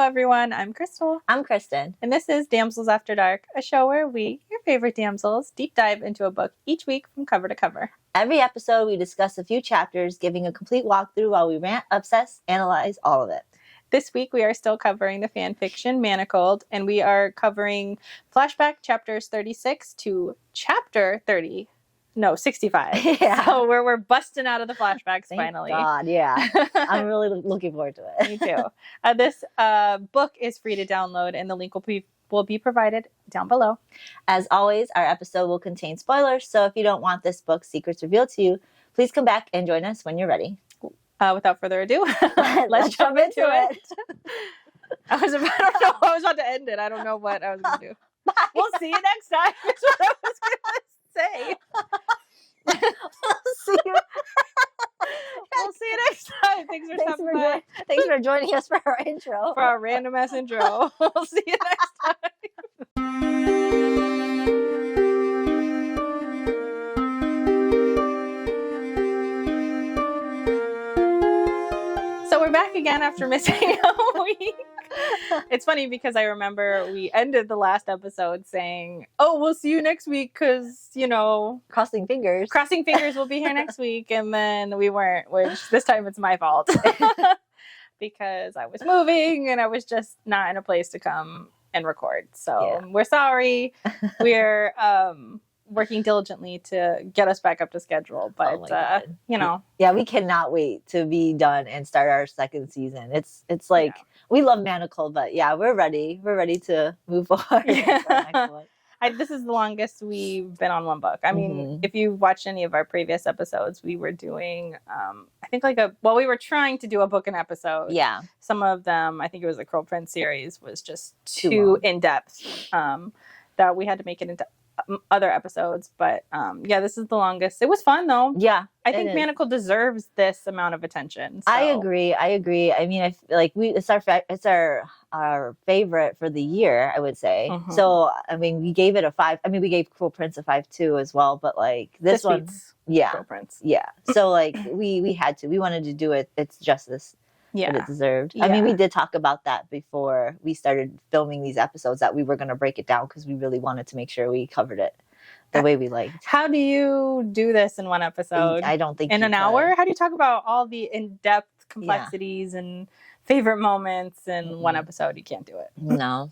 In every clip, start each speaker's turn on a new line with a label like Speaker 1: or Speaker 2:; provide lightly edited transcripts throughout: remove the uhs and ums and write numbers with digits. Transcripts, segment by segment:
Speaker 1: everyone. I'm Crystal.
Speaker 2: I'm Kristen.
Speaker 1: And this is Damsels After Dark, a show where we, your favorite damsels, deep dive into a book each week from cover to cover.
Speaker 2: Every episode, we discuss a few chapters, giving a complete walkthrough while we rant, obsess, analyze all of it.
Speaker 1: This week, we are still covering the fan fiction Manacled, and we are covering Flashback chapters 36 to chapter 65.
Speaker 2: Yeah.
Speaker 1: So we're busting out of the flashbacks finally.
Speaker 2: God, yeah. I'm really looking forward to it.
Speaker 1: Me too. This book is free to download, and the link will be provided down below.
Speaker 2: As always, our episode will contain spoilers, so if you don't want this book's secrets revealed to you, please come back and join us when you're ready.
Speaker 1: Without further ado, let's jump into it. I don't know how I was about to end it. I don't know what I was going to do.
Speaker 2: Bye.
Speaker 1: We'll see you next time. That's what I was going to say. We'll see you next time. Thanks for stopping by.
Speaker 2: Thanks for joining us for our intro.
Speaker 1: For our random ass intro. We'll see you next time. So we're back again after missing a week. It's funny because I remember we ended the last episode saying, oh, we'll see you next week because,
Speaker 2: Crossing fingers.
Speaker 1: We'll be here next week. And then we weren't, which this time it's my fault because I was moving and I was just not in a place to come and record. So We're sorry. We're working diligently to get us back up to schedule. But,
Speaker 2: Yeah, we cannot wait to be done and start our second season. It's like... Yeah. We love Manacled, but yeah, we're ready. We're ready to move forward.
Speaker 1: This is the longest we've been on one book. I mean, if you watched any of our previous episodes, we were doing, we were trying to do a book an episode.
Speaker 2: Yeah.
Speaker 1: Some of them, I think it was the Curl Prince series, was just too in-depth that we had to make it into other episodes. But this is the longest. It was fun though.
Speaker 2: Yeah.
Speaker 1: I think Manacled deserves this amount of attention. So.
Speaker 2: I agree. I mean, I feel like it's our favorite for the year, I would say. Mm-hmm. So, I mean, we gave it a 5. I mean, we gave Cruel Prince a 5 too as well, but like this one,
Speaker 1: Cruel Prince.
Speaker 2: Yeah. So like we had to. We wanted to do it. It's justice.
Speaker 1: Yeah.
Speaker 2: That it deserved.
Speaker 1: Yeah.
Speaker 2: I mean, we did talk about that before we started filming these episodes, that we were going to break it down because we really wanted to make sure we covered it the way we liked.
Speaker 1: How do you do this in one episode?
Speaker 2: I don't think
Speaker 1: in an hour. How do you talk about all the in-depth complexities and favorite moments in one episode? You can't do it.
Speaker 2: No,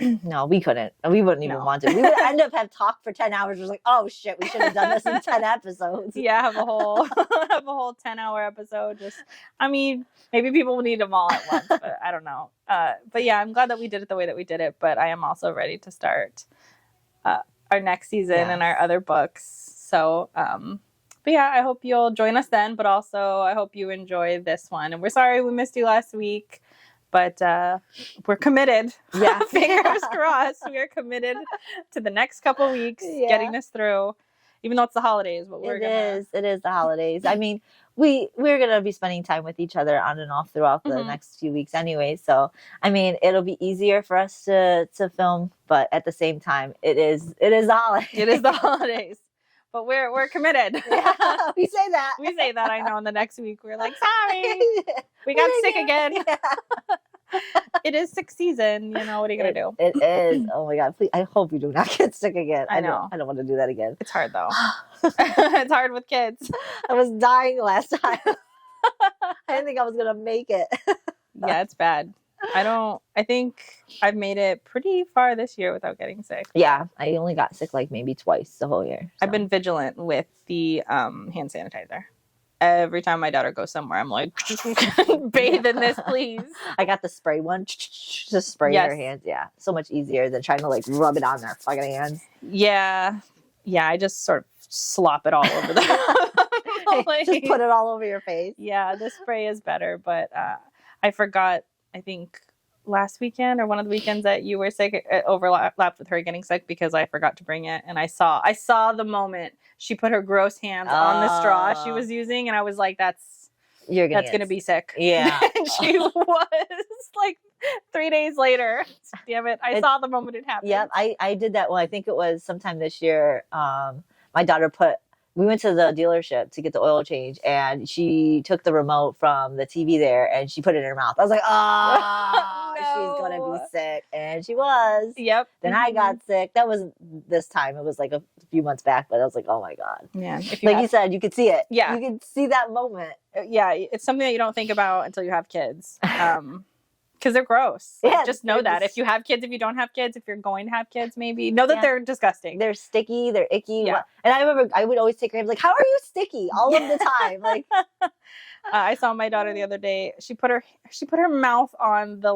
Speaker 2: we couldn't. We wouldn't even want to. We would end up have talked for 10 hours. We're like, oh shit, we should have done this in 10 episodes.
Speaker 1: Yeah, have a whole 10-hour episode. Maybe people will need them all at once, but I don't know. But yeah, I'm glad that we did it the way that we did it. But I am also ready to start our next season and our other books. So, but yeah, I hope you'll join us then. But also, I hope you enjoy this one. And we're sorry we missed you last week. But we're committed.
Speaker 2: Yeah.
Speaker 1: Fingers crossed. We are committed to the next couple weeks getting this through. Even though it's the holidays. But
Speaker 2: It is the holidays. I mean, we're going to be spending time with each other on and off throughout the next few weeks anyway. So, I mean, it'll be easier for us to film. But at the same time, it is the holidays.
Speaker 1: It is the holidays. But we're committed.
Speaker 2: Yeah, we say that.
Speaker 1: We say that, I know. And the next week, we're like, sorry. We got sick again. Yeah. It is 6th season. What are you going to do?
Speaker 2: It is. Oh, my God. Please, I hope you do not get sick again.
Speaker 1: I know.
Speaker 2: I don't want to do that again.
Speaker 1: It's hard, though. It's hard with kids.
Speaker 2: I was dying last time. I didn't think I was going to make it.
Speaker 1: Yeah, it's bad. I think I've made it pretty far this year without getting sick.
Speaker 2: Yeah, I only got sick like maybe twice the whole year. So.
Speaker 1: I've been vigilant with the hand sanitizer. Every time my daughter goes somewhere, I'm like, bathe in this, please.
Speaker 2: I got the spray one. Just spray your hands. Yeah, so much easier than trying to like rub it on their fucking hands.
Speaker 1: Yeah. Yeah, I just sort of slop it all over the
Speaker 2: Just put it all over your face.
Speaker 1: Yeah, the spray is better, but I forgot, I think last weekend or one of the weekends that you were sick, it overlapped with her getting sick because I forgot to bring it. And I saw the moment she put her gross hands on the straw she was using. And I was like, that's going to be sick.
Speaker 2: Yeah.
Speaker 1: And she was like 3 days later. Damn it. I saw the moment it happened.
Speaker 2: Yeah, I did that. Well, I think it was sometime this year. My daughter put we went to the dealership to get the oil change, and she took the remote from the TV there and she put it in her mouth. I was like, oh, she's gonna be sick, and she was.
Speaker 1: Yep.
Speaker 2: Then I got sick. That was this time. It was like a few months back, but I was like, oh my god.
Speaker 1: Yeah. If
Speaker 2: you said, you could see it.
Speaker 1: Yeah.
Speaker 2: You could see that moment.
Speaker 1: Yeah, it's something that you don't think about until you have kids. Because they're gross.
Speaker 2: Yeah,
Speaker 1: just know that. If you have kids, if you don't have kids, if you're going to have kids, maybe know that they're disgusting.
Speaker 2: They're sticky. They're icky.
Speaker 1: Yeah.
Speaker 2: And I remember I would always take her. Like, how are you sticky all of the time? Like,
Speaker 1: I saw my daughter the other day. She put her mouth on the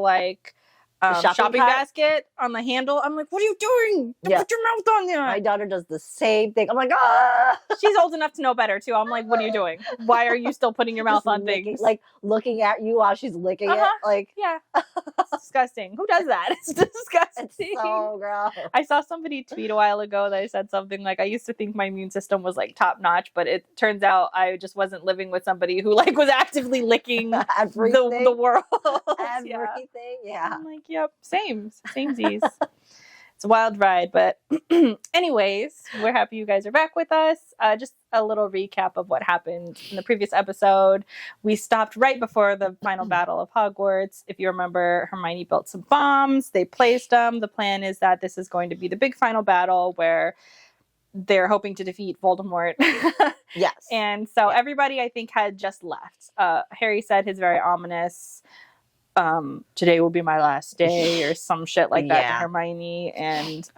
Speaker 1: shopping basket on the handle. I'm like, what are you doing? Put your mouth on there.
Speaker 2: My daughter does the same thing. I'm like, ah.
Speaker 1: She's old enough to know better too. I'm like, what are you doing? Why are you still putting your mouth on things?
Speaker 2: Like looking at you while she's licking it. Like,
Speaker 1: yeah, it's disgusting. Who does that? It's disgusting.
Speaker 2: It's so gross.
Speaker 1: I saw somebody tweet a while ago that I said something like, I used to think my immune system was like top notch, but it turns out I just wasn't living with somebody who like was actively licking the world.
Speaker 2: Everything. Yeah.
Speaker 1: I'm like, yep, samesies. It's a wild ride, but anyways, we're happy you guys are back with us. Just a little recap of what happened in the previous episode. We stopped right before the final battle of Hogwarts. If you remember, Hermione built some bombs. They placed them. The plan is that this is going to be the big final battle where they're hoping to defeat Voldemort.
Speaker 2: Yes.
Speaker 1: And so everybody, I think, had just left. Harry said his very ominous, today will be my last day, or some shit like that to Hermione, and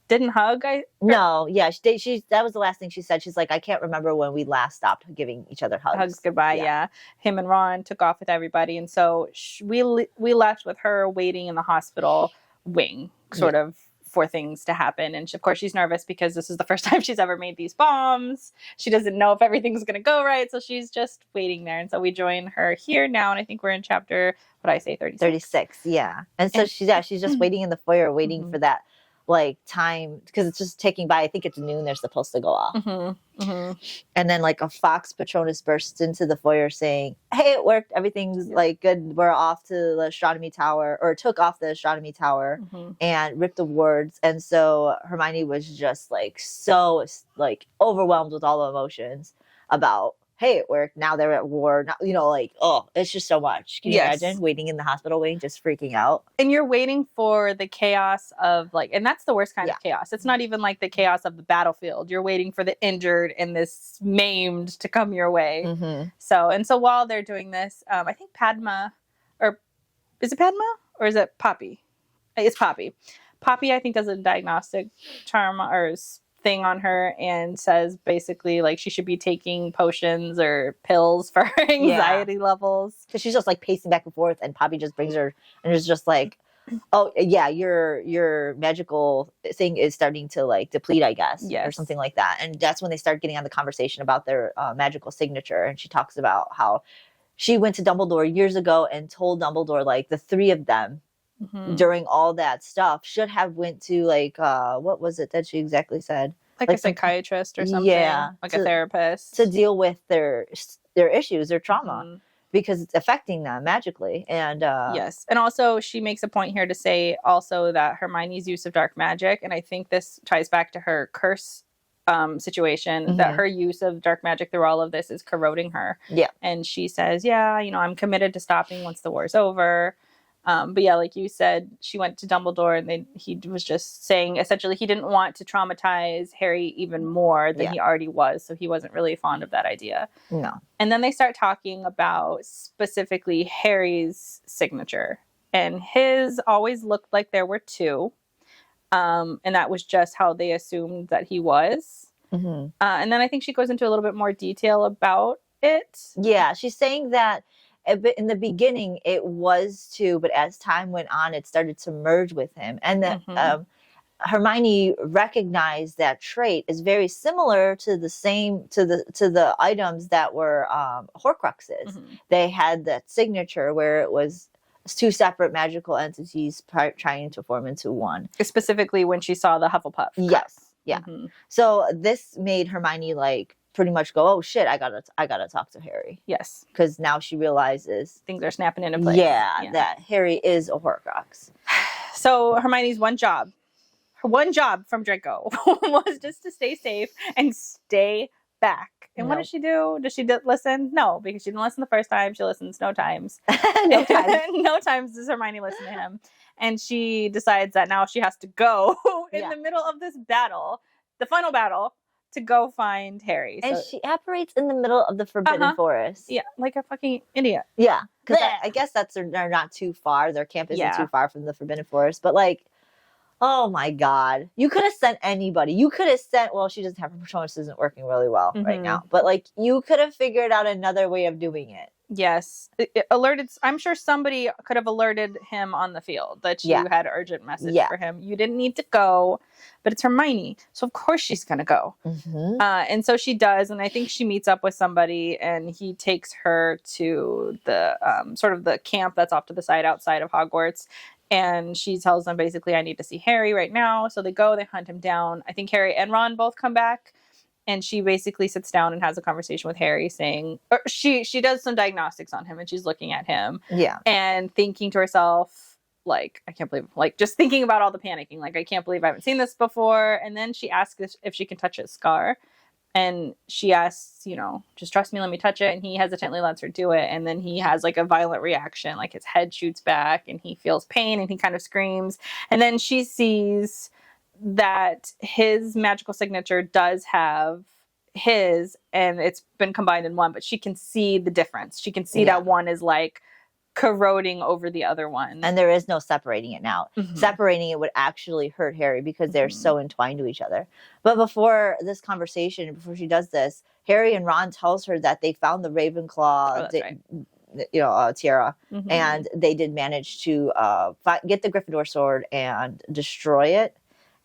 Speaker 1: didn't hug.
Speaker 2: No, yeah, she that was the last thing she said. She's like, I can't remember when we last stopped giving each other hugs
Speaker 1: goodbye. Yeah. Him and Ron took off with everybody, and so we left with her waiting in the hospital wing, sort of, for things to happen. And of course she's nervous because this is the first time she's ever made these bombs. She doesn't know if everything's going to go right, so she's just waiting there. And so we join her here now, and I think we're in chapter, what did I say, 36? 36,
Speaker 2: yeah. And so she's just waiting in the foyer, waiting for that like time, because it's just ticking by. I think it's noon they're supposed to go off. And then like a Fox Patronus bursts into the foyer saying, hey, it worked, everything's like good, we're off to the astronomy tower, or took off the astronomy tower and ripped the wards. And so Hermione was just like so like overwhelmed with all the emotions about, hey, it worked, now they're at war, now, you know, like, oh, it's just so much. Can you imagine waiting in the hospital wing, just freaking out?
Speaker 1: And you're waiting for the chaos of like, and that's the worst kind of chaos. It's not even like the chaos of the battlefield. You're waiting for the injured and this maimed to come your way. So while they're doing this, I think Padma, or is it Padma or is it Poppy? It's Poppy. Poppy, I think, does a diagnostic charm or thing on her and says basically like she should be taking potions or pills for her anxiety levels,
Speaker 2: because she's just like pacing back and forth, and Poppy just brings her and is just like, oh yeah, your magical thing is starting to like deplete, I guess, or something like that. And that's when they start getting on the conversation about their magical signature, and she talks about how she went to Dumbledore years ago and told Dumbledore like the three of them during all that stuff should have went to like what was it that she exactly said,
Speaker 1: like a psychiatrist or something, like a therapist,
Speaker 2: to deal with their issues, their trauma, because it's affecting them magically. And
Speaker 1: yes, and also she makes a point here to say also that Hermione's use of dark magic, and I think this ties back to her curse situation, that her use of dark magic through all of this is corroding her. And she says, I'm committed to stopping once the war's over. But yeah, like you said, she went to Dumbledore, and he was just saying essentially he didn't want to traumatize Harry even more than he already was. So he wasn't really fond of that idea.
Speaker 2: No.
Speaker 1: And then they start talking about specifically Harry's signature, and his always looked like there were two. And that was just how they assumed that he was. And then I think she goes into a little bit more detail about it.
Speaker 2: Yeah, she's saying that in the beginning it was two, but as time went on, it started to merge with him. And that Hermione recognized that trait is very similar to the items that were Horcruxes. They had that signature where it was two separate magical entities trying to form into one.
Speaker 1: Specifically when she saw the Hufflepuff.
Speaker 2: Yes. Yeah. So this made Hermione like pretty much go, oh shit, I gotta talk to Harry.
Speaker 1: Yes.
Speaker 2: Because now she realizes
Speaker 1: things are snapping into place.
Speaker 2: Yeah, that Harry is a Horcrux.
Speaker 1: So Hermione's one job from Draco was just to stay safe and stay back. And what
Speaker 2: Nope.
Speaker 1: does she do? Does she listen? No, because she didn't listen the first time. She listens no times.
Speaker 2: No time.
Speaker 1: No times does Hermione listen to him. And she decides that now she has to go in
Speaker 2: Yeah.
Speaker 1: the middle of this battle, the final battle, to go find Harry.
Speaker 2: And
Speaker 1: So,
Speaker 2: she operates in the middle of the Forbidden Forest.
Speaker 1: yeah, like a fucking idiot.
Speaker 2: Yeah. Because
Speaker 1: Blech.
Speaker 2: I guess they're not too far. Their camp isn't
Speaker 1: Yeah.
Speaker 2: too far from the Forbidden Forest. But like, oh my God. You could have sent anybody. You could have sent, well, she doesn't have her Patronus isn't working really well right now. But like, you could have figured out another way of doing it.
Speaker 1: Yes. It alerted, I'm sure somebody could have alerted him on the field that you had urgent message for him. You didn't need to go, but it's Hermione. So of course she's going to go. And so she does. And I think she meets up with somebody and he takes her to the sort of the camp that's off to the side outside of Hogwarts. And she tells them basically, I need to see Harry right now. So they go, they hunt him down. I think Harry and Ron both come back. And she basically sits down and has a conversation with Harry saying, or she does some diagnostics on him and she's looking at him.
Speaker 2: Yeah.
Speaker 1: And thinking to herself, like, I can't believe, like, just thinking about all the panicking. Like, I can't believe I haven't seen this before. And then she asks if she can touch his scar. And she asks, you know, just trust me, let me touch it. And he hesitantly lets her do it. And then he has like a violent reaction, like his head shoots back and he feels pain and he kind of screams. And then she sees that his magical signature does have his, and it's been combined in one, but she can see the difference. She can see that one is like corroding over the other one.
Speaker 2: And there is no separating it now. Separating it would actually hurt Harry because they're so entwined to each other. But before this conversation, before she does this, Harry and Ron tells her that they found the Ravenclaw tiara, and they did manage to get the Gryffindor sword and destroy it.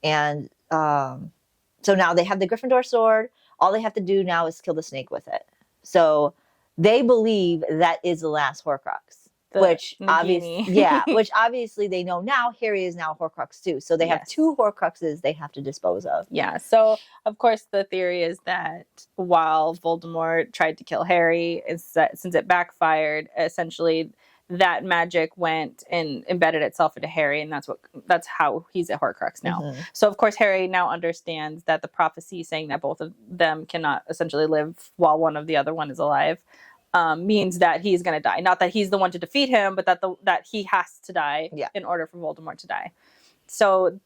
Speaker 2: And so now they have the Gryffindor sword. All they have to do now is kill the snake with it. So they believe that is the last Horcrux. Which obviously they know now Harry is now a Horcrux too. So they have two Horcruxes they have to dispose of.
Speaker 1: Yeah. So of course the theory is that while Voldemort tried to kill Harry, since it backfired, essentially that magic went and embedded itself into Harry, and that's how he's a Horcrux now. So of course Harry now understands that the prophecy saying that both of them cannot essentially live while one of the other one is alive. Means that he's going to die. Not that he's the one to defeat him, but that he has to die in order for Voldemort to die. So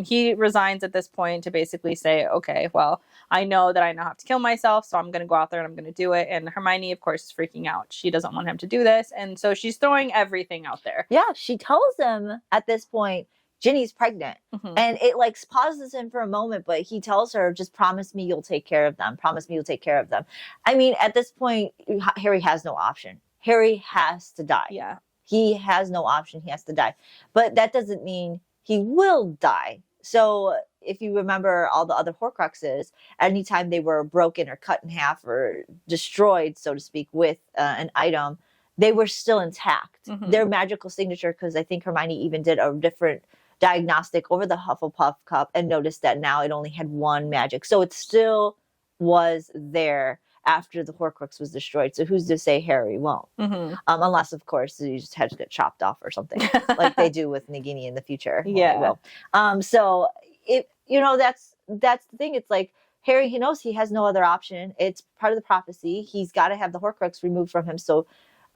Speaker 1: he resigns at this point to basically say, okay, well, I know that I now have to kill myself, so I'm going to go out there and I'm going to do it. And Hermione, of course, is freaking out. She doesn't want him to do this. And so she's throwing everything out there.
Speaker 2: Yeah, she tells him at this point, Ginny's pregnant. And it like pauses him for a moment, but he tells her, just promise me you'll take care of them. Promise me you'll take care of them. I mean, at this point, Harry has no option. Harry has to die.
Speaker 1: Yeah.
Speaker 2: He has no option. He has to die. But that doesn't mean he will die. So if you remember all the other Horcruxes, anytime they were broken or cut in half or destroyed, so to speak, with an item, they were still intact. Their magical signature, because I think Hermione even did a different diagnostic over the Hufflepuff cup and noticed that now it only had one magic. So it still was there after the Horcrux was destroyed. So who's to say Harry won't? Unless, of course, you just had to get chopped off or something like they do with Nagini in the future.
Speaker 1: Yeah.
Speaker 2: So that's the thing. It's like Harry, he knows he has no other option. It's part of the prophecy. He's got to have the Horcrux removed from him so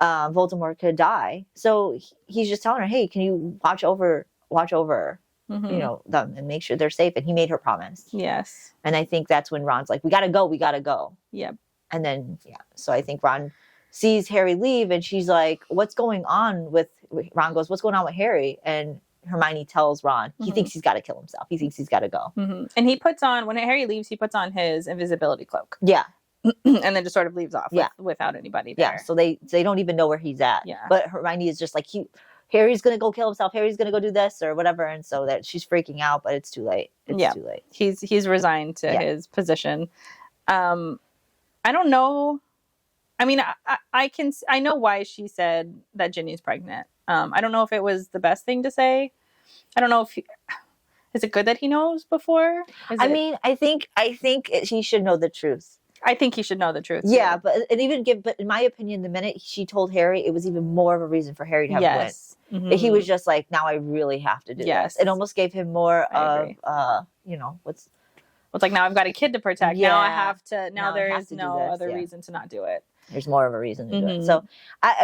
Speaker 2: Voldemort could die. So he's just telling her, hey, can you watch over them and make sure they're safe. And he made her promise.
Speaker 1: Yes.
Speaker 2: And I think that's when Ron's like, we gotta go.
Speaker 1: Yep.
Speaker 2: And then so I think Ron sees Harry leave and she's like, what's going on with Ron goes, what's going on with Harry? And Hermione tells Ron he thinks he's got to kill himself. He thinks he's got to go.
Speaker 1: And he puts on, when Harry leaves, he puts on his invisibility cloak.
Speaker 2: Yeah.
Speaker 1: And then just sort of leaves off without anybody there.
Speaker 2: Yeah. So they don't even know where he's at.
Speaker 1: Yeah.
Speaker 2: But Hermione is just like, Harry's going to go kill himself. Harry's going to go do this or whatever. And so that she's freaking out, but it's too late. It's too late.
Speaker 1: He's resigned to his position. I don't know. I mean, I know why she said that Ginny's pregnant. I don't know if it was the best thing to say. I don't know if is it good that he knows before?
Speaker 2: I think he should know the truth.
Speaker 1: I think he should know the truth.
Speaker 2: Yeah, but in my opinion, the minute she told Harry, it was even more of a reason for Harry to have went. He was just like, now I really have to do this. It almost gave him more of,
Speaker 1: It's like, now I've got a kid to protect. Now I have to. Now
Speaker 2: Now I
Speaker 1: there
Speaker 2: have
Speaker 1: is
Speaker 2: to do
Speaker 1: no
Speaker 2: this,
Speaker 1: other
Speaker 2: yeah.
Speaker 1: reason to not do it.
Speaker 2: There's more of a reason to do it.
Speaker 1: Mhm.
Speaker 2: So,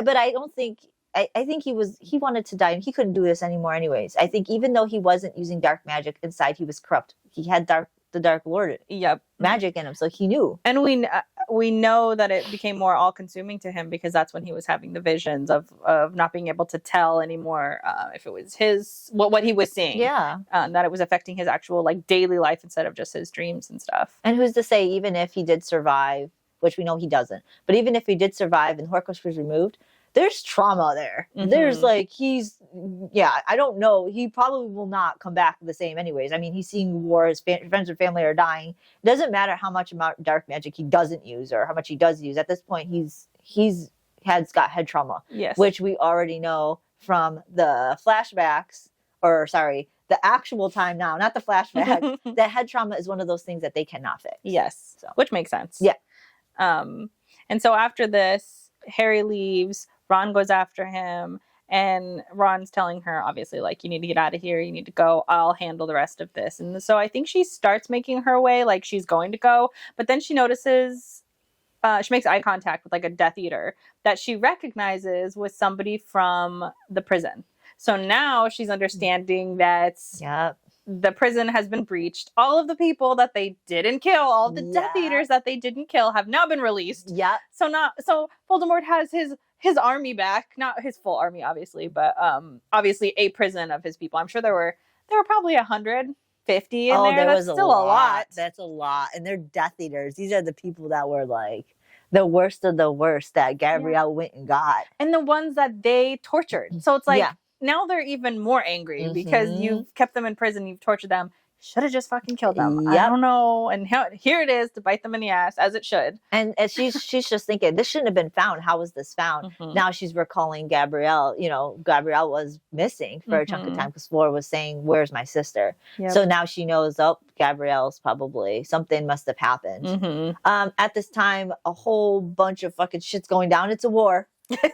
Speaker 2: but I don't think. I think he wanted to die, and he couldn't do this anymore, anyways. I think even though he wasn't using dark magic inside, he was corrupt. He had the Dark Lord
Speaker 1: Yep.
Speaker 2: magic in him, so he knew.
Speaker 1: And we know that it became more all consuming to him because that's when he was having the visions of not being able to tell anymore if it was his what he was seeing.
Speaker 2: Yeah.
Speaker 1: That it was affecting his actual like daily life instead of just his dreams and stuff.
Speaker 2: And who's to say, even if he did survive, which we know he doesn't, but even if he did survive and Horcrux was removed, there's trauma there.
Speaker 1: Mhm.
Speaker 2: There's like, I don't know. He probably will not come back the same anyways. I mean, he's seeing war, his friends and family are dying. It doesn't matter how much dark magic he doesn't use or how much he does use. At this point, he's got head trauma.
Speaker 1: Yes.
Speaker 2: Which we already know from the flashbacks, or sorry, the actual time now, not the flashback. That head trauma is one of those things that they cannot fix.
Speaker 1: Yes.
Speaker 2: So.
Speaker 1: Which makes sense.
Speaker 2: Yeah.
Speaker 1: And so after this, Harry leaves, Ron goes after him, and Ron's telling her, obviously, like, you need to get out of here, you need to go, I'll handle the rest of this. And so I think she starts making her way, like she's going to go, but then she notices, she makes eye contact with like a Death Eater that she recognizes was somebody from the prison. So now she's understanding that the prison has been breached. All of the people that they didn't kill, all of the Death Eaters that they didn't kill have now been released.
Speaker 2: Yeah.
Speaker 1: So Voldemort has his army back, not his full army, obviously, but obviously a prison of his people. I'm sure there were probably 150 in there. That's still a lot.
Speaker 2: That's a lot. And they're Death Eaters. These are the people that were like the worst of the worst that Gabrielle went and got.
Speaker 1: And the ones that they tortured. So it's like, now they're even more angry because you've kept them in prison, you've tortured them. Should have just fucking killed them.
Speaker 2: Yep.
Speaker 1: I don't know. And here it is to bite them in the ass, as it should.
Speaker 2: And she's just thinking, this shouldn't have been found. How was this found? Now she's recalling Gabrielle. You know, Gabrielle was missing for a chunk of time because Flora was saying, where's my sister? Yep. So now she knows, Gabrielle's probably, something must have happened. At this time, a whole bunch of fucking shit's going down. It's a war.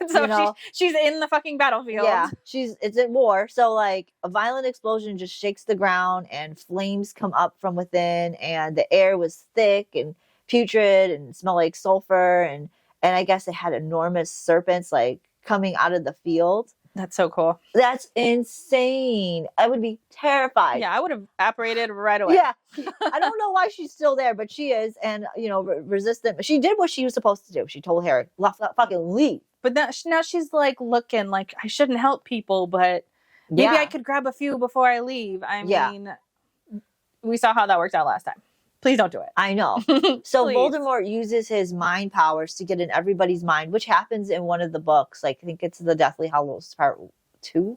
Speaker 1: So she's in the fucking battlefield.
Speaker 2: Yeah, it's at war. So like a violent explosion just shakes the ground and flames come up from within, and the air was thick and putrid and smelled like sulfur, and I guess it had enormous serpents like coming out of the field.
Speaker 1: That's so cool.
Speaker 2: That's insane. I would be terrified.
Speaker 1: Yeah, I would have apparated right away.
Speaker 2: Yeah. I don't know why she's still there, but she is, and resistant. She did what she was supposed to do. She told Harry, fucking leave.
Speaker 1: But now she's like looking like, I shouldn't help people, but maybe I could grab a few before I leave. I mean, we saw how that worked out last time. Please don't do it.
Speaker 2: I know. So Voldemort uses his mind powers to get in everybody's mind, which happens in one of the books. Like, I think it's the Deathly Hallows Part 2,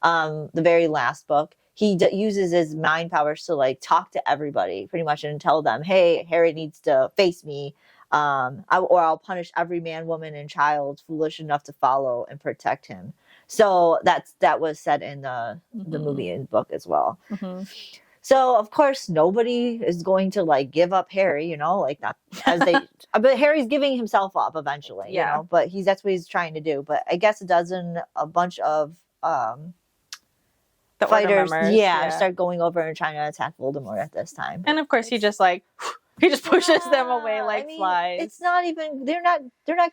Speaker 2: the very last book. He uses his mind powers to like talk to everybody pretty much and tell them, hey, Harry needs to face me. Or I'll punish every man, woman, and child foolish enough to follow and protect him. So that was said in the movie and book as well. So of course nobody is going to like give up Harry, like not as they, but Harry's giving himself up eventually, but that's what he's trying to do. But I guess a bunch of the fighters, start going over and trying to attack Voldemort at this time.
Speaker 1: And of course he just pushes them away like flies.
Speaker 2: It's not even, they're not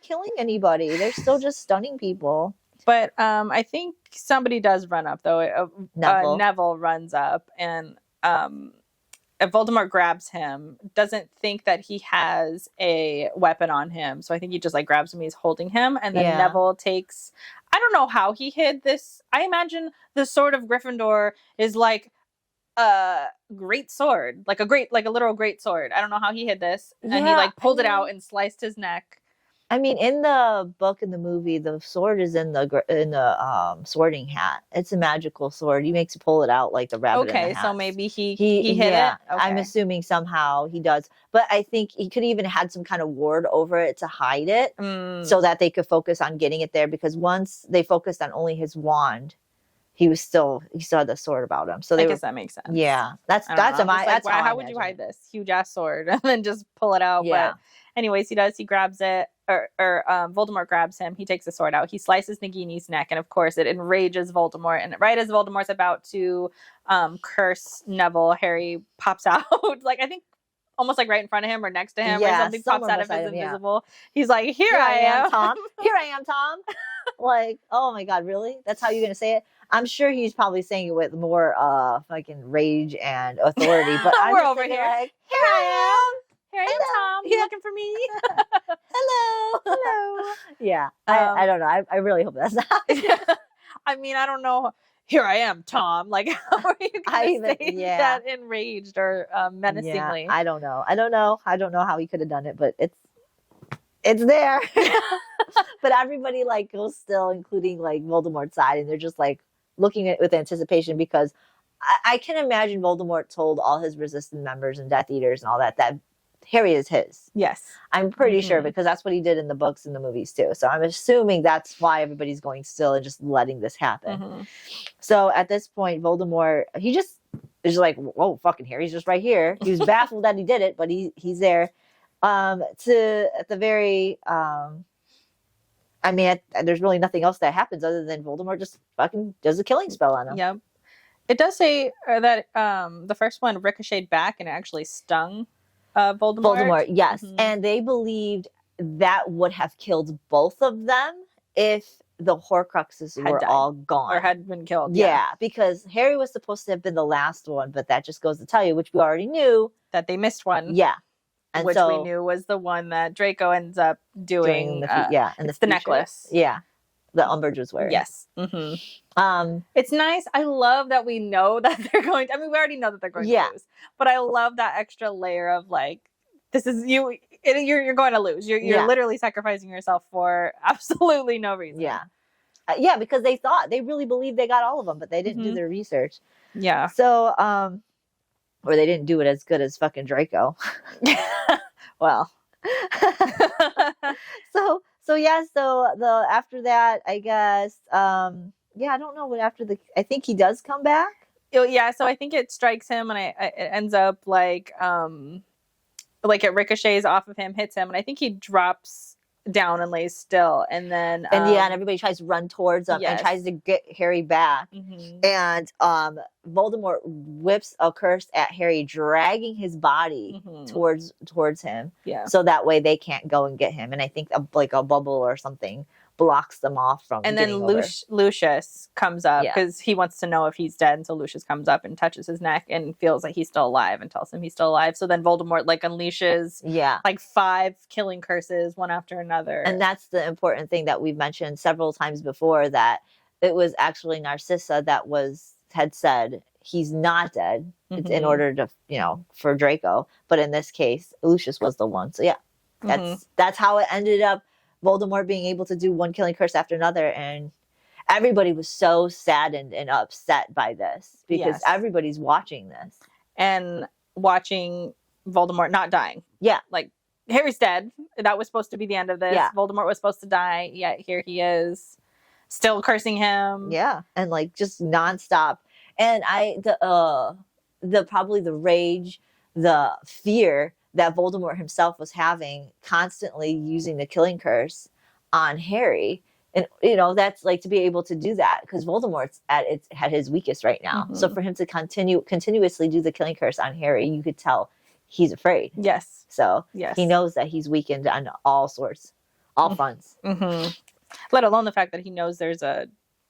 Speaker 2: killing anybody. They're still just stunning people.
Speaker 1: But I think somebody does run up though. Neville runs up, and Voldemort grabs him, doesn't think that he has a weapon on him. So I think he just like grabs him, he's holding him. And then Neville takes, I don't know how he hid this. I imagine the sword of Gryffindor is like a great sword, like a literal great sword. I don't know how he hid this. And he like pulled it out and sliced his neck.
Speaker 2: I mean, in the book and the movie, the sword is in the sorting hat. It's a magical sword. He makes you pull it out like the rabbit.
Speaker 1: Okay,
Speaker 2: in the hat.
Speaker 1: So maybe he hid it. Okay.
Speaker 2: I'm assuming somehow he does, but I think he could even had some kind of ward over it to hide it, so that they could focus on getting it there. Because once they focused on only his wand, he still had the sword about him. So I guess
Speaker 1: that makes sense.
Speaker 2: Yeah, that's
Speaker 1: how would you hide this huge ass sword and then just pull it out? Yeah. But anyways, he grabs it, or Voldemort grabs him. He takes the sword out. He slices Nagini's neck, and of course, it enrages Voldemort. And right as Voldemort's about to curse Neville, Harry pops out. Like, I think almost like right in front of him or next to him, or
Speaker 2: Yeah,
Speaker 1: something pops
Speaker 2: somewhere
Speaker 1: out of his
Speaker 2: beside him, yeah.
Speaker 1: invisible. He's like, here
Speaker 2: Here
Speaker 1: I am,
Speaker 2: Tom. Here I am, Tom. Like, oh my God, really? That's how you're gonna say it? I'm sure he's probably saying it with more fucking rage and authority. But I'm
Speaker 1: We're
Speaker 2: just
Speaker 1: over
Speaker 2: thinking
Speaker 1: here.
Speaker 2: like, here I am.
Speaker 1: Here I am,
Speaker 2: Hello.
Speaker 1: Tom. You
Speaker 2: Yeah.
Speaker 1: looking for me?
Speaker 2: Hello.
Speaker 1: Hello.
Speaker 2: Yeah. I don't know. I really hope that's not.
Speaker 1: I mean, I don't know. Here I am, Tom. Like, how are you going to say that enraged or menacingly?
Speaker 2: Yeah, I don't know. I don't know how he could have done it, but it's there. But everybody like goes still, including like Voldemort's side, and they're just like looking at it with anticipation because I can imagine Voldemort told all his resistance members and Death Eaters and all that Harry is his.
Speaker 1: Yes.
Speaker 2: I'm pretty sure because that's what he did in the books and the movies too. So I'm assuming that's why everybody's going still and just letting this happen. So at this point, Voldemort, he just is like, whoa, fucking Harry's just right here. He was baffled that he did it, but he's there. At the very, there's really nothing else that happens other than Voldemort just fucking does a killing spell on him.
Speaker 1: Yep. It does say that the first one ricocheted back and actually stung Voldemort.
Speaker 2: Yes. And they believed that would have killed both of them if the Horcruxes were all gone.
Speaker 1: Or had been killed.
Speaker 2: Yeah, because Harry was supposed to have been the last one, but that just goes to tell you, which we already knew.
Speaker 1: That they missed one.
Speaker 2: Yeah. And
Speaker 1: which we knew was the one that Draco ends up doing.
Speaker 2: And
Speaker 1: it's the necklace.
Speaker 2: Yeah. That Umbridge was wearing.
Speaker 1: Yes. It's nice. I love that we know that they're going to, we already know that they're going to lose, but I love that extra layer of like, this is you, you're going to lose. You're literally sacrificing yourself for absolutely no reason.
Speaker 2: Yeah. Because they really believed they got all of them, but they didn't do their research.
Speaker 1: Yeah.
Speaker 2: So, or they didn't do it as good as fucking Draco.
Speaker 1: Well.
Speaker 2: So after that, I guess, I don't know what I think he does come back.
Speaker 1: Yeah, so I think it strikes him and it ends up like it ricochets off of him, hits him, and I think he drops down and lays still, and then
Speaker 2: and everybody tries to run towards him and tries to get Harry back, and Voldemort whips a curse at Harry, dragging his body towards him, so that way they can't go and get him. And I think a bubble or something blocks them off from.
Speaker 1: And then Lucius comes up because he wants to know if he's dead, and so Lucius comes up and touches his neck and feels like he's still alive and tells him he's still alive. So then Voldemort unleashes 5 killing curses one after another.
Speaker 2: And that's the important thing that we've mentioned several times before, that it was actually Narcissa that had said he's not dead in order to for Draco, but in this case Lucius was the one. So that's how it ended up. Voldemort being able to do one killing curse after another, and everybody was so saddened and upset by this because everybody's watching this
Speaker 1: and watching Voldemort not dying. Yeah, like Harry's dead. That was supposed to be the end of this. Yeah. Voldemort was supposed to die. Yet here he is, still cursing him.
Speaker 2: Yeah, and just nonstop. And probably the rage, the fear that Voldemort himself was having, constantly using the killing curse on Harry. And, that's to be able to do that, because Voldemort's at his weakest right now. So for him to continuously do the killing curse on Harry, you could tell he's afraid.
Speaker 1: Yes.
Speaker 2: So he knows that he's weakened on all fronts.
Speaker 1: Let alone the fact that he knows there's a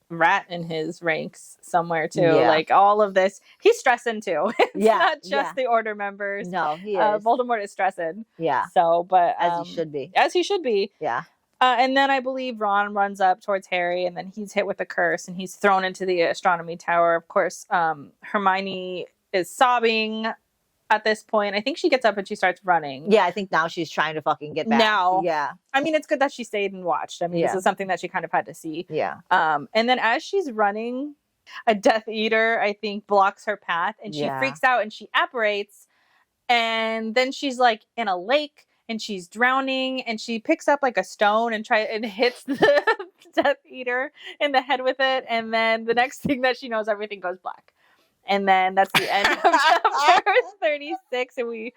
Speaker 1: rat in his ranks somewhere too. All of this, he's stressing too. It's not just the Order members.
Speaker 2: No, he is.
Speaker 1: Voldemort is stressing.
Speaker 2: Yeah.
Speaker 1: So, but
Speaker 2: as he should be.
Speaker 1: Yeah. And then I believe Ron runs up towards Harry, and then he's hit with a curse, and he's thrown into the astronomy tower. Of course, Hermione is sobbing at this point. I think she gets up and she starts running.
Speaker 2: Yeah, I think now she's trying to fucking get back.
Speaker 1: Now.
Speaker 2: Yeah.
Speaker 1: It's good that she stayed and watched. This is something that she kind of had to see.
Speaker 2: Yeah.
Speaker 1: And then as she's running, a Death Eater, I think, blocks her path, and she freaks out and she apparates. And then she's in a lake and she's drowning, and she picks up a stone and hits the Death Eater in the head with it. And then the next thing that she knows, everything goes black. And then that's the end of chapter 36, and we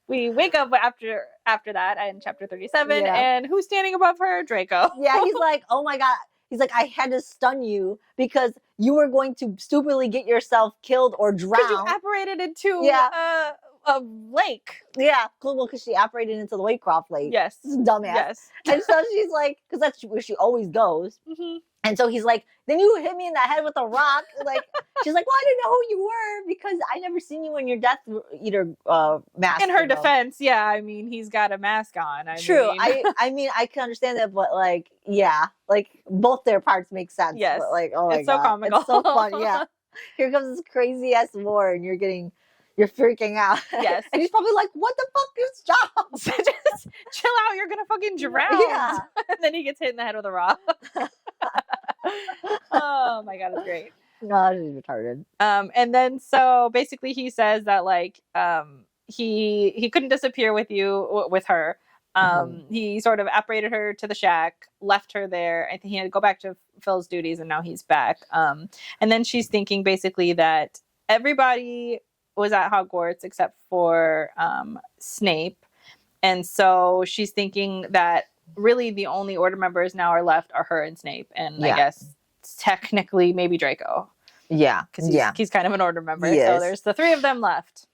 Speaker 1: wake up after that in chapter 37, and who's standing above her? Draco.
Speaker 2: Yeah, he's like, oh my God. He's like, I had to stun you because you were going to stupidly get yourself killed or drowned.
Speaker 1: Because you apparated into a lake.
Speaker 2: Yeah, cool. Because she operated into the Waycroft Lake.
Speaker 1: Yes.
Speaker 2: This is dumbass.
Speaker 1: Yes.
Speaker 2: And so she's like, because that's where she always goes.
Speaker 1: Mm-hmm.
Speaker 2: And so he's like, then you hit me in the head with a rock. Like, she's like, well, I didn't know who you were because I never seen you in your Death Eater mask.
Speaker 1: In her defense, yeah, I mean, he's got a mask on.
Speaker 2: True.
Speaker 1: I
Speaker 2: mean, I can understand that, but like, yeah, like both their parts make sense.
Speaker 1: Yes.
Speaker 2: But like, oh my
Speaker 1: it's so
Speaker 2: God.
Speaker 1: comical.
Speaker 2: It's so fun. Yeah. Here comes this crazy ass war and you're freaking out.
Speaker 1: Yes.
Speaker 2: And he's probably like, what the fuck is job?
Speaker 1: Just chill out, you're gonna fucking drown.
Speaker 2: Yeah.
Speaker 1: And then he gets hit in the head with a rock. Oh my God, it's great.
Speaker 2: No, she's retarded.
Speaker 1: And then so basically he says that like he couldn't disappear with her. He sort of apparated her to the shack, left her there. I think he had to go back to Phil's duties, and now he's back. And then she's thinking basically that everybody was at Hogwarts except for Snape, and so she's thinking that really the only Order members now are left are her and Snape, and I guess technically maybe Draco.
Speaker 2: Yeah,
Speaker 1: because he's kind of an Order member.
Speaker 2: Yes.
Speaker 1: So there's the three of them left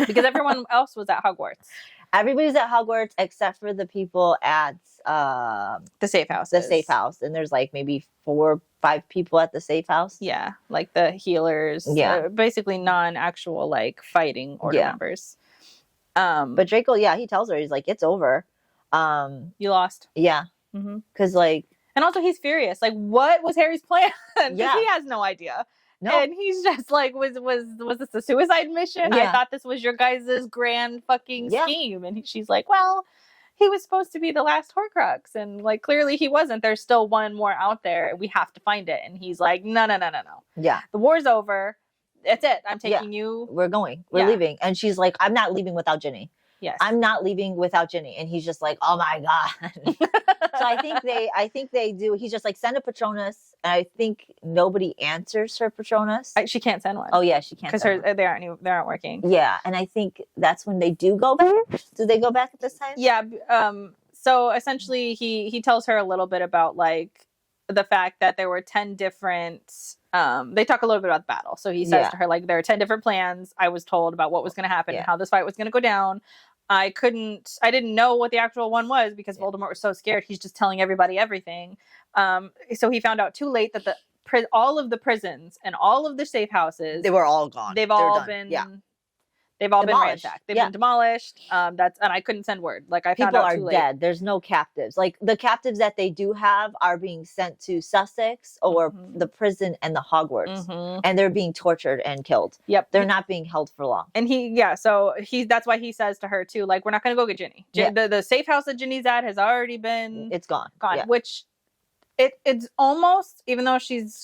Speaker 1: because everyone else was at Hogwarts.
Speaker 2: Everybody's at Hogwarts except for the people at
Speaker 1: The safe house.
Speaker 2: the safe house, and there's like maybe 4 or 5 people at the safe house.
Speaker 1: Yeah, like the healers.
Speaker 2: Yeah.
Speaker 1: Basically non-actual like fighting Order members.
Speaker 2: But Draco, he tells her, he's like, it's over.
Speaker 1: You lost.
Speaker 2: Yeah.
Speaker 1: Mm-hmm.
Speaker 2: Because like,
Speaker 1: and also he's furious. Like, what was Harry's plan?
Speaker 2: Yeah.
Speaker 1: He has no idea.
Speaker 2: no.
Speaker 1: And he's just like, was this a suicide mission?
Speaker 2: Yeah.
Speaker 1: I thought this was your guys' grand fucking
Speaker 2: Yeah.
Speaker 1: scheme. And she's like, well, he was supposed to be the last Horcrux, and like clearly he wasn't. There's still one more out there. We have to find it. And he's like, no.
Speaker 2: Yeah.
Speaker 1: The war's over. That's it. I'm taking you.
Speaker 2: We're going. We're leaving. And she's like, I'm not leaving without Ginny.
Speaker 1: Yes.
Speaker 2: I'm not leaving without Ginny. And he's just like, oh my God. So I think they do. He's just like, send a Patronus. And I think nobody answers her Patronus.
Speaker 1: She can't send one.
Speaker 2: Oh yeah, she can't.
Speaker 1: Because they aren't working.
Speaker 2: Yeah, and I think that's when they do go back. Do they go back at this time?
Speaker 1: Yeah. So essentially, he tells her a little bit about like the fact that there were 10 different. They talk a little bit about the battle. So he says to her like, there are 10 different plans. I was told about what was going to happen and how this fight was going to go down. I didn't know what the actual one was because Voldemort was so scared. He's just telling everybody everything. So he found out too late that all of the prisons and all of the safe houses,
Speaker 2: They were all gone.
Speaker 1: they've all been ransacked. They've been demolished. And I couldn't send word. Like I found
Speaker 2: People
Speaker 1: out
Speaker 2: are
Speaker 1: too late.
Speaker 2: dead. There's no captives. Like the captives that they do have are being sent to Sussex or the prison and the Hogwarts, and they're being tortured and killed.
Speaker 1: Yep,
Speaker 2: they're not being held for long.
Speaker 1: And that's why he says to her too, like, we're not going to go get Ginny. The safe house that Ginny's at has already been
Speaker 2: gone.
Speaker 1: Which it's almost, even though she's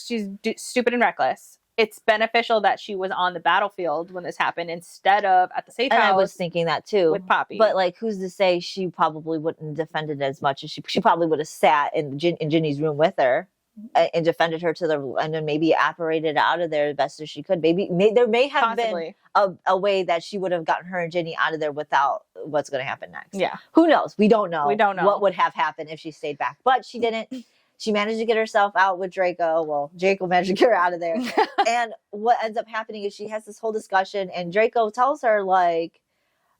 Speaker 1: stupid and reckless, it's beneficial that she was on the battlefield when this happened instead of at the safe house.
Speaker 2: I was thinking that too
Speaker 1: with Poppy.
Speaker 2: But like, who's to say she probably wouldn't have defended as much as she probably would have sat in Ginny's room with her and defended her and then maybe apparated out of there as best as she could. There may have been a way that she would have gotten her and Ginny out of there without what's going to happen next.
Speaker 1: Yeah.
Speaker 2: Who knows? We don't know.
Speaker 1: We don't know
Speaker 2: what would have happened if she stayed back, but she didn't. She managed to get herself out with Draco. Well, Draco managed to get her out of there. And what ends up happening is she has this whole discussion and Draco tells her like,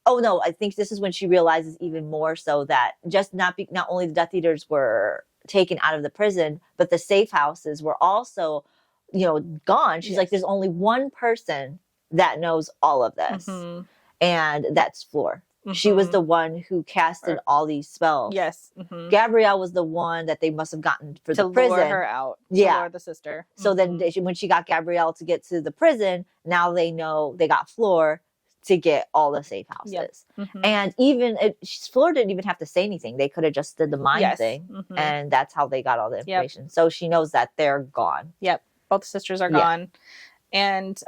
Speaker 2: oh no, I think this is when she realizes even more so that just not only the Death Eaters were taken out of the prison, but the safe houses were also, gone. She's like, there's only one person that knows all of this. And that's Fleur. She was the one who casted all these spells.
Speaker 1: Yes.
Speaker 2: Gabrielle was the one that they must have gotten for the prison.
Speaker 1: To lure her out.
Speaker 2: Yeah.
Speaker 1: To lure the sister.
Speaker 2: So then when she got Gabrielle to get to the prison, now they know they got Fleur to get all the safe houses.
Speaker 1: Yep.
Speaker 2: And even Fleur didn't even have to say anything. They could have just did the mind thing. And that's how they got all the information. So she knows that they're gone.
Speaker 1: Yep. Both sisters are gone. And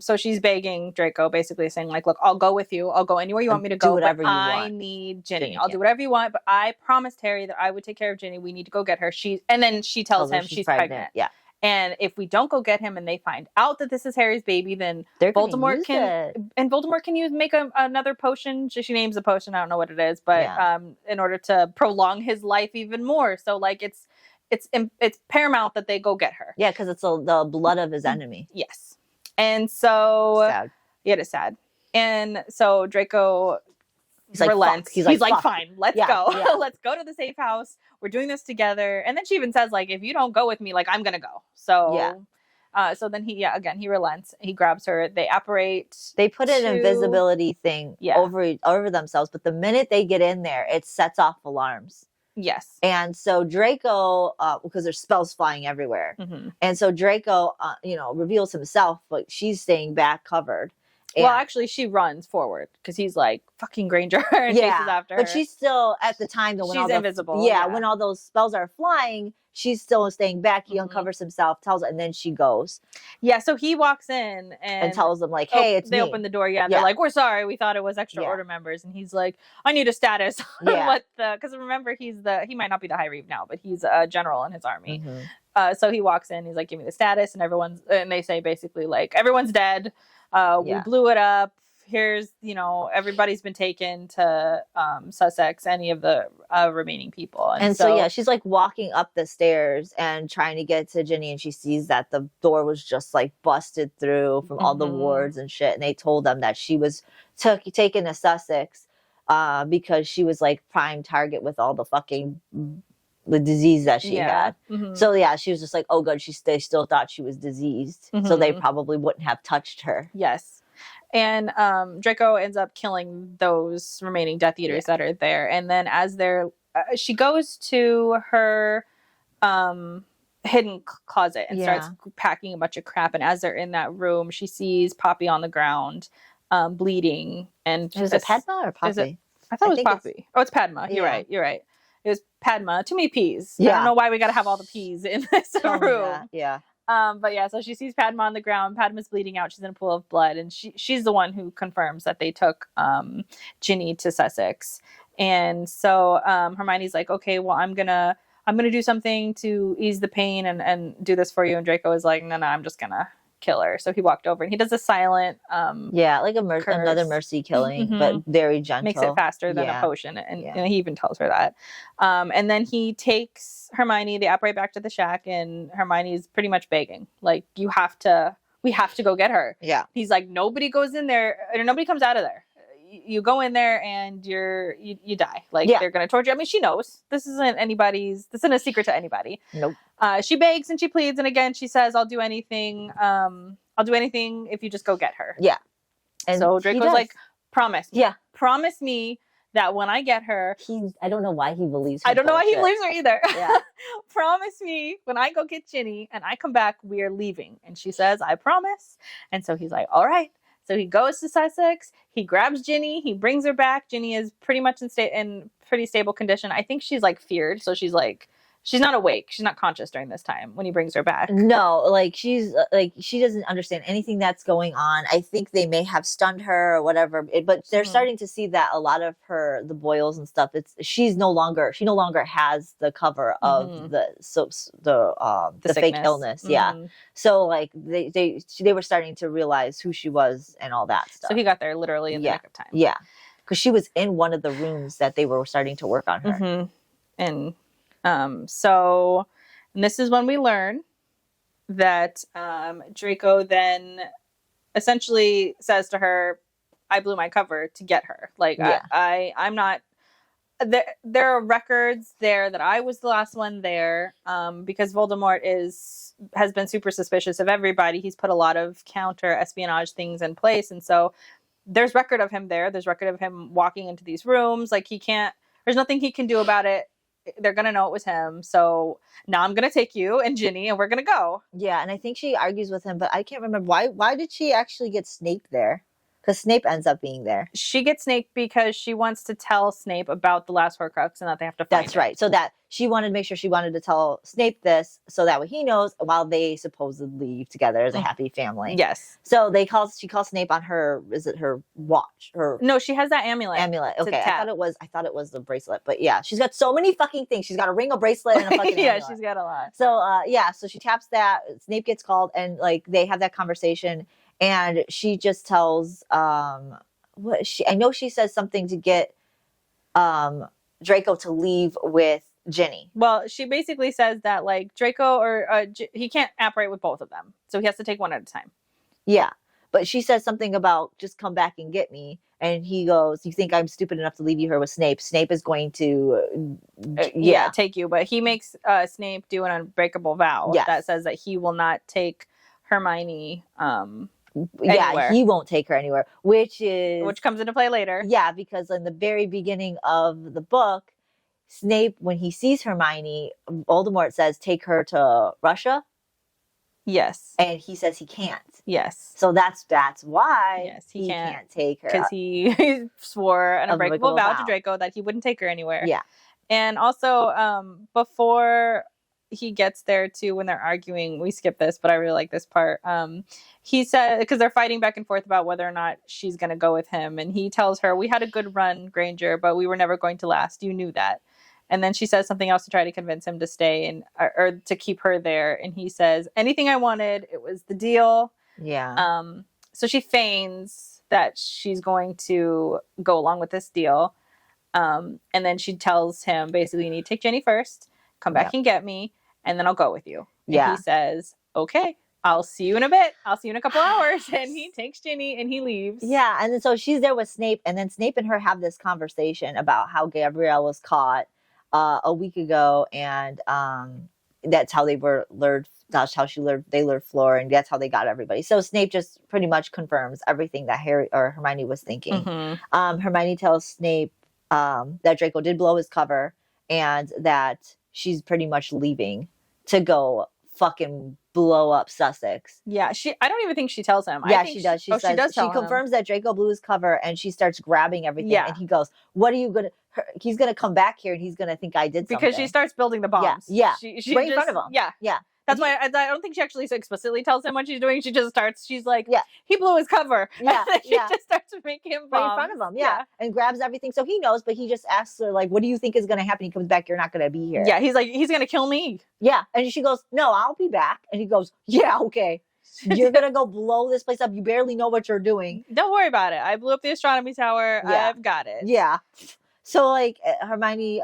Speaker 1: so she's begging Draco, basically saying, like, look, I'll go with you. I'll go anywhere you want me to go.
Speaker 2: Whatever you
Speaker 1: I
Speaker 2: want.
Speaker 1: need Ginny. I'll do whatever you want. But I promised Harry that I would take care of Ginny. We need to go get her. And then she tells him she's pregnant.
Speaker 2: Yeah.
Speaker 1: And if we don't go get him and they find out that this is Harry's baby, then Voldemort can make another potion. She names the potion. I don't know what it is, but in order to prolong his life even more. So like it's paramount that they go get her.
Speaker 2: Yeah, because it's the blood of his enemy.
Speaker 1: Yes. And so
Speaker 2: sad.
Speaker 1: Yeah, it is sad. And so Draco relents.
Speaker 2: Fuck.
Speaker 1: He's like
Speaker 2: fuck.
Speaker 1: fine, let's
Speaker 2: Yeah,
Speaker 1: go.
Speaker 2: yeah.
Speaker 1: Let's go to the safe house. We're doing this together. And then she even says, like, if you don't go with me, like, I'm gonna go. So so then he relents. He grabs her. They apparate.
Speaker 2: They put an invisibility thing over themselves, but the minute they get in there, it sets off alarms.
Speaker 1: Yes.
Speaker 2: And so Draco, because there's spells flying everywhere, and so Draco, reveals himself, but she's staying back covered.
Speaker 1: Well, actually, she runs forward because he's like fucking Granger and chases after her.
Speaker 2: But she's still at the time though when
Speaker 1: she's invisible.
Speaker 2: When all those spells are flying, she's still staying back. He uncovers himself, tells her, and then she goes.
Speaker 1: Yeah, so he walks in and
Speaker 2: tells them like, "Hey, it's
Speaker 1: they
Speaker 2: me."
Speaker 1: open the door. Yeah, they're like, "We're sorry, we thought it was extra order members." And he's like, "I need a status." Because remember, he might not be the High Reeve now, but he's a general in his army. So he walks in. He's like, "Give me the status," and they say basically like, "Everyone's dead. We blew it up. Here's, everybody's been taken to Sussex, any of the remaining people."
Speaker 2: And so she's like walking up the stairs and trying to get to Ginny, and she sees that the door was just like busted through from all the wards and shit. And they told them that she was taken to Sussex because she was like prime target with all the fucking the disease that she had. So she was just like, oh good, they still thought she was diseased, so they probably wouldn't have touched her.
Speaker 1: Yes. And Draco ends up killing those remaining Death Eaters that are there. And then as she goes to her hidden closet and starts packing a bunch of crap. And as they're in that room, she sees Poppy on the ground, bleeding. And
Speaker 2: is it Padma or Poppy?
Speaker 1: I thought it was Poppy. It's Padma. You're right. It was Padma. Too many P's. I don't know why we got to have all the P's in this room. So she sees Padma on the ground. Padma's bleeding out. She's in a pool of blood, and she's the one who confirms that they took Ginny to Sussex. And so Hermione's like, okay, well, I'm gonna do something to ease the pain and do this for you. And Draco is like, no, I'm just gonna kill her. So he walked over and he does a silent
Speaker 2: like another mercy killing, but very gentle.
Speaker 1: Makes it faster than a potion, and he even tells her that. And then he takes Hermione. They apparate back to the shack, and Hermione's pretty much begging, like, we have to go get her. He's like, nobody goes in there, or nobody comes out of there. You go in there and you die. Like, they're gonna torture you. I mean, she knows this isn't a secret to anybody.
Speaker 2: Nope.
Speaker 1: She begs and she pleads, and again she says, I'll do anything if you just go get her. And so Draco's like, promise me that when I get her,
Speaker 2: I don't know why he believes her.
Speaker 1: I don't know why he believes her either. Promise me when I go get Ginny and I come back, we are leaving. And she says, I promise. And so he's like, all right. So he goes to Sussex, he grabs Ginny, he brings her back. Ginny is pretty much in pretty stable condition. I think she's like feared, so she's not awake. She's not conscious during this time when he brings her back.
Speaker 2: No, like she doesn't understand anything that's going on. I think they may have stunned her or whatever, but they're starting to see that a lot of the boils and stuff. She no longer has the cover of the fake illness. So like they were starting to realize who she was and all that stuff.
Speaker 1: So he got there literally in the nick of time.
Speaker 2: Because she was in one of the rooms that they were starting to work on her.
Speaker 1: And so this is when we learn that Draco then essentially says to her, I blew my cover to get her. Like, I'm not... There are records there that I was the last one there, because Voldemort has been super suspicious of everybody. He's put a lot of counter espionage things in place. And so there's record of him there. There's record of him walking into these rooms. Like, there's nothing he can do about it. They're going to know it was him. So now I'm going to take you and Ginny and we're going to go.
Speaker 2: Yeah. And I think she argues with him, but I can't remember why did she actually get Snape there? Because Snape ends up being there.
Speaker 1: She gets Snape because she wants to tell Snape about the last Horcrux and that they have to find
Speaker 2: That's right. So that she wanted to make sure she wanted to tell Snape this so that way he knows while they supposedly leave together as a happy family.
Speaker 1: Yes.
Speaker 2: So she calls Snape on her, is it her watch? No,
Speaker 1: she has that amulet.
Speaker 2: Okay. I thought it was the bracelet, but yeah, she's got so many fucking things. She's got a ring, a bracelet, and a fucking amulet.
Speaker 1: She's got a lot.
Speaker 2: So so she taps that, Snape gets called, and like they have that conversation. And she just tells I know she says something to get Draco to leave with Ginny.
Speaker 1: Well, she basically says that like Draco or he can't apparate with both of them, so he has to take one at a time.
Speaker 2: Yeah, but she says something about just come back and get me. And he goes, you think I'm stupid enough to leave you here with Snape? Snape is going to,
Speaker 1: take you. But he makes Snape do an unbreakable vow that says that he will not take Hermione anywhere.
Speaker 2: He won't take her anywhere, which
Speaker 1: comes into play later.
Speaker 2: Yeah, because in the very beginning of the book, Snape, when he sees Hermione, Voldemort says, take her to Russia.
Speaker 1: Yes.
Speaker 2: And he says he can't.
Speaker 1: Yes.
Speaker 2: So that's why
Speaker 1: he
Speaker 2: can't take her.
Speaker 1: Because he swore an unbreakable vow to Draco that he wouldn't take her anywhere.
Speaker 2: Yeah.
Speaker 1: And also, before he gets there too, when they're arguing, we skip this, but I really like this part. He said, because they're fighting back and forth about whether or not she's going to go with him. And he tells her, we had a good run, Granger, but we were never going to last. You knew that. And then she says something else to try to convince him to stay and or to keep her there. And he says, anything I wanted, it was the deal.
Speaker 2: Yeah.
Speaker 1: So she feigns that she's going to go along with this deal. And then she tells him, basically, you need to take Ginny first, come back and get me, and then I'll go with you. And he says, okay, I'll see you in a bit. I'll see you in a couple hours. And he takes Ginny and he leaves.
Speaker 2: Yeah. And then so she's there with Snape. And then Snape and her have this conversation about how Gabrielle was caught a week ago. And that's how they were lured. That's how they lured Fleur. And that's how they got everybody. So Snape just pretty much confirms everything that Harry or Hermione was thinking.
Speaker 1: Mm-hmm.
Speaker 2: Hermione tells Snape that Draco did blow his cover and that she's pretty much leaving to go fucking blow up Sussex.
Speaker 1: Yeah, I don't even think she tells him.
Speaker 2: Yeah, she does. She says,
Speaker 1: she does tell
Speaker 2: she confirms that Draco blew his cover and she starts grabbing everything. Yeah. And he goes, what are you going to... He's going to come back here and he's going to think I did something.
Speaker 1: Because she starts building the bombs.
Speaker 2: Yeah.
Speaker 1: She
Speaker 2: right in front of him.
Speaker 1: Yeah.
Speaker 2: Yeah.
Speaker 1: That's why I don't think she actually explicitly tells him what she's doing. She just starts, she's like,
Speaker 2: yeah,
Speaker 1: he blew his cover.
Speaker 2: Yeah.
Speaker 1: And then she just starts making him bombs.
Speaker 2: Right in front of him, yeah. And grabs everything. So he knows, but he just asks her, like, what do you think is going to happen? He comes back, you're not going to be here.
Speaker 1: Yeah, he's like, he's going to kill me.
Speaker 2: Yeah. And she goes, no, I'll be back. And he goes, yeah, okay. You're going to go blow this place up. You barely know what you're doing.
Speaker 1: Don't worry about it. I blew up the astronomy tower. Yeah. I've got it.
Speaker 2: Yeah. So, like, Hermione...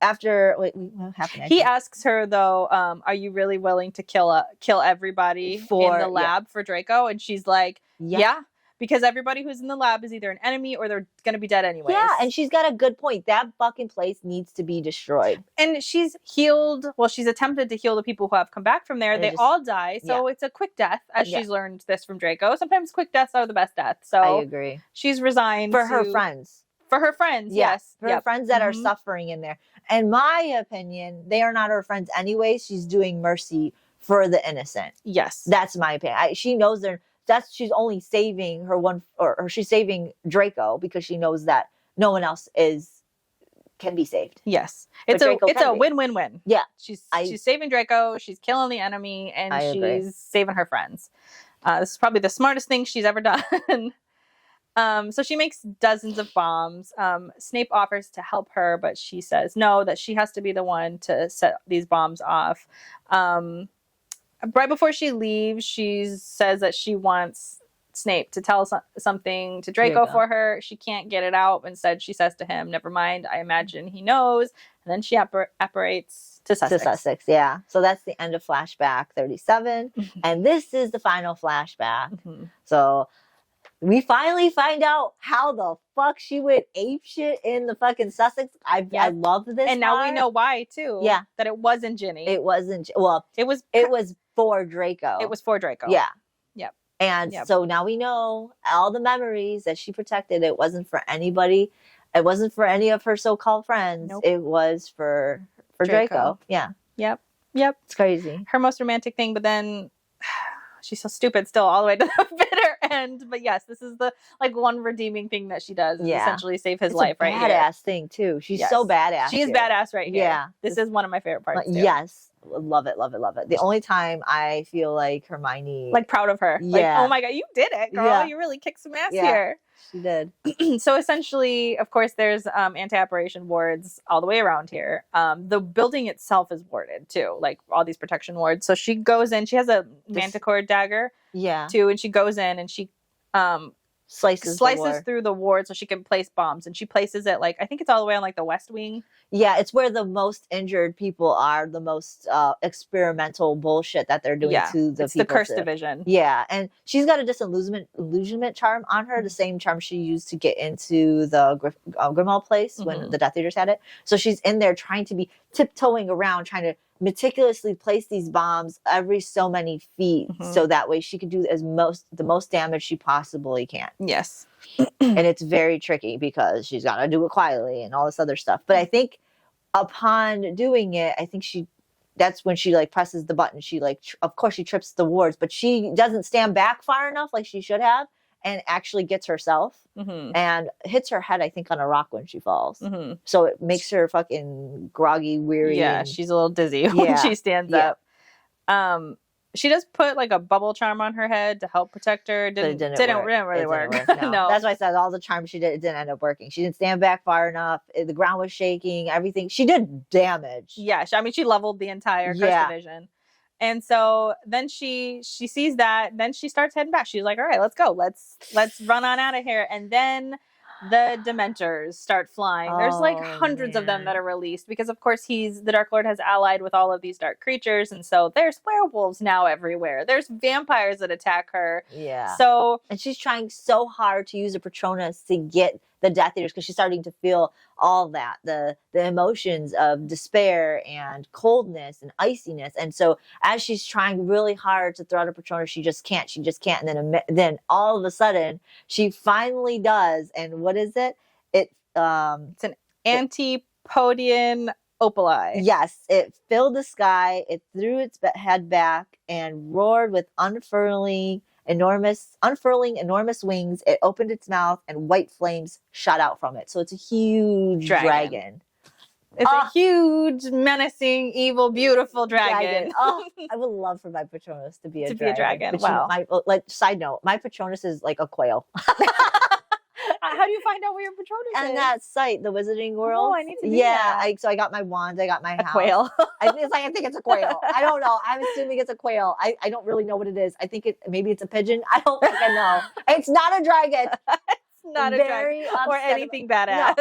Speaker 2: after what happened?
Speaker 1: He asks her though, "Are you really willing to kill everybody in the lab for Draco?" And she's like, "Yeah, because everybody who's in the lab is either an enemy or they're going to be dead anyway."
Speaker 2: Yeah, and she's got a good point. That fucking place needs to be destroyed.
Speaker 1: And she's healed. Well, she's attempted to heal the people who have come back from there. They all die, so it's a quick death. As she's learned this from Draco, sometimes quick deaths are the best deaths. So
Speaker 2: I agree.
Speaker 1: She's resigned
Speaker 2: for her friends.
Speaker 1: For her friends, yes.
Speaker 2: For her friends that are suffering in there. In my opinion, they are not her friends anyway. She's doing mercy for the innocent.
Speaker 1: Yes.
Speaker 2: That's my opinion. She knows she's only saving her one, or she's saving Draco because she knows that no one else can be saved.
Speaker 1: Yes. It's a win-win-win.
Speaker 2: Yeah.
Speaker 1: She's saving Draco, she's killing the enemy, and she's saving her friends. This is probably the smartest thing she's ever done. So she makes dozens of bombs. Snape offers to help her, but she says no, that she has to be the one to set these bombs off. Right before she leaves, she says that she wants Snape to tell something to Draco for her. She can't get it out. Instead, she says to him, never mind, I imagine he knows. And then she apparates to Sussex.
Speaker 2: Yeah. So that's the end of Flashback 37. And this is the final flashback. So... we finally find out how the fuck she went apeshit in the fucking Sussex. I love this.
Speaker 1: And now we know why too.
Speaker 2: Yeah.
Speaker 1: That it wasn't Ginny.
Speaker 2: It wasn't. Well, it was for Draco.
Speaker 1: It was for Draco.
Speaker 2: Yeah.
Speaker 1: Yep.
Speaker 2: And so now we know all the memories that she protected. It wasn't for anybody. It wasn't for any of her so-called friends. Nope. It was for Draco. Yeah.
Speaker 1: Yep.
Speaker 2: It's crazy.
Speaker 1: Her most romantic thing, but then... she's so stupid still all the way to the bitter end. But yes, this is the one redeeming thing that she does. Is essentially save his life right here.
Speaker 2: Badass thing too. She's so badass.
Speaker 1: She is badass right here. Yeah. This is one of my favorite parts too.
Speaker 2: Yes. Love it. The only time I feel like Hermione...
Speaker 1: proud of her.
Speaker 2: Yeah.
Speaker 1: Oh my God, you did it, girl. Yeah. You really kicked some ass here.
Speaker 2: She did.
Speaker 1: So essentially, of course, there's anti-apparition wards all the way around here. The building itself is warded too, all these protection wards. So she goes in. She has a manticore dagger, too, and she goes in and she
Speaker 2: slices
Speaker 1: through the ward so she can place bombs, and she places it like I think it's all the way on like the west wing.
Speaker 2: Yeah, it's where the most injured people are, the most experimental bullshit that they're doing to the
Speaker 1: it's
Speaker 2: people.
Speaker 1: The cursed division.
Speaker 2: Yeah, and she's got a disillusionment charm on her, the same charm she used to get into the Grimmauld place when the Death Eaters had it. So she's in there trying to be tiptoeing around, trying to meticulously place these bombs every so many feet, so that way she can do the most damage she possibly can.
Speaker 1: Yes.
Speaker 2: And it's very tricky because she's got to do it quietly and all this other stuff. But I think upon doing it, I think that's when she like presses the button. She like, of course she trips the wards, but she doesn't stand back far enough like she should have, and actually gets herself and hits her head, I think, on a rock when she falls. So it makes her fucking groggy, weary.
Speaker 1: Yeah, she's a little dizzy when she stands up. She does put like a bubble charm on her head to help protect her. Didn't really work. No.
Speaker 2: That's why I said all the charms she did, it didn't end up working. She didn't stand back far enough. The ground was shaking. Everything. She did damage.
Speaker 1: Yeah, I mean, she leveled the entire Cursed Division. And so then she sees that. Then she starts heading back. She's like, "All right, let's go. Let's run on out of here." And then the Dementors start flying. There's like hundreds of them that are released because, of course, the Dark Lord has allied with all of these dark creatures, and so there's werewolves now everywhere. There's vampires that attack her.
Speaker 2: Yeah.
Speaker 1: So
Speaker 2: and she's trying so hard to use a Patronus to get the Death Eaters because she's starting to feel all that the emotions of despair and coldness and iciness. And so as she's trying really hard to throw out a Patronus, she just can't. And then all of a sudden she finally does. And what is it? It's
Speaker 1: an Antipodian Opali.
Speaker 2: Yes, it filled the sky. It threw its head back and roared with unfurling enormous wings. It opened its mouth and white flames shot out from it. So it's a huge dragon.
Speaker 1: It's a huge, menacing, evil, beautiful dragon.
Speaker 2: I would love for my Patronus to be a dragon.
Speaker 1: Wow.
Speaker 2: Side note, my Patronus is like a quail.
Speaker 1: How do you find out where your Patronus is?
Speaker 2: And that site, the Wizarding World.
Speaker 1: Oh, I need to do that.
Speaker 2: So I got my wand, I got my house.
Speaker 1: Quail.
Speaker 2: I think it's a quail. I don't know. I'm assuming it's a quail. I don't really know what it is. I think maybe it's a pigeon. I don't fucking know. It's not a dragon.
Speaker 1: It's not a dragon or anything badass.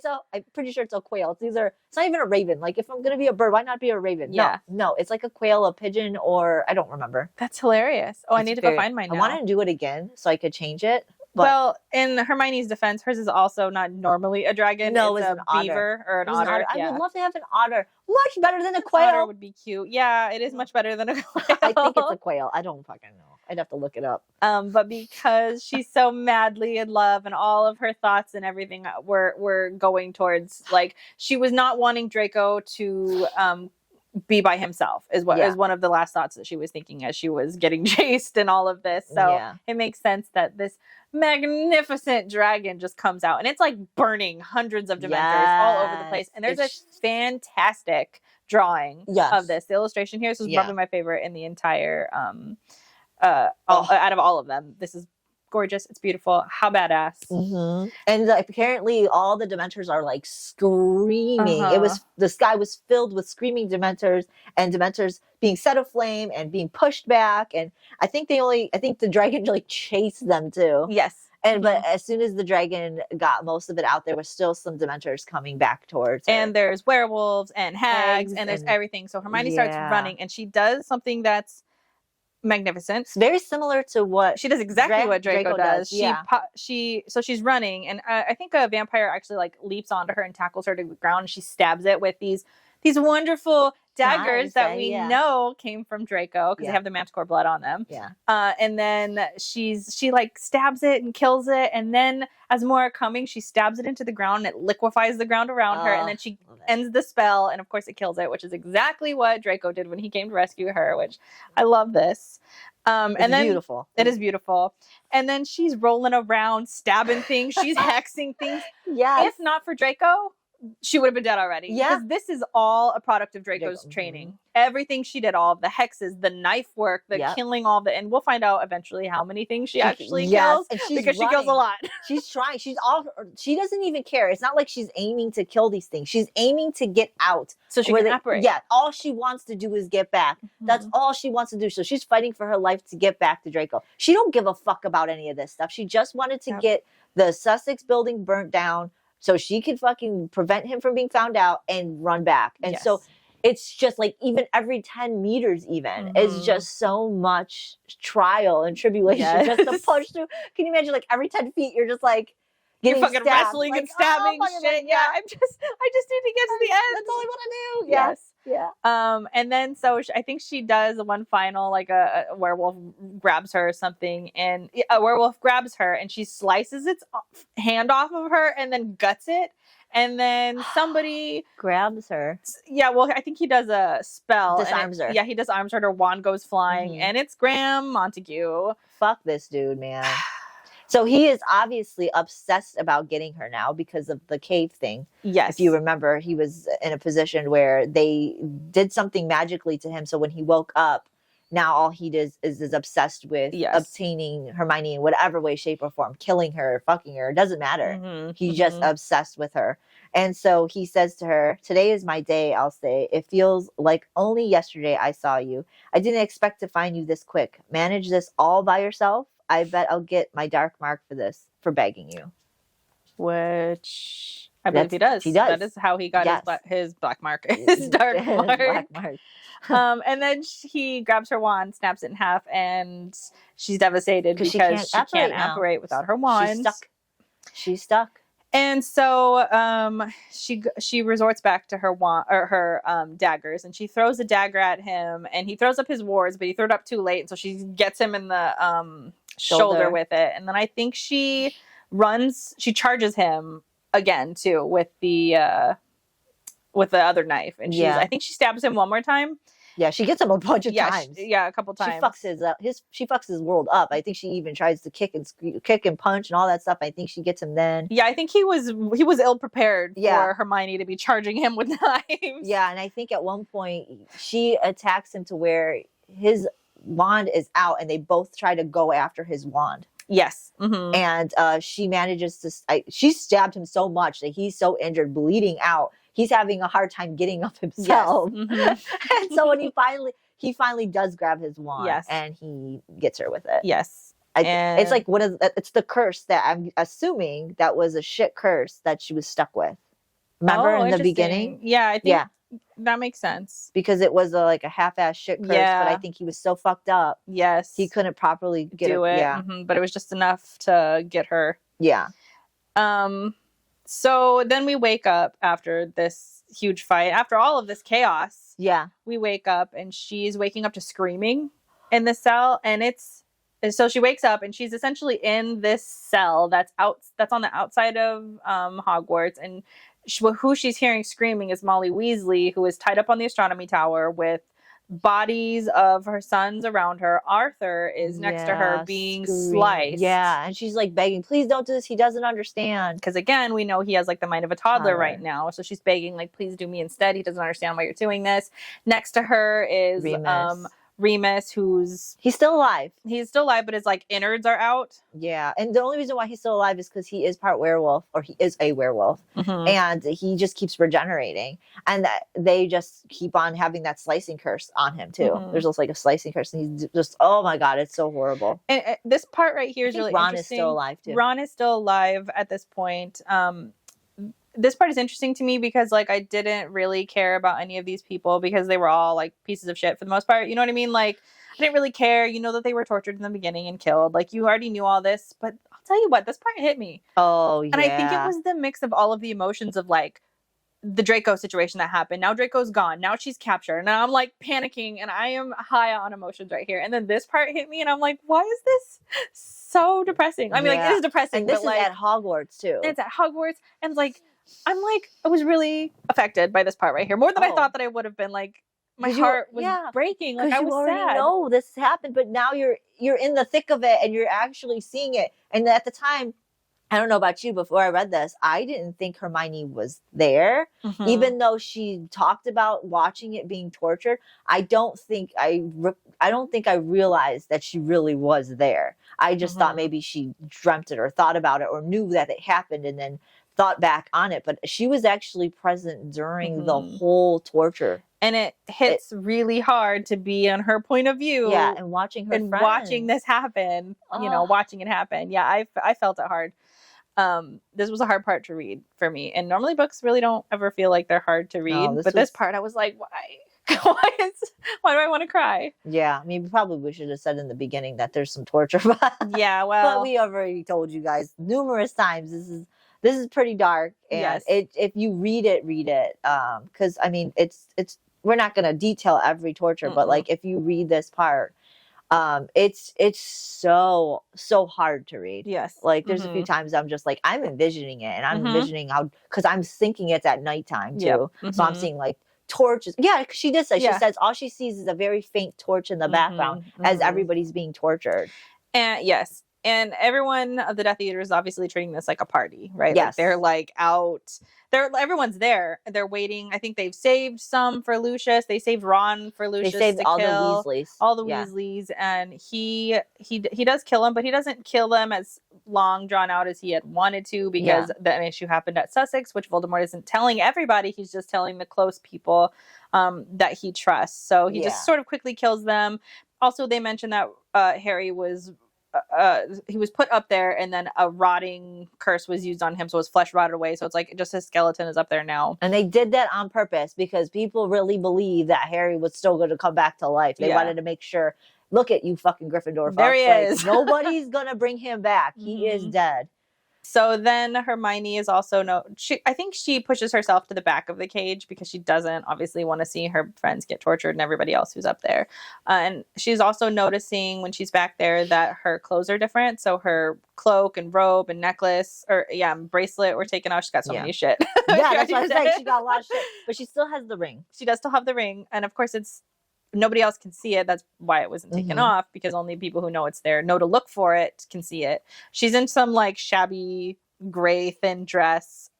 Speaker 2: No, I'm pretty sure it's a quail. It's not even a raven. Like if I'm gonna be a bird, why not be a raven?
Speaker 1: Yeah.
Speaker 2: No, it's like a quail, a pigeon, or I don't remember.
Speaker 1: That's hilarious. I need to go find mine now.
Speaker 2: I wanted to do it again so I could change it.
Speaker 1: Well, in Hermione's defense, hers is also not normally a dragon.
Speaker 2: No,
Speaker 1: it's
Speaker 2: an
Speaker 1: beaver or an otter.
Speaker 2: I would love to have an otter. Much better than a quail.
Speaker 1: Otter would be cute. Yeah, it is much better than a quail.
Speaker 2: I think it's a quail. I don't fucking know. I'd have to look it up.
Speaker 1: But because she's so madly in love and all of her thoughts and everything were going towards, like, she was not wanting Draco to be by himself is one of the last thoughts that she was thinking as she was getting chased and all of this. So it makes sense that this magnificent dragon just comes out and it's like burning hundreds of Dementors all over the place. And there's a fantastic drawing of this. The illustration here, this is probably my favorite in the entire out of all of them. This is gorgeous. It's beautiful. How badass.
Speaker 2: And apparently all the Dementors are like screaming. The sky was filled with screaming Dementors and Dementors being set aflame and being pushed back. And I think the dragon like chased them too.
Speaker 1: Yes.
Speaker 2: But as soon as the dragon got most of it out, there was still some Dementors coming back towards
Speaker 1: and there's werewolves and hags and there's everything. So Hermione starts running and she does something that's magnificent.
Speaker 2: It's very similar to what
Speaker 1: she does. Exactly what Draco does. She's running, and I think a vampire actually like leaps onto her and tackles her to the ground. And she stabs it with these wonderful daggers that we know came from Draco because they have the Manticore blood on them. And then she like stabs it and kills it, and then as more are coming, she stabs it into the ground and it liquefies the ground around her, and then she ends the spell, and of course it kills it, which is exactly what Draco did when he came to rescue her, which I love this. And then
Speaker 2: beautiful.
Speaker 1: It is beautiful. And then she's rolling around, stabbing things, she's hexing things.
Speaker 2: Yes.
Speaker 1: If not for Draco, she would have been dead already.
Speaker 2: Yeah.
Speaker 1: Because this is all a product of Draco's training. Everything she did, all of the hexes, the knife work, the killing, all the, and we'll find out eventually how many things she actually kills.
Speaker 2: And she's
Speaker 1: because she kills a lot.
Speaker 2: She's trying. She doesn't even care. It's not like she's aiming to kill these things. She's aiming to get out.
Speaker 1: So she can operate.
Speaker 2: Yeah. All she wants to do is get back. That's all she wants to do. So she's fighting for her life to get back to Draco. She don't give a fuck about any of this stuff. She just wanted to get the Sussex building burnt down so she could fucking prevent him from being found out and run back. And so it's just like even every 10 meters even is just so much trial and tribulation just to push through. Can you imagine like every 10 feet you're just like getting
Speaker 1: fucking
Speaker 2: stabbed.
Speaker 1: wrestling
Speaker 2: like,
Speaker 1: and stabbing shit. I just need to get to the end.
Speaker 2: That's all I want to do.
Speaker 1: Yes.
Speaker 2: Yeah.
Speaker 1: And then so I think she does one final, like a werewolf grabs her or something, and a werewolf grabs her and she slices its hand off of her and then guts it. And then somebody
Speaker 2: grabs her.
Speaker 1: Yeah, well, I think he does a spell.
Speaker 2: Disarms her.
Speaker 1: Yeah, he disarms her. Her wand goes flying, and it's Graham Montague.
Speaker 2: Fuck this dude, man. So he is obviously obsessed about getting her now because of the cave thing.
Speaker 1: Yes.
Speaker 2: If you remember, he was in a position where they did something magically to him. So when he woke up, now all he does is obsessed with obtaining Hermione in whatever way, shape, or form, killing her, fucking her. It doesn't matter. He's just obsessed with her. And so he says to her, "Today is my day, I'll say. It feels like only yesterday I saw you. I didn't expect to find you this quick. Manage this all by yourself? I bet I'll get my dark mark for this, for begging you."
Speaker 1: Which I believe he does.
Speaker 2: He does.
Speaker 1: That is how he got his black mark, his dark mark.
Speaker 2: Black mark.
Speaker 1: And then he grabs her wand, snaps it in half, and she's devastated because she can't operate without her wand.
Speaker 2: She's stuck.
Speaker 1: And so she resorts back to her wand or her daggers, and she throws a dagger at him, and he throws up his wards, but he threw it up too late, and so she gets him in the shoulder with it. And then I think she charges him again too with the other knife, and I think she stabs him one more time.
Speaker 2: Yeah, she gets him a bunch of times.
Speaker 1: A couple times.
Speaker 2: She fucks his world up. I think she even tries to kick and punch and all that stuff. I think she gets him then.
Speaker 1: Yeah, I think he was ill prepared for Hermione to be charging him with knives.
Speaker 2: Yeah, and I think at one point she attacks him to where his wand is out, and they both try to go after his wand.
Speaker 1: Yes.
Speaker 2: And she manages to. She stabbed him so much that he's so injured, bleeding out. He's having a hard time getting up himself. Yes. And so when he finally does grab his wand, and he gets her with it.
Speaker 1: Yes.
Speaker 2: It's like it's the curse that I'm assuming that was a shit curse that she was stuck with. Remember in the beginning?
Speaker 1: Yeah, I think that makes sense.
Speaker 2: Because it was like a half-ass shit curse, but I think he was so fucked up.
Speaker 1: Yes.
Speaker 2: He couldn't properly
Speaker 1: do it. Yeah. But it was just enough to get her.
Speaker 2: Yeah.
Speaker 1: So then we wake up after this huge fight. After all of this chaos, we wake up, and she's waking up to screaming in the cell. And so she wakes up, and she's essentially in this cell that's on the outside of Hogwarts. And who she's hearing screaming is Molly Weasley, who is tied up on the astronomy tower with bodies of her sons around her. Arthur is next to her being sliced.
Speaker 2: Yeah, and she's like begging, "Please don't do this. He doesn't understand."
Speaker 1: Because again, we know he has like the mind of a toddler right now. So she's begging, like, "Please do me instead. He doesn't understand why you're doing this." Next to her is Remus, he's still alive. He's still alive, but his like innards are out.
Speaker 2: Yeah, and the only reason why he's still alive is because he is part werewolf, or he is a werewolf, and he just keeps regenerating. And they just keep on having that slicing curse on him too. There's also like a slicing curse, and he's just, oh my god, it's so horrible.
Speaker 1: And this part right here is really
Speaker 2: Ron
Speaker 1: interesting.
Speaker 2: Is still alive too.
Speaker 1: Ron is still alive at this point. This part is interesting to me because like I didn't really care about any of these people because they were all like pieces of shit for the most part. You know what I mean? Like I didn't really care. You know that they were tortured in the beginning and killed. Like you already knew all this, but I'll tell you what, this part hit me.
Speaker 2: Oh yeah.
Speaker 1: And I think it was the mix of all of the emotions of like the Draco situation that happened. Now Draco's gone. Now she's captured. Now I'm like panicking and I am high on emotions right here. And then this part hit me and I'm like, why is this so depressing? I mean, like it is depressing.
Speaker 2: And this
Speaker 1: but,
Speaker 2: is at Hogwarts too.
Speaker 1: It's at Hogwarts, and like I was really affected by this part right here, more than I thought that I would have been. Like my heart was breaking. Like I was sad.
Speaker 2: No, this happened, but now you're in the thick of it, and you're actually seeing it. And at the time, I don't know about you, before I read this, I didn't think Hermione was there.
Speaker 1: Mhm.
Speaker 2: Even though she talked about watching it being tortured, I don't think I realized that she really was there. I just thought
Speaker 1: Mhm.
Speaker 2: maybe she dreamt it or thought about it or knew that it happened and then thought back on it. But she was actually present during the
Speaker 1: Mhm.
Speaker 2: whole torture.
Speaker 1: And it hits really hard to be on her point of view.
Speaker 2: Yeah, and watching her
Speaker 1: and
Speaker 2: friends.
Speaker 1: watching this happen, watching it happen. Yeah, I felt it hard. This was a hard part to read for me. And normally books really don't ever feel like they're hard to read.
Speaker 2: No,
Speaker 1: this part I was like, why? Why do I want to cry?
Speaker 2: Yeah, I mean, probably we should have said in the beginning that there's some torture. But
Speaker 1: Yeah, well,
Speaker 2: but we already told you guys numerous times this is pretty dark, and
Speaker 1: Yes.
Speaker 2: if you read it, because I mean it's we're not gonna detail every torture, but
Speaker 1: Mm-mm.
Speaker 2: like if you read this part, it's so hard to read.
Speaker 1: yes.
Speaker 2: Like there's a few times I'm just like I'm envisioning it, and I'm
Speaker 1: Mhm.
Speaker 2: envisioning how, because I'm thinking it's at nighttime too,
Speaker 1: Yep.
Speaker 2: so I'm
Speaker 1: Mhm.
Speaker 2: seeing like torches. Yeah, 'cause she did say,
Speaker 1: Yeah.
Speaker 2: she says all she sees is a very faint torch in the background as
Speaker 1: Mhm.
Speaker 2: everybody's being tortured.
Speaker 1: And yes. And everyone of the Death Eaters is obviously treating this like a party, right? Like
Speaker 2: Yes.
Speaker 1: they're like out. Everyone's there. They're waiting. I think they've saved some for Lucius. They saved Ron for
Speaker 2: They
Speaker 1: Lucius.
Speaker 2: saved
Speaker 1: to
Speaker 2: all
Speaker 1: kill.
Speaker 2: the Weasleys.
Speaker 1: All the
Speaker 2: Yeah.
Speaker 1: Weasleys, and he does kill them, but he doesn't kill them as long drawn out as he had wanted to, because an issue happened at Sussex, which Voldemort isn't telling everybody. He's just telling the close people that he trusts. So he just sort of quickly kills them. Also, they mentioned that Harry was he was put up there, and then a rotting curse was used on him, so his flesh rotted away. So it's like just his skeleton is up there now.
Speaker 2: And they did that on purpose because people really believe that Harry was still going to come back to life. They wanted to make sure, look at you fucking Gryffindor.
Speaker 1: There he
Speaker 2: like,
Speaker 1: is.
Speaker 2: Nobody's going to bring him back. He is dead.
Speaker 1: So then Hermione is also I think she pushes herself to the back of the cage because she doesn't obviously want to see her friends get tortured and everybody else who's up there. And she's also noticing when she's back there that her clothes are different. So her cloak and robe and necklace bracelet were taken off. She's got so many shit.
Speaker 2: Yeah, that's what I was saying. She got a lot of shit, but she still has the ring.
Speaker 1: She does still have the ring. And of course nobody else can see it. That's why it wasn't taken off, because only people who know it's there, know to look for it, can see it. She's in some like shabby gray thin dress.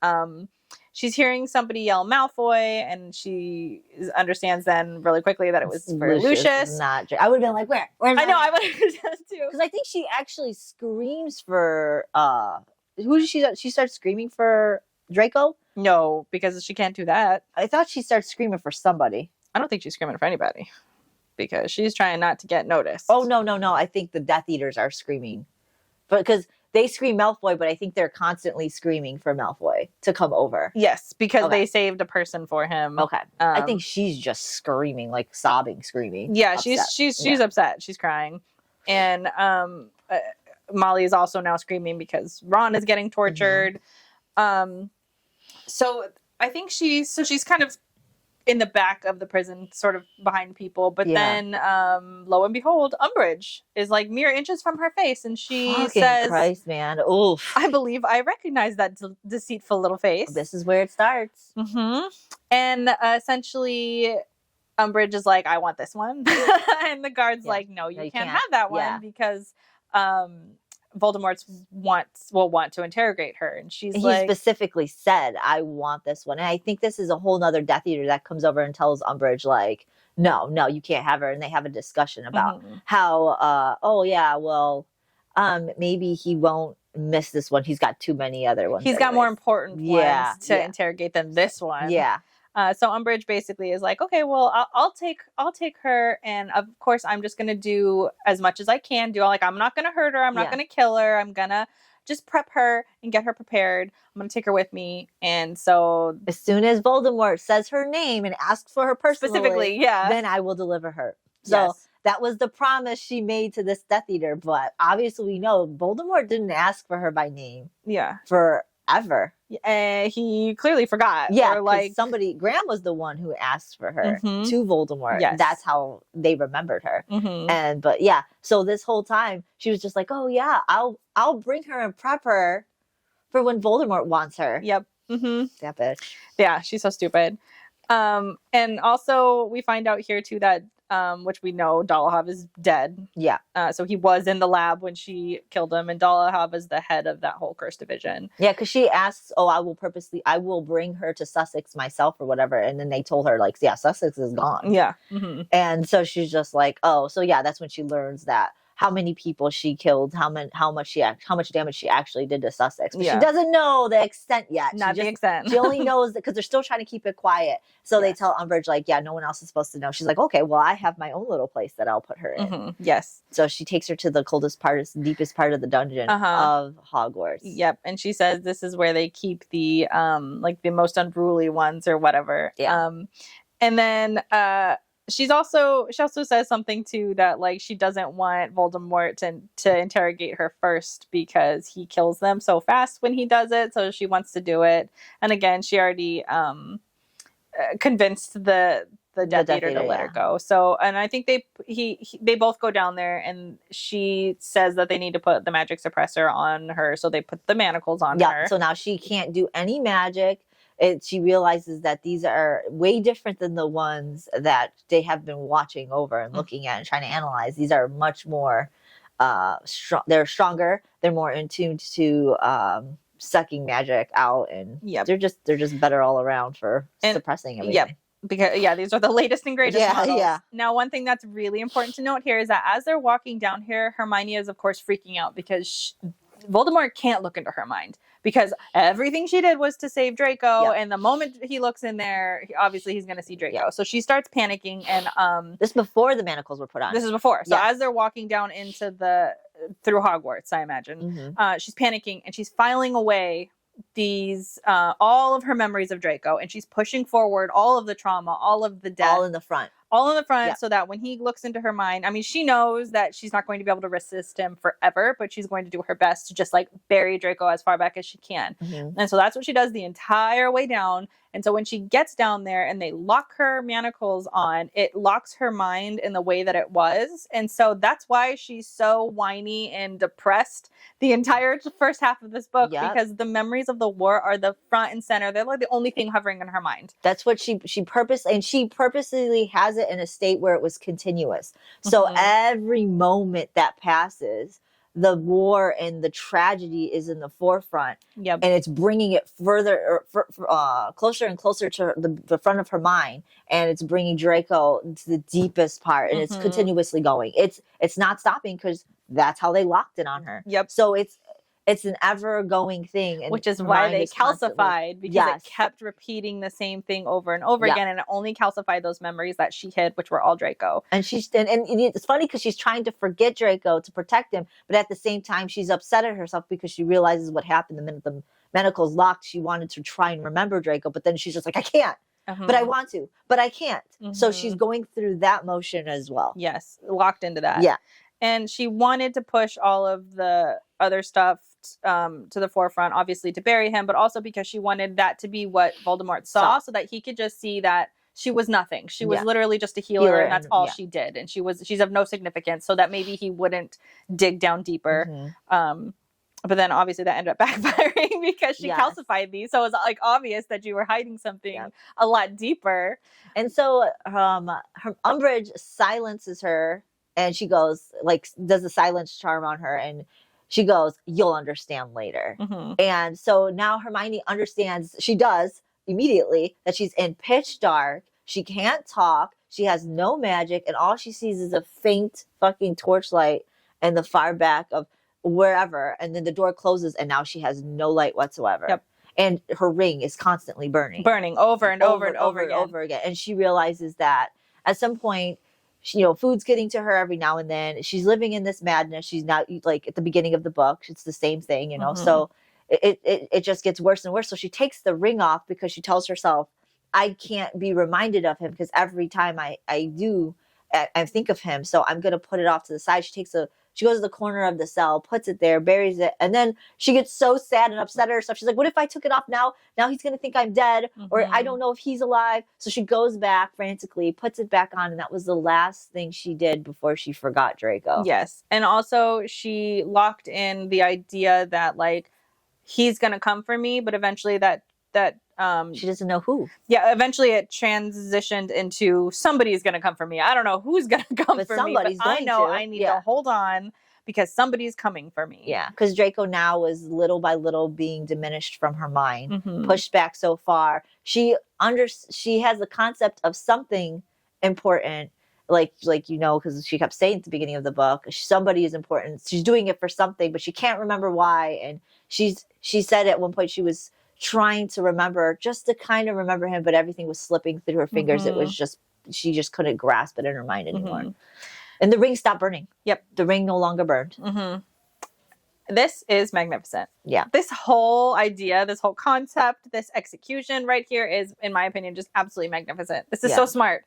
Speaker 1: She's hearing somebody yell Malfoy, and she understands then really quickly that it was for Lucius.
Speaker 2: Not, I would have been like, where's
Speaker 1: I know, I would have too.
Speaker 2: Because I think she actually screams for who does she starts screaming for Draco?
Speaker 1: No, because she can't do that.
Speaker 2: I thought she starts screaming for somebody.
Speaker 1: I don't think she's screaming for anybody, because she's trying not to get noticed.
Speaker 2: Oh, no. I think the Death Eaters are screaming. Because they scream Malfoy, but I think they're constantly screaming for Malfoy to come over.
Speaker 1: Yes, because they saved a person for him.
Speaker 2: Okay. I think she's just screaming, like sobbing, screaming.
Speaker 1: Yeah,
Speaker 2: upset.
Speaker 1: she's upset. She's crying. And Molly is also now screaming because Ron is getting tortured. So I think she's kind of in the back of the prison, sort of behind people. But then, lo and behold, Umbridge is like mere inches from her face. And she says,
Speaker 2: Christ, man. Oof.
Speaker 1: I believe I recognize that deceitful little face.
Speaker 2: This is where it starts.
Speaker 1: And essentially, Umbridge is like, I want this one. And the guard's like, no, you can't have that one because Voldemort will want to interrogate her. And he
Speaker 2: specifically said, I want this one. And I think this is a whole nother Death Eater that comes over and tells Umbridge, like, no, you can't have her. And they have a discussion about how, maybe he won't miss this one. He's got too many other ones.
Speaker 1: He's got more important ones to interrogate than this one.
Speaker 2: Yeah.
Speaker 1: So Umbridge basically is like, okay, well, I'll take her, and of course I'm just gonna do as much as I can do. Like, I'm not gonna hurt her, I'm not gonna kill her, I'm gonna just prep her and get her prepared. I'm gonna take her with me. And so
Speaker 2: as soon as Voldemort says her name and asks for her personally,
Speaker 1: specifically, then
Speaker 2: I will deliver her. So that was the promise she made to this Death Eater. But obviously we know Voldemort didn't ask for her by name.
Speaker 1: Yeah.
Speaker 2: Forever.
Speaker 1: He clearly forgot.
Speaker 2: Yeah, or like Graham was the one who asked for her to Voldemort. Yes. That's how they remembered her. So this whole time she was just like, oh yeah, I'll bring her and prep her for when Voldemort wants her.
Speaker 1: Yep.
Speaker 2: That bitch.
Speaker 1: Yeah, she's so stupid. And also we find out here too that which we know Dolohov is dead.
Speaker 2: Yeah.
Speaker 1: So he was in the lab when she killed him, and Dolohov is the head of that whole curse division.
Speaker 2: Yeah, because she asks, "Oh, I will bring her to Sussex myself or whatever," and then they told her like, "Yeah, Sussex is gone."
Speaker 1: Yeah. Mm-hmm.
Speaker 2: And so she's just like, "Oh, so yeah, that's when she learns that how many people she killed, how much damage she actually did to Sussex, but she doesn't know the extent yet.
Speaker 1: Not the extent.
Speaker 2: She only knows that because they're still trying to keep it quiet. So they tell Umbridge like, yeah, no one else is supposed to know. She's like, okay, well, I have my own little place that I'll put her in.
Speaker 1: Mm-hmm. Yes.
Speaker 2: So she takes her to the deepest part of the dungeon of Hogwarts.
Speaker 1: Yep, and she says this is where they keep the like the most unruly ones or whatever.
Speaker 2: Yeah.
Speaker 1: And then she also says something too that like she doesn't want Voldemort to interrogate her first because he kills them so fast when he does it. So she wants to do it. And again, she already convinced the Death Eater to let her go. So, and I think they both go down there, and she says that they need to put the magic suppressor on her. So they put the manacles on her.
Speaker 2: So now she can't do any magic. She realizes that these are way different than the ones that they have been watching over and looking at and trying to analyze. These are much more strong. They're stronger. They're more in tune to sucking magic out, and they're just better all around for suppressing everything.
Speaker 1: Yep. Because these are the latest and greatest models.
Speaker 2: Yeah.
Speaker 1: Now, one thing that's really important to note here is that as they're walking down here, Hermione is of course freaking out because Voldemort can't look into her mind because everything she did was to save Draco, and the moment he looks in there, obviously he's going to see Draco. So she starts panicking, and
Speaker 2: this is before the manacles were put on.
Speaker 1: This is before. So as they're walking down through Hogwarts, I imagine, she's panicking and she's filing away these all of her memories of Draco, and she's pushing forward all of the trauma, all of the death,
Speaker 2: all in the front,
Speaker 1: so that when he looks into her mind, I mean, she knows that she's not going to be able to resist him forever, but she's going to do her best to just like bury Draco as far back as she can. And so that's what she does the entire way down. And so when she gets down there and they lock her manacles on, it locks her mind in the way that it was. And so that's why she's so whiny and depressed the entire first half of this book, because the memories of the war are the front and center. They're like the only thing hovering in her mind.
Speaker 2: That's what she purposely has it in a state where it was continuous. So every moment that passes, the war and the tragedy is in the forefront, and it's bringing it further, closer and closer to the front of her mind, and it's bringing Draco to the deepest part, and it's continuously going. It's not stopping because that's how they locked it on her. So it's an ever-going thing. And
Speaker 1: which is why they calcified, because it kept repeating the same thing over and over again, and it only calcified those memories that she hid, which were all Draco.
Speaker 2: And and it's funny because she's trying to forget Draco to protect him, but at the same time, she's upset at herself because she realizes what happened the minute the manacles locked. She wanted to try and remember Draco, but then she's just like, I can't. But I want to, but I can't. So she's going through that motion as well.
Speaker 1: Yes, locked into that.
Speaker 2: Yeah.
Speaker 1: And she wanted to push all of the other stuff to the forefront, obviously to bury him, but also because she wanted that to be what Voldemort saw, so that he could just see that she was nothing. She was literally just a healer, and that's all she did. And she's of no significance, so that maybe he wouldn't dig down deeper. But then obviously that ended up backfiring because she calcified these. So it was like obvious that you were hiding something a lot deeper.
Speaker 2: And so her Umbridge silences her, and she goes, like, does the silence charm on her, and she goes, you'll understand later. And so now Hermione understands, she does immediately, that she's in pitch dark. She can't talk. She has no magic. And all she sees is a faint fucking torchlight in the far back of wherever. And then the door closes, and now she has no light whatsoever. And her ring is constantly burning over and over again. And she realizes that at some point, food's getting to her every now and then. She's living in this madness. She's not, like, at the beginning of the book, it's the same thing, So it just gets worse and worse. So she takes the ring off because she tells herself, I can't be reminded of him because every time I think of him. So I'm going to put it off to the side. She goes to the corner of the cell, puts it there, buries it. And then she gets so sad and upset at herself. She's like, what if I took it off now? Now he's going to think I'm dead, or I don't know if he's alive. So she goes back frantically, puts it back on. And that was the last thing she did before she forgot Draco.
Speaker 1: Yes. And also she locked in the idea that, like, he's going to come for me, but eventually that
Speaker 2: She doesn't know who.
Speaker 1: Yeah, eventually it transitioned into somebody's going to come for me. I don't know who's going to come
Speaker 2: But
Speaker 1: for me, but
Speaker 2: somebody's
Speaker 1: I
Speaker 2: going
Speaker 1: know
Speaker 2: to.
Speaker 1: I need
Speaker 2: Yeah.
Speaker 1: to hold on because somebody's coming for me.
Speaker 2: Yeah, because Draco now was little by little being diminished from her mind,
Speaker 1: Mhm.
Speaker 2: pushed back so far. She has the concept of something important, like because she kept saying at the beginning of the book, somebody is important. She's doing it for something, but she can't remember why. And she said at one point she was trying to remember, just to kind of remember him, but everything was slipping through her fingers.
Speaker 1: Mhm.
Speaker 2: It was just, she just couldn't grasp it in her mind anymore.
Speaker 1: Mhm.
Speaker 2: And the ring stopped burning.
Speaker 1: Yep.
Speaker 2: The ring no longer burned.
Speaker 1: Mhm. This is magnificent.
Speaker 2: Yeah.
Speaker 1: This whole idea, this whole concept, this execution right here is, in my opinion, just absolutely magnificent. This is so smart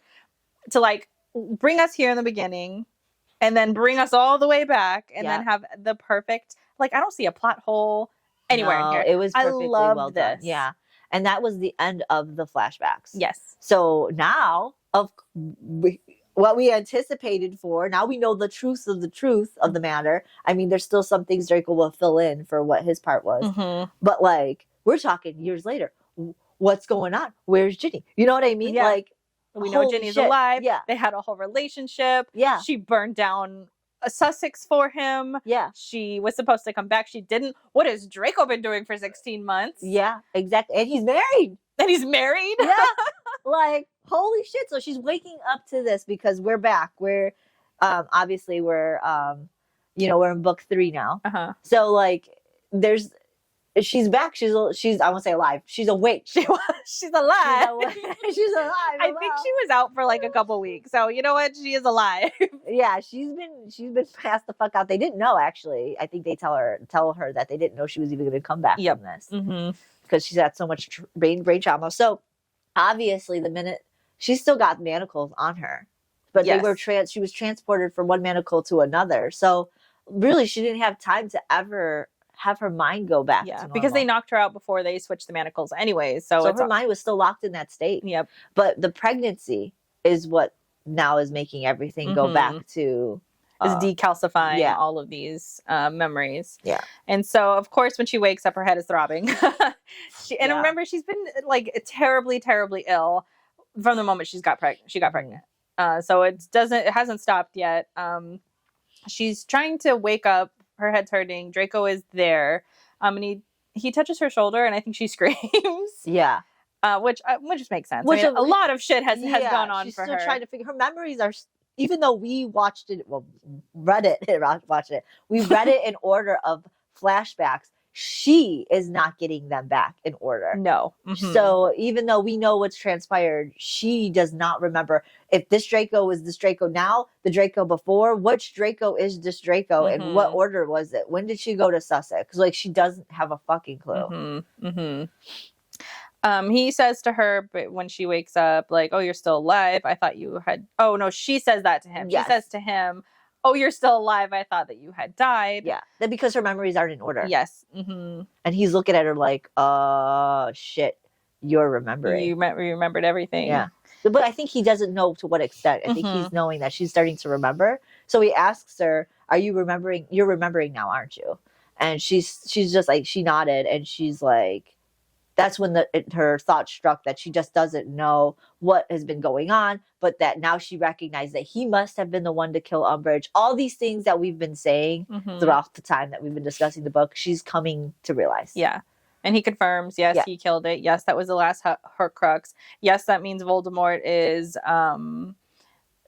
Speaker 1: to like bring us here in the beginning and then bring us all the way back and then have the perfect, like, I don't see a plot hole anywhere in here.
Speaker 2: It was perfectly well done.
Speaker 1: this.
Speaker 2: Yeah. And that was the end of the flashbacks.
Speaker 1: Yes.
Speaker 2: So now, what we anticipated for, now we know the truth of the matter. I mean, there's still some things Draco will fill in for what his part was.
Speaker 1: Mhm.
Speaker 2: But like, we're talking years later. What's going on? Where's Ginny? You know what I mean?
Speaker 1: Yeah.
Speaker 2: Like,
Speaker 1: we know Ginny's alive.
Speaker 2: Yeah.
Speaker 1: They had a whole relationship.
Speaker 2: Yeah.
Speaker 1: She burned down a Sussex for him.
Speaker 2: Yeah.
Speaker 1: She was supposed to come back. She didn't. What has Draco been doing for 16 months?
Speaker 2: Yeah, exactly. And he's married.
Speaker 1: And he's married?
Speaker 2: Yeah. Like, holy shit. So she's waking up to this because we're back. We're obviously we're we're in book 3 now.
Speaker 1: Uh-huh.
Speaker 2: So like she's back. She's I won't say alive. She's awake.
Speaker 1: She's alive.
Speaker 2: She's alive.
Speaker 1: I think she was out for like a couple weeks. So you know what? She is alive.
Speaker 2: Yeah, she's been passed the fuck out. They didn't know, actually. I think they tell her that they didn't know she was even going to come back from this because she's had so much brain trauma. So obviously, the minute she's still got manacles on her, but they were she was transported from one manacle to another. So really, she didn't have time to ever have her mind go back to normal.
Speaker 1: Because they knocked her out before they switched the manacles anyways. So
Speaker 2: her mind was still locked in that state.
Speaker 1: Yep.
Speaker 2: But the pregnancy is what now is making everything go back to...
Speaker 1: is decalcifying all of these memories.
Speaker 2: Yeah.
Speaker 1: And so, of course, when she wakes up, her head is throbbing. Remember, she's been like terribly, terribly ill from the moment she got pregnant. So it hasn't stopped yet. She's trying to wake up. Her head's hurting. Draco is there. And he touches her shoulder, and I think she screams.
Speaker 2: Yeah.
Speaker 1: Which makes sense. A lot of shit has gone on for her.
Speaker 2: She's still trying to figure... Her memories are... Even though we watched it... Well, read it. We read it in order of flashbacks. She is not getting them back in order.
Speaker 1: No. Mm-hmm.
Speaker 2: So even though we know what's transpired, she does not remember if this Draco is this Draco now, the Draco before, which Draco is this Draco, and what order was it? When did she go to Sussex? Like, she doesn't have a fucking clue.
Speaker 1: He says to her, but when she wakes up, like, "Oh, you're still alive. I thought you had..." Oh, no, she says that to him. Yes. She says to him, "Oh, you're still alive. I thought that you had died."
Speaker 2: Yeah, that because her memories aren't in order.
Speaker 1: Yes. Mm-hmm.
Speaker 2: And he's looking at her like, shit, you're remembering.
Speaker 1: You remembered everything.
Speaker 2: Yeah. But I think he doesn't know to what extent. I think he's knowing that she's starting to remember. So he asks her, "Are you remembering? You're remembering now, aren't you?" And she's just like, she nodded, and she's like... That's when her thought struck that she just doesn't know what has been going on, but that now she recognized that he must have been the one to kill Umbridge. All these things that we've been saying throughout the time that we've been discussing the book, she's coming to realize.
Speaker 1: Yeah. And he confirms, yes, he killed it. Yes, that was the last Horcrux. Yes, that means Voldemort is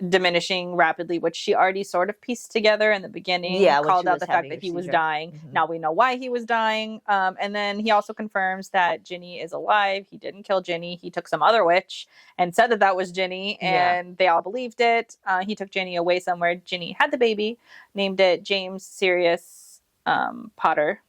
Speaker 1: diminishing rapidly, which she already sort of pieced together in the beginning.
Speaker 2: Yeah,
Speaker 1: called out the fact that he was dying. Now we know why he was dying. And then he also confirms that Ginny is alive. He didn't kill Ginny. He took some other witch and said that was Ginny, and they all believed it. He took Ginny away somewhere. Ginny had the baby, named it James Sirius Potter.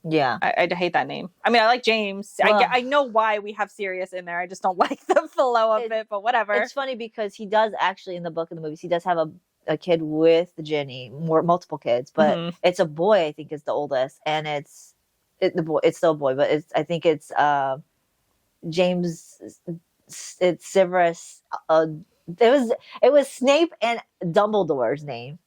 Speaker 2: Yeah.
Speaker 1: I hate that name. I mean, I like James. Well, I know why we have Sirius in there. I just don't like the flow of it, but whatever.
Speaker 2: It's funny because he does actually, in the book and the movies, he does have a kid with Ginny, multiple kids, but it's a boy, I think is the oldest, and it's still a boy, but I think it's James, it's Severus. It was Snape and Dumbledore's name.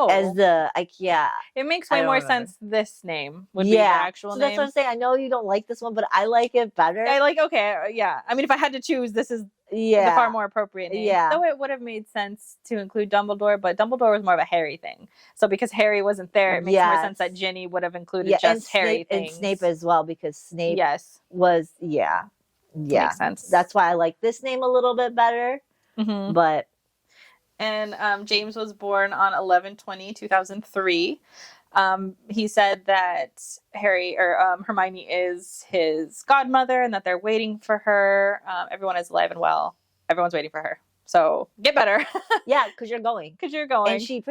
Speaker 2: as the
Speaker 1: it makes
Speaker 2: I
Speaker 1: way
Speaker 2: don't
Speaker 1: more
Speaker 2: remember.
Speaker 1: sense. This name would be the actual
Speaker 2: so
Speaker 1: name.
Speaker 2: that's what I'm saying. I know you don't like this one, but I like it better.
Speaker 1: I like, okay, yeah. I mean, if I had to choose, this is the far more appropriate name.
Speaker 2: Yeah.
Speaker 1: Though it would have made sense to include Dumbledore, but Dumbledore was more of a Harry thing. So because Harry wasn't there, it makes more sense that Ginny would have included just Harry things.
Speaker 2: And Snape as well, because Snape was,
Speaker 1: Makes sense.
Speaker 2: That's why I like this name a little bit better.
Speaker 1: Mm-hmm.
Speaker 2: But...
Speaker 1: And James was born on 11/20/2003. He said that Hermione is his godmother and that they're waiting for her. Everyone is alive and well. Everyone's waiting for her. So get better.
Speaker 2: Yeah, because you're going. And he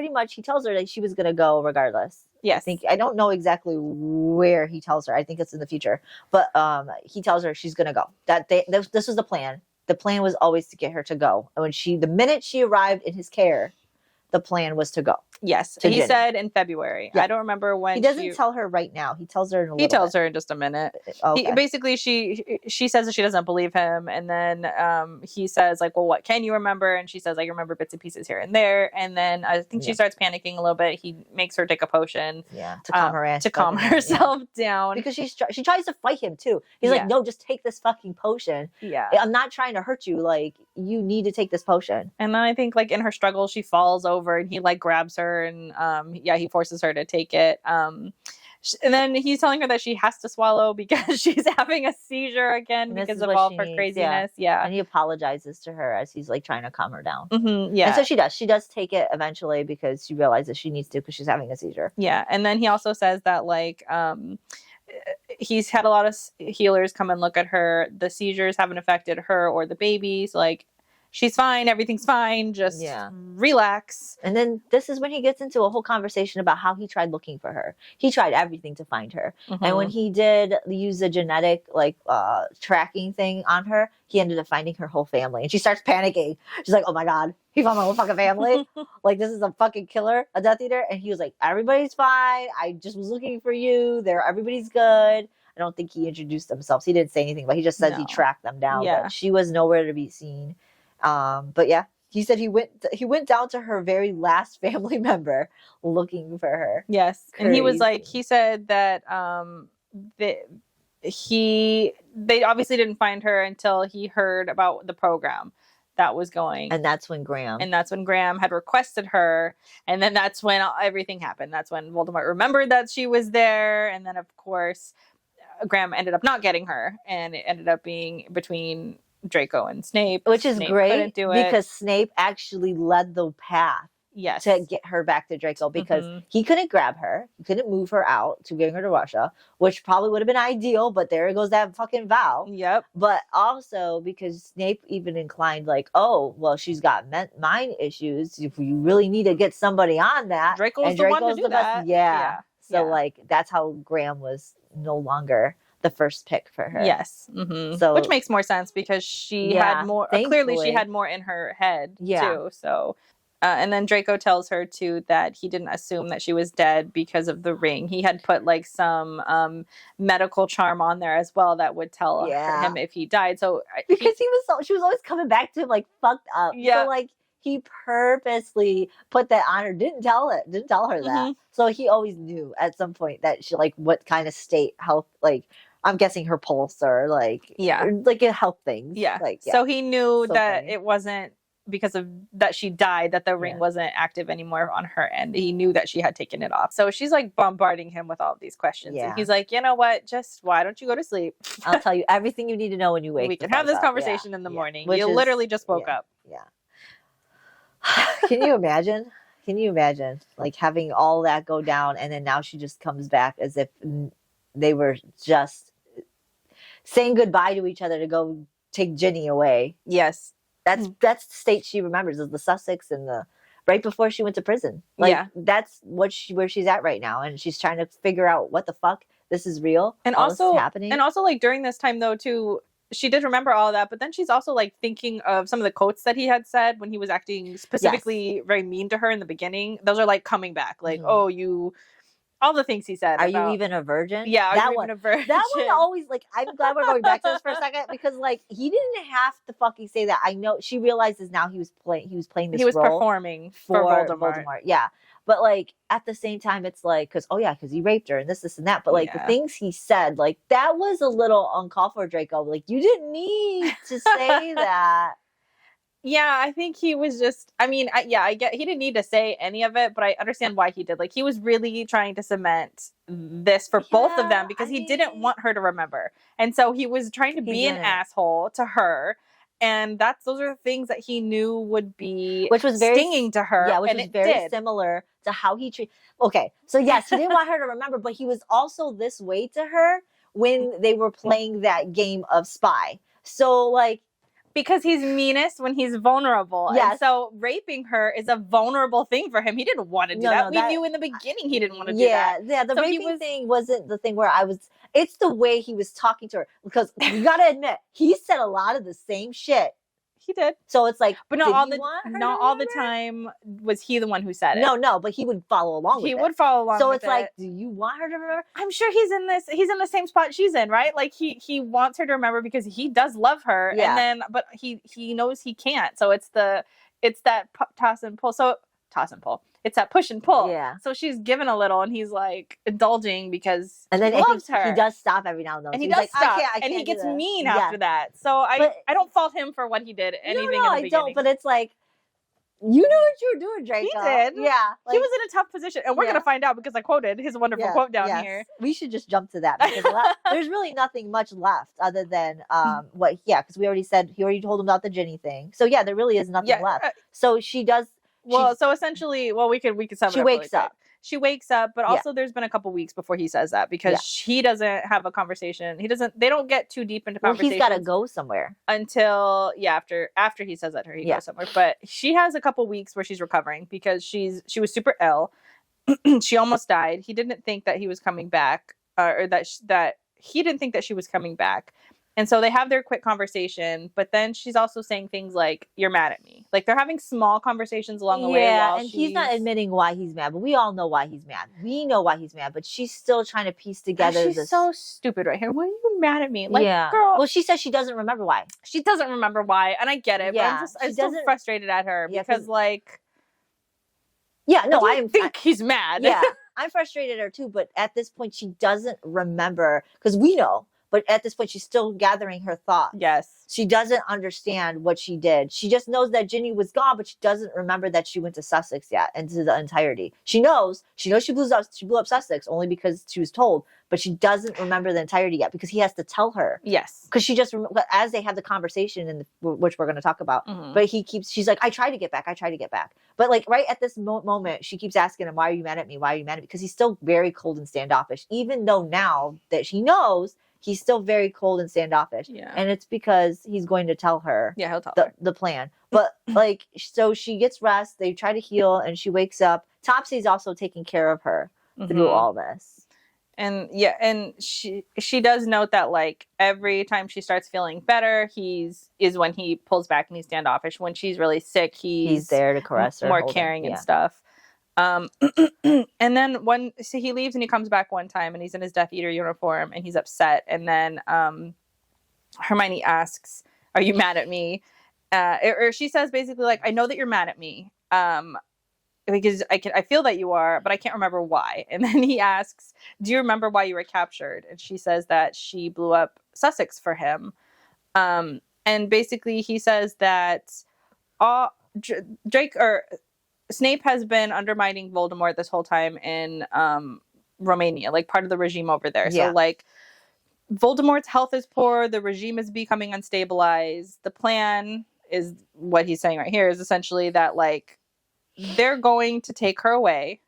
Speaker 2: tells her that she was going to go regardless.
Speaker 1: Yes.
Speaker 2: I don't know exactly where he tells her. I think it's in the future. But he tells her she's going to go. This was the plan. The plan was always to get her to go. And the minute she arrived in his care, the plan was to go.
Speaker 1: Yes. He said in February. Yeah. I don't remember when.
Speaker 2: He doesn't tell her right now. He tells her in a little bit.
Speaker 1: He tells her in just a minute. Okay. Basically, she says that she doesn't believe him. And then he says, like, well, what can you remember? And she says, I remember bits and pieces here and there. And then I think she starts panicking a little bit. He makes her take a potion.
Speaker 2: Yeah, to calm her ass.
Speaker 1: To calm herself down.
Speaker 2: Because she tries to fight him, too. He's like, no, just take this fucking potion.
Speaker 1: Yeah.
Speaker 2: I'm not trying to hurt you. Like, you need to take this potion.
Speaker 1: And then I think, like, in her struggle, she falls over and he, like, grabs her and he forces her to take it. And then he's telling her that she has to swallow because she's having a seizure again because of all her craziness. Yeah.
Speaker 2: And he apologizes to her as he's like trying to calm her down.
Speaker 1: Mm-hmm, yeah.
Speaker 2: And so she does. She does take it eventually because she realizes she needs to because she's having a seizure.
Speaker 1: Yeah. And then he also says that like he's had a lot of healers come and look at her. The seizures haven't affected her or the babies. Like, she's fine. Everything's fine. Just relax.
Speaker 2: And then this is when he gets into a whole conversation about how he tried looking for her. He tried everything to find her. Mm-hmm. And when he did use a genetic tracking thing on her, he ended up finding her whole family. And she starts panicking. She's like, oh my God, he found my whole fucking family. Like, this is a fucking killer, a Death Eater. And he was like, everybody's fine. I just was looking for you. Everybody's good. I don't think he introduced themselves. He didn't say anything, but he just said he tracked them down. Yeah. But she was nowhere to be seen. But yeah, he said he went down to her very last family member looking for her.
Speaker 1: Yes. Crazy. And he was like, he said that they obviously didn't find her until he heard about the program that was going.
Speaker 2: And that's when Graham
Speaker 1: had requested her. And then that's when everything happened. That's when Voldemort remembered that she was there. And then, of course, Graham ended up not getting her. And it ended up being between Draco and Snape,
Speaker 2: which is great because Snape actually led the path to get her back to Draco because he couldn't grab her, he couldn't move her out to bring her to Russia, which probably would have been ideal, but there goes that fucking vow.
Speaker 1: Yep.
Speaker 2: But also because Snape even inclined like, oh, well, she's got mind issues. If you really need to get somebody on that,
Speaker 1: Draco's the one to do that.
Speaker 2: Yeah. So like that's how Graham was no longer the first pick for her.
Speaker 1: Yes. Mm-hmm. So, which makes more sense because she had more, clearly she had more in her head too. So, and then Draco tells her too that he didn't assume that she was dead because of the ring. He had put like some medical charm on there as well that would tell him if he died. So
Speaker 2: because she was always coming back to him like fucked up. Yeah. So like he purposely put that on her, didn't tell her that. Mm-hmm. So he always knew at some point that she like what kind of health, like I'm guessing her pulse or like a health things.
Speaker 1: Yeah.
Speaker 2: Like
Speaker 1: so he knew that it wasn't because of that she died, that the ring wasn't active anymore on her end. He knew that she had taken it off. So she's like bombarding him with all of these questions. Yeah. And he's like, you know what? Just why don't you go to sleep?
Speaker 2: I'll tell you everything you need to know when you wake up.
Speaker 1: We can have this conversation in the morning. You literally just woke up.
Speaker 2: Yeah. Can you imagine? Like having all that go down and then now she just comes back as if they were just saying goodbye to each other to go take Ginny away.
Speaker 1: Yes.
Speaker 2: That's the state she remembers is the Sussex and the right before she went to prison. Like that's where she's at right now. And she's trying to figure out what the fuck this is real.
Speaker 1: And also happening. And also like during this time though too, she did remember all of that, but then she's also like thinking of some of the quotes that he had said when he was acting specifically very mean to her in the beginning. Those are like coming back, like, oh, all the things he said.
Speaker 2: Are you even a virgin?
Speaker 1: Yeah, are you even a virgin?
Speaker 2: That one always like. I'm glad we're going back to this for a second because like he didn't have to fucking say that. I know she realizes now he was playing this.
Speaker 1: He was
Speaker 2: role
Speaker 1: performing for Voldemort.
Speaker 2: Yeah, But like at the same time, it's like, because he raped her and this and that. But like the things he said, like that was a little uncalled for, Draco. Like you didn't need to say that.
Speaker 1: Yeah, I think he was just, I mean, I get, he didn't need to say any of it, but I understand why he did. Like, he was really trying to cement this for both of them because he didn't want her to remember. And so he was trying to be an asshole to her. And those are the things that he knew would be stinging to her.
Speaker 2: Yeah, which was very similar to how he treated. Okay, so yes, he didn't want her to remember, but he was also this way to her when they were playing that game of spy. So like,
Speaker 1: because he's meanest when he's vulnerable. Yes. And so raping her is a vulnerable thing for him. He didn't want to do that. We knew in the beginning he didn't want to do that.
Speaker 2: Yeah, the raping thing wasn't the thing where it's the way he was talking to her. Because you got to admit, he said a lot of the same shit.
Speaker 1: He did.
Speaker 2: So it's like,
Speaker 1: but not all the time was he the one who said it.
Speaker 2: No, but he would follow along with it.
Speaker 1: He would follow along with it.
Speaker 2: So it's like, do you want her to remember?
Speaker 1: I'm sure he's in the same spot she's in, right? Like he wants her to remember because he does love her. Yeah. And then, but he knows he can't. So it's that toss and pull. It's that push and pull.
Speaker 2: Yeah.
Speaker 1: So she's given a little, and he's like indulging because
Speaker 2: and then
Speaker 1: he loves her.
Speaker 2: He does stop every now and then.
Speaker 1: And he does stop. I can't and he gets mean after that. So I don't fault him for what he did. Anything in the beginning. I don't.
Speaker 2: But it's like, you know what you were doing, Draco.
Speaker 1: He did.
Speaker 2: Yeah.
Speaker 1: Like, he was in a tough position. And we're going to find out because I quoted his wonderful quote down here.
Speaker 2: We should just jump to that because there's really nothing much left other than because he already told him about the Ginny thing. So yeah, there really is nothing left. So she does.
Speaker 1: Well, so essentially, we could sum it up.
Speaker 2: She wakes up.
Speaker 1: She wakes up, but also there's been a couple weeks before he says that because he doesn't have a conversation. They don't get too deep into conversation.
Speaker 2: He's got to go somewhere
Speaker 1: until after he says that to her, he goes somewhere. But she has a couple weeks where she's recovering because she was super ill. She almost died. He didn't think that he was coming back, or that he didn't think that she was coming back. And so they have their quick conversation, but then she's also saying things like, "You're mad at me." Like they're having small conversations along the way.
Speaker 2: Yeah, and he's not admitting why he's mad, but we all know why he's mad. We know why he's mad, but she's still trying to piece together.
Speaker 1: She's so stupid right here. Why are you mad at me? Like, girl.
Speaker 2: Well, she says she doesn't remember why.
Speaker 1: She doesn't remember why, and I get it. Yeah, but I'm so frustrated at her because, like, I think he's mad.
Speaker 2: Yeah, I'm frustrated at her too. But at this point, she doesn't remember because we know. But at this point, she's still gathering her thoughts.
Speaker 1: Yes.
Speaker 2: She doesn't understand what she did. She just knows that Ginny was gone, but she doesn't remember that she went to Sussex yet and to the entirety. She knows she blew up Sussex only because she was told, but she doesn't remember the entirety yet because he has to tell her.
Speaker 1: Yes.
Speaker 2: Because she just, as they have the conversation, which we're going to talk about, but she's like, I tried to get back. But like right at this moment, she keeps asking him, why are you mad at me? Why are you mad at me? Because he's still very cold and standoffish, even though now that she knows, he's still very cold and standoffish.
Speaker 1: Yeah.
Speaker 2: And it's because he's going to tell her
Speaker 1: he'll tell her
Speaker 2: the plan. But like, so she gets rest, they try to heal, and she wakes up. Topsy's also taking care of her through all this.
Speaker 1: And she does note that like every time she starts feeling better, is when he pulls back and he's standoffish. When she's really sick, he's
Speaker 2: there to caress her,
Speaker 1: more caring and stuff. And then he leaves and he comes back one time and he's in his Death Eater uniform and he's upset. And then Hermione asks, "Are you mad at me?" Or she says basically like, "I know that you're mad at me because I feel that you are, but I can't remember why." And then he asks, "Do you remember why you were captured?" And she says that she blew up Sussex for him. And basically he says that Snape has been undermining Voldemort this whole time in Romania, like part of the regime over there. So like Voldemort's health is poor. The regime is becoming unstabilized. The plan is what he's saying right here is essentially that like they're going to take her away.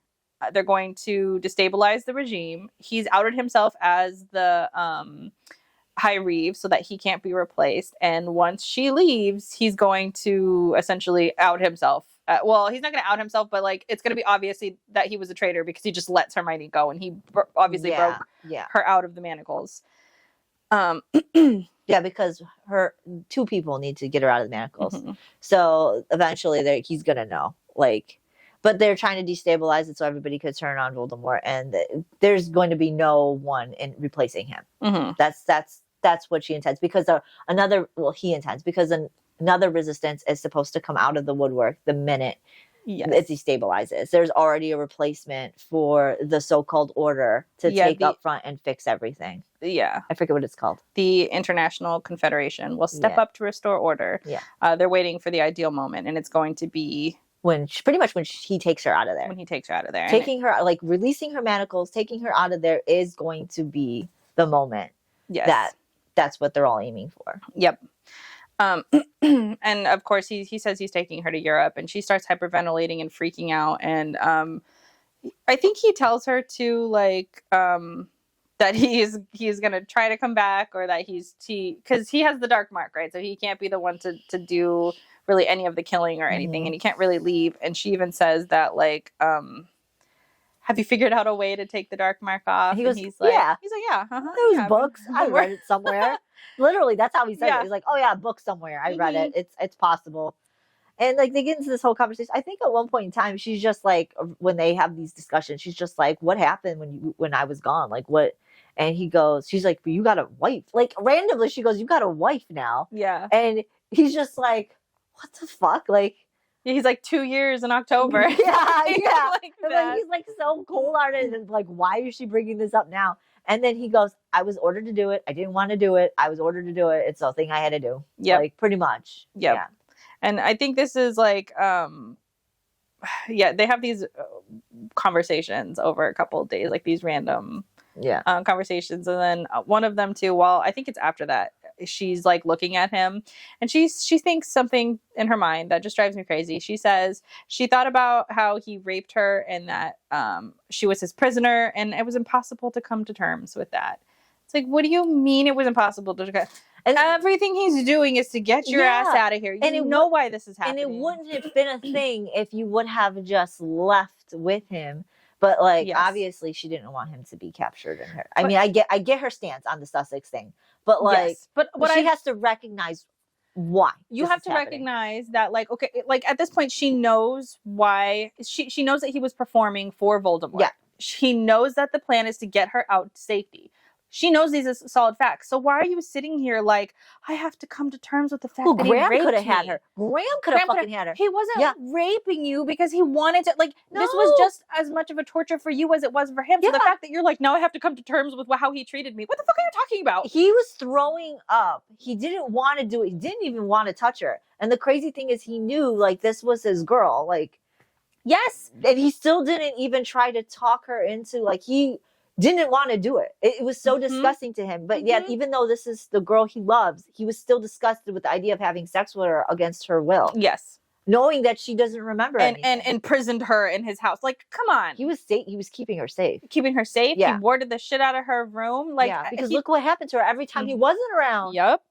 Speaker 1: They're going to destabilize the regime. He's outed himself as the High Reeve so that he can't be replaced. And once she leaves, he's going to essentially out himself. Well, he's not going to out himself, but like it's going to be obvious that he was a traitor because he just lets Hermione go, and he obviously broke her out of the Manacles.
Speaker 2: Yeah, because two people need to get her out of the Manacles. So eventually, he's going to know. Like, but they're trying to destabilize it so everybody could turn on Voldemort, and there's going to be no one in replacing him. That's what she intends because he intends because another resistance is supposed to come out of the woodwork the minute it destabilizes. There's already a replacement for the so-called order to take up front and fix everything.
Speaker 1: Yeah.
Speaker 2: I forget what it's called.
Speaker 1: The International Confederation will step up to restore order.
Speaker 2: Yeah.
Speaker 1: They're waiting for the ideal moment, and it's going to be
Speaker 2: when he takes her out of there.
Speaker 1: When he takes her out of there.
Speaker 2: Taking her, like releasing her manacles, taking her out of there is going to be the moment.
Speaker 1: Yes.
Speaker 2: That's what they're all aiming for.
Speaker 1: Yep. And of course he says he's taking her to Europe, and she starts hyperventilating and freaking out. And I think he tells her to like that he's gonna try to come back, or that because he has the dark mark, right? So he can't be the one to do really any of the killing or anything, and he can't really leave. And she even says that like have you figured out a way to take the dark mark off?
Speaker 2: He's like,
Speaker 1: yeah.
Speaker 2: Those books. I read it somewhere. Literally, that's how he said it. He's like, oh yeah, book somewhere. I read it. It's possible. And like they get into this whole conversation. I think at one point in time, she's just like, when they have these discussions, she's just like, what happened when I was gone? Like what? And she's like, but you got a wife. Like randomly, she goes, you got a wife now.
Speaker 1: Yeah.
Speaker 2: And he's just like, what the fuck? Like,
Speaker 1: he's like 2 years in October.
Speaker 2: Yeah.
Speaker 1: Like
Speaker 2: he's like so cold-hearted and like, why is she bringing this up now? And then he goes, I was ordered to do it. I didn't want to do it. I was ordered to do it. It's a thing I had to do.
Speaker 1: Yeah.
Speaker 2: Like pretty much.
Speaker 1: Yep. Yeah. And I think this is like, they have these conversations over a couple of days, like these random conversations. And then one of them too, I think it's after that, she's like looking at him, and she thinks something in her mind that just drives me crazy. She says she thought about how he raped her, and that she was his prisoner, and it was impossible to come to terms with that. It's like, what do you mean it was impossible to? And everything he's doing is to get your ass out of here. You know why this is happening.
Speaker 2: And it wouldn't have been a thing if you would have just left with him. But like, obviously, she didn't want him to be captured in her. I mean, I get her stance on the Sussex thing, but like, but she has to recognize why.
Speaker 1: You have to recognize that, like, okay, like at this point, she knows why. She knows that he was performing for Voldemort.
Speaker 2: Yeah,
Speaker 1: she knows that the plan is to get her out to safety. She knows these are solid facts. So why are you sitting here like, I have to come to terms with the fact that
Speaker 2: Graham
Speaker 1: he raped
Speaker 2: could have
Speaker 1: me.
Speaker 2: had her. Graham could have fucking had her.
Speaker 1: He wasn't raping you because he wanted to. Like, this was just as much of a torture for you as it was for him. So the fact that you're like, now I have to come to terms with how he treated me. What the fuck are you talking about?
Speaker 2: He was throwing up. He didn't want to do it. He didn't even want to touch her. And the crazy thing is, he knew like this was his girl. Like,
Speaker 1: yes.
Speaker 2: And he still didn't even try to talk her into, like, he didn't want to do it. It was so disgusting to him. But yet, even though this is the girl he loves, he was still disgusted with the idea of having sex with her against her will.
Speaker 1: Yes.
Speaker 2: Knowing that she doesn't remember anything.
Speaker 1: And imprisoned her in his house. Like, come on.
Speaker 2: He was keeping her safe.
Speaker 1: Keeping her safe? Yeah. He warded the shit out of her room. Like,
Speaker 2: because look what happened to her every time he wasn't around.
Speaker 1: Yep.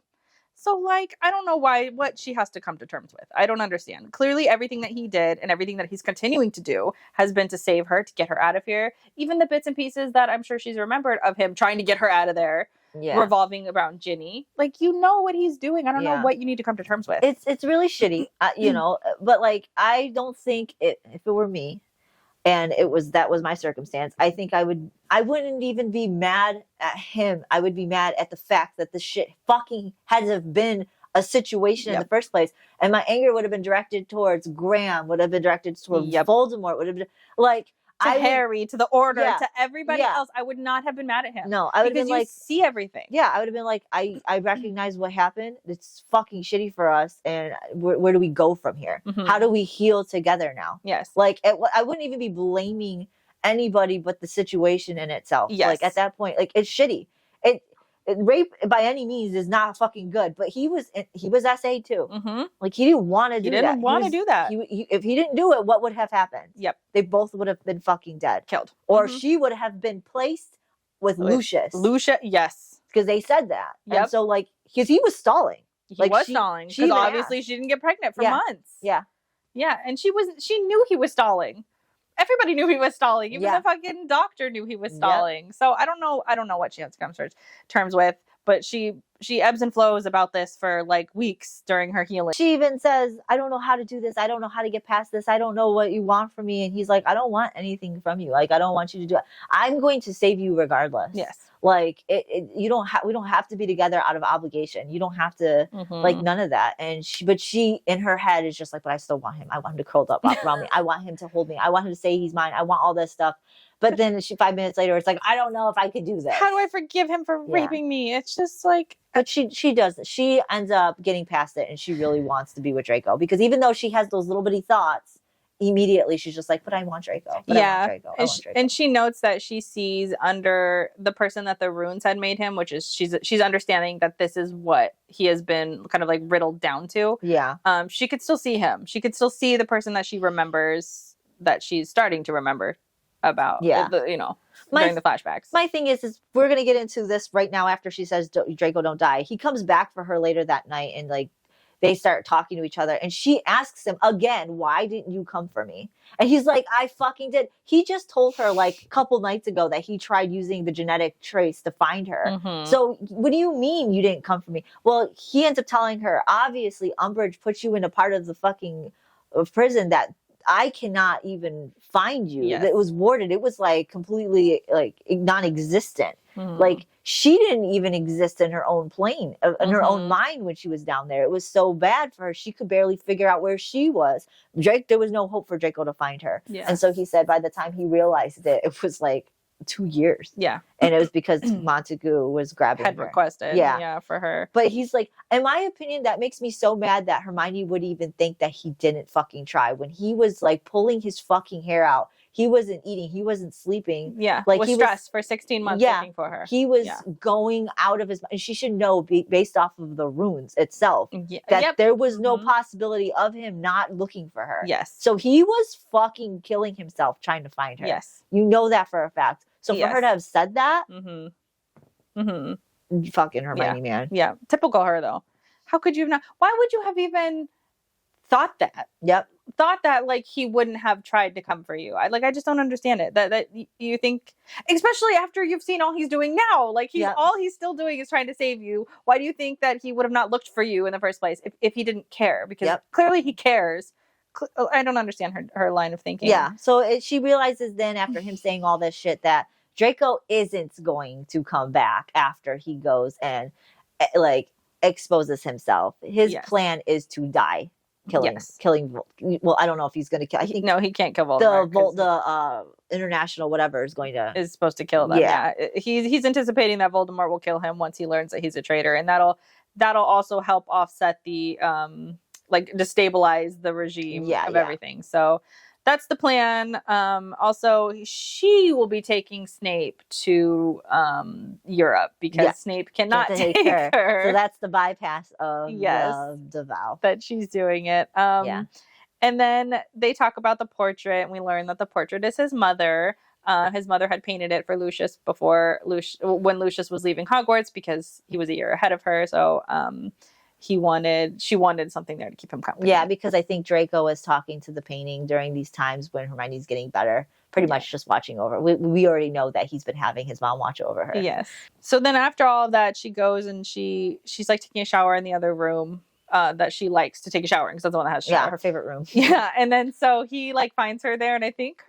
Speaker 1: So, like, I don't know what she has to come to terms with. I don't understand. Clearly, everything that he did and everything that he's continuing to do has been to save her, to get her out of here. Even the bits and pieces that I'm sure she's remembered of him trying to get her out of there, revolving around Ginny. Like, you know what he's doing. I don't know what you need to come to terms with.
Speaker 2: It's really shitty, you know. But, like, I don't think if it were me, and that was my circumstance, I think I wouldn't even be mad at him. I would be mad at the fact that this shit fucking had to have been a situation in the first place. And my anger would have been directed towards Graham, would have been directed towards Voldemort, would have been like
Speaker 1: to Harry, to the Order, to everybody else. I would not have been mad at him.
Speaker 2: No, I would have been like,
Speaker 1: see everything.
Speaker 2: Yeah, I would have been like, I recognize what happened. It's fucking shitty for us. And where do we go from here? How do we heal together now?
Speaker 1: Yes.
Speaker 2: Like, I wouldn't even be blaming anybody but the situation in itself.
Speaker 1: Yes.
Speaker 2: Like, at that point, like, it's shitty. Rape by any means is not fucking good, but he was SA too. Like, he didn't want to do that.
Speaker 1: He didn't want to do that.
Speaker 2: If he didn't do it, what would have happened?
Speaker 1: Yep.
Speaker 2: They both would have been fucking dead.
Speaker 1: Killed.
Speaker 2: Or she would have been placed with Lucius.
Speaker 1: Yes.
Speaker 2: Because they said that.
Speaker 1: Yep.
Speaker 2: And so, like, because he was stalling.
Speaker 1: He was stalling. Because obviously she didn't get pregnant for months.
Speaker 2: Yeah.
Speaker 1: Yeah. And she knew he was stalling. Everybody knew he was stalling. Even the fucking doctor knew he was stalling. So I don't know what she has to come to terms with. but she ebbs and flows about this for like weeks during her healing.
Speaker 2: She even says, I don't know how to do this. I don't know how to get past this. I don't know what you want from me. And he's like, I don't want anything from you. Like, I don't want you to do it. I'm going to save you regardless.
Speaker 1: Yes.
Speaker 2: Like we don't have to be together out of obligation. You don't have to like none of that. And she in her head is just like, but I still want him. I want him to curl up around me. I want him to hold me. I want him to say he's mine. I want all this stuff. But then 5 minutes later, it's like, I don't know if I could do this.
Speaker 1: How do I forgive him for raping me? It's just like.
Speaker 2: But she does. She ends up getting past it, and she really wants to be with Draco, because even though she has those little bitty thoughts, immediately she's just like, but I want Draco. But I want Draco. I want Draco.
Speaker 1: And she notes that she sees under the person that the runes had made him, which is she's understanding that this is what he has been kind of like riddled down to.
Speaker 2: Yeah.
Speaker 1: She could still see him. She could still see the person that she remembers, that she's starting to remember about.
Speaker 2: Yeah.
Speaker 1: During the flashbacks.
Speaker 2: My thing is we're going to get into this right now after she says Draco don't die. He comes back for her later that night, and like they start talking to each other, and she asks him again, why didn't you come for me? And he's like, I fucking did. He just told her like a couple nights ago that he tried using the genetic trace to find her. So what do you mean you didn't come for me? Well, he ends up telling her, obviously Umbridge put you in a part of the fucking prison that I cannot even find you. Yes. It was warded. It was like completely like non-existent. Like she didn't even exist in her own plane, in her own mind when she was down there. It was so bad for her. She could barely figure out where she was. There was no hope for Draco to find her. Yeah. And so he said by the time he realized it was like 2 years.
Speaker 1: Yeah.
Speaker 2: And it was because Montague was grabbing
Speaker 1: had
Speaker 2: her.
Speaker 1: Requested. Yeah, for her.
Speaker 2: But he's like, in my opinion, that makes me so mad that Hermione would even think that he didn't fucking try. When he was like pulling his fucking hair out, he wasn't eating, he wasn't sleeping.
Speaker 1: Yeah, like he stressed for 16 months looking for her.
Speaker 2: He was going out of his mind. And she should know, based off of the runes itself, that there was no possibility of him not looking for her.
Speaker 1: Yes.
Speaker 2: So he was fucking killing himself trying to find her.
Speaker 1: Yes.
Speaker 2: You know that for a fact. So for her to have said that, fucking Hermione, man.
Speaker 1: Yeah, typical her though. How could you have not? Why would you have even thought that?
Speaker 2: Yep.
Speaker 1: Thought that like he wouldn't have tried to come for you. I just don't understand it. That you think, especially after you've seen all he's doing now. Like all he's still doing is trying to save you. Why do you think that he would have not looked for you in the first place if he didn't care? Because clearly he cares. I don't understand her line of thinking.
Speaker 2: Yeah. So she realizes then after him saying all this shit that Draco isn't going to come back after he goes and like exposes himself. His plan is to die. Killing. Well, I don't know if he's going to kill. I think
Speaker 1: no, he can't kill Voldemort.
Speaker 2: The international whatever is
Speaker 1: supposed to kill them. Yeah, he's anticipating that Voldemort will kill him once he learns that he's a traitor, and that'll also help offset the like destabilize the regime of everything. So that's the plan. Also, she will be taking Snape to Europe because Snape cannot take her.
Speaker 2: So that's the bypass of the vow.
Speaker 1: That she's doing it. And then they talk about the portrait, and we learn that the portrait is his mother. His mother had painted it for Lucius when Lucius was leaving Hogwarts because he was a year ahead of her. So she wanted something there to keep him company.
Speaker 2: Yeah, because I think Draco was talking to the painting during these times when Hermione's getting better, pretty much just watching over. We already know that he's been having his mom watch over her.
Speaker 1: Yes. So then after all of that, she goes and she's like taking a shower in the other room that she likes to take a shower in because that's the one that has a shower.
Speaker 2: Yeah, her favorite room.
Speaker 1: Yeah, and then so he like finds her there, and I think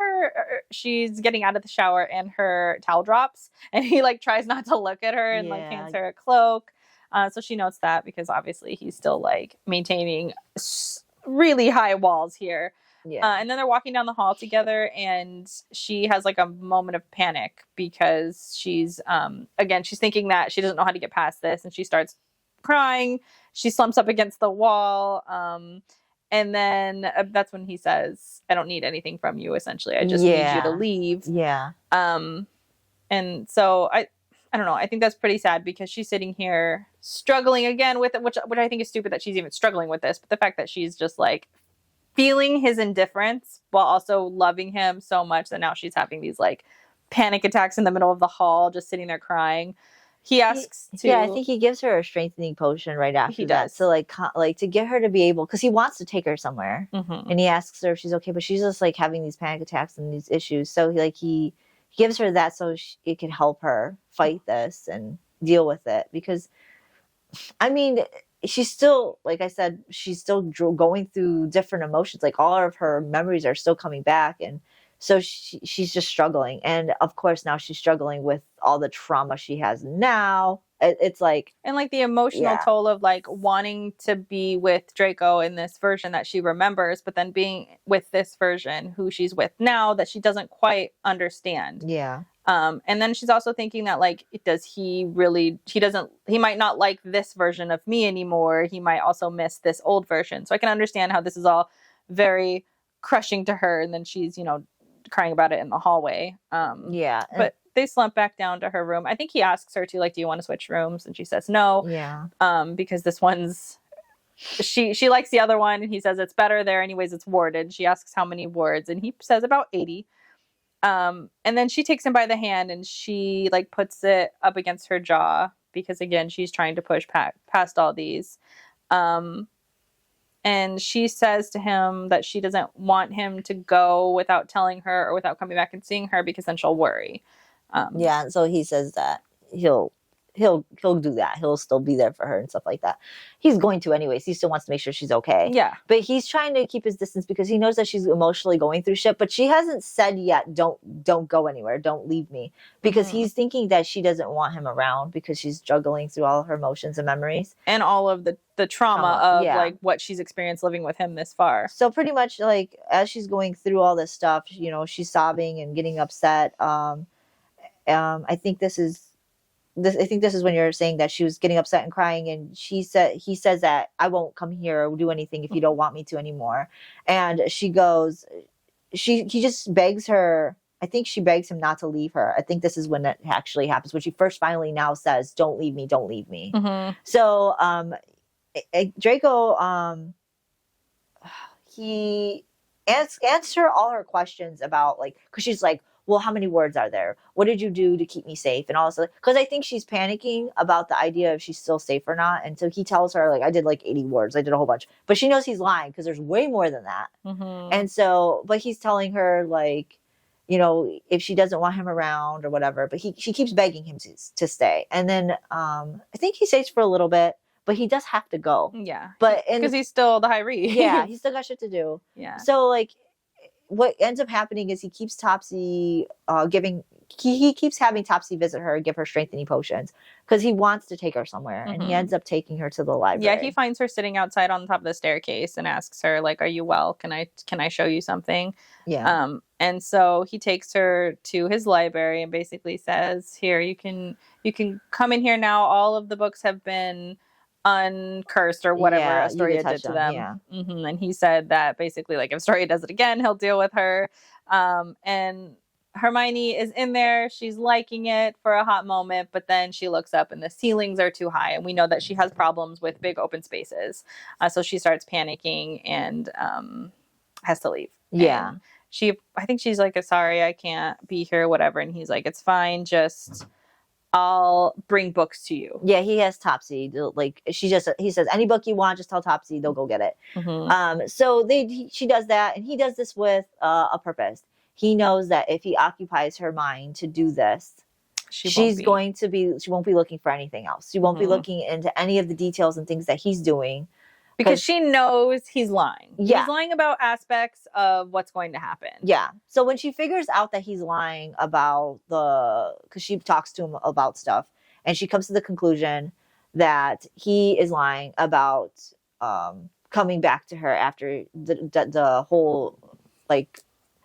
Speaker 1: she's getting out of the shower and her towel drops, and he like tries not to look at her and like hands her a cloak. So she notes that because obviously he's still like maintaining really high walls here. Yeah. And then they're walking down the hall together, and she has like a moment of panic because she's thinking that she doesn't know how to get past this, and she starts crying. She slumps up against the wall. And then that's when he says, I don't need anything from you, essentially. I just need you to leave.
Speaker 2: Yeah.
Speaker 1: And so I don't know. I think that's pretty sad because she's sitting here struggling again with it, which I think is stupid that she's even struggling with this. But the fact that she's just like feeling his indifference while also loving him so much that now she's having these like panic attacks in the middle of the hall, just sitting there crying. He asks to...
Speaker 2: Yeah, I think he gives her a strengthening potion right after that. So like to get her to be able... Because he wants to take her somewhere. Mm-hmm. And he asks her if she's okay. But she's just like having these panic attacks and these issues. So he gives her that so it can help her fight this. And deal with it, because I mean, she's still, like I said, she's still going through different emotions. Like all of her memories are still coming back, and so she's just struggling. And of course, now she's struggling with all the trauma she has now. It's like,
Speaker 1: and like the emotional toll of like wanting to be with Draco in this version that she remembers, but then being with this version who she's with now that she doesn't quite understand.
Speaker 2: Yeah.
Speaker 1: And then she's also thinking that like, does he really, he might not like this version of me anymore. He might also miss this old version. So I can understand how this is all very crushing to her. And then she's, crying about it in the hallway.
Speaker 2: Yeah.
Speaker 1: But they slump back down to her room. I think he asks her to like, do you want to switch rooms? And she says no.
Speaker 2: Yeah.
Speaker 1: Because this one's, she likes the other one, and he says it's better there anyways, it's warded. She asks how many wards, and he says about 80. And then she takes him by the hand and she like puts it up against her jaw, because again, she's trying to push past all these. And she says to him that she doesn't want him to go without telling her or without coming back and seeing her, because then she'll worry.
Speaker 2: Yeah. So he says that he'll do that. He'll still be there for her and stuff like that. He's going to anyways. He still wants to make sure she's okay.
Speaker 1: Yeah.
Speaker 2: But he's trying to keep his distance because he knows that she's emotionally going through shit. But she hasn't said yet, don't go anywhere. Don't leave me. Because he's thinking that she doesn't want him around because she's juggling through all her emotions and memories.
Speaker 1: And all of the trauma of like what she's experienced living with him this far.
Speaker 2: So pretty much like as she's going through all this stuff, she's sobbing and getting upset. I think this is when you're saying that she was getting upset and crying, and he says that I won't come here or do anything if you don't want me to anymore. And she goes, he just begs her. I think she begs him not to leave her. I think this is when it actually happens, when she first finally now says, don't leave me, don't leave me.
Speaker 1: Mm-hmm.
Speaker 2: So Draco, he answer all her questions about like, because she's like, well, how many words are there? What did you do to keep me safe? And all this, because I think she's panicking about the idea if she's still safe or not. And so he tells her, like, I did like 80 words. I did a whole bunch. But she knows he's lying because there's way more than that.
Speaker 1: Mm-hmm.
Speaker 2: And so, but he's telling her, like, if she doesn't want him around or whatever. But she keeps begging him to stay. And then I think he stays for a little bit. But he does have to go.
Speaker 1: Yeah.
Speaker 2: But
Speaker 1: because he's still the Faerie.
Speaker 2: Yeah, he's still got shit to do.
Speaker 1: Yeah.
Speaker 2: So, like, what ends up happening is he keeps Topsy he keeps having Topsy visit her and give her strengthening potions because he wants to take her somewhere. And he ends up taking her to the library.
Speaker 1: Yeah, he finds her sitting outside on the top of the staircase and asks her, like, are you well? Can I show you something?
Speaker 2: Yeah.
Speaker 1: And so he takes her to his library and basically says, here, you can come in here now. All of the books have been uncursed or whatever Astoria did to them.
Speaker 2: Yeah.
Speaker 1: Mm-hmm. And he said that basically, like, if Astoria does it again, he'll deal with her. And Hermione is in there. She's liking it for a hot moment, but then she looks up and the ceilings are too high. And we know that she has problems with big open spaces. So she starts panicking and has to leave.
Speaker 2: Yeah.
Speaker 1: And I think she's like, sorry, I can't be here, whatever. And he's like, it's fine. Just I'll bring books to you.
Speaker 2: Yeah, he has Topsy. Like he says, any book you want, just tell Topsy, they'll go get it.
Speaker 1: Mm-hmm.
Speaker 2: So she does that, and he does this with a purpose. He knows that if he occupies her mind to do this, she won't be looking for anything else. She won't be looking into any of the details and things that he's doing.
Speaker 1: Because she knows he's lying.
Speaker 2: Yeah.
Speaker 1: He's lying about aspects of what's going to happen.
Speaker 2: Yeah. So when she figures out that he's lying about because she talks to him about stuff, and she comes to the conclusion that he is lying about coming back to her after the whole, like,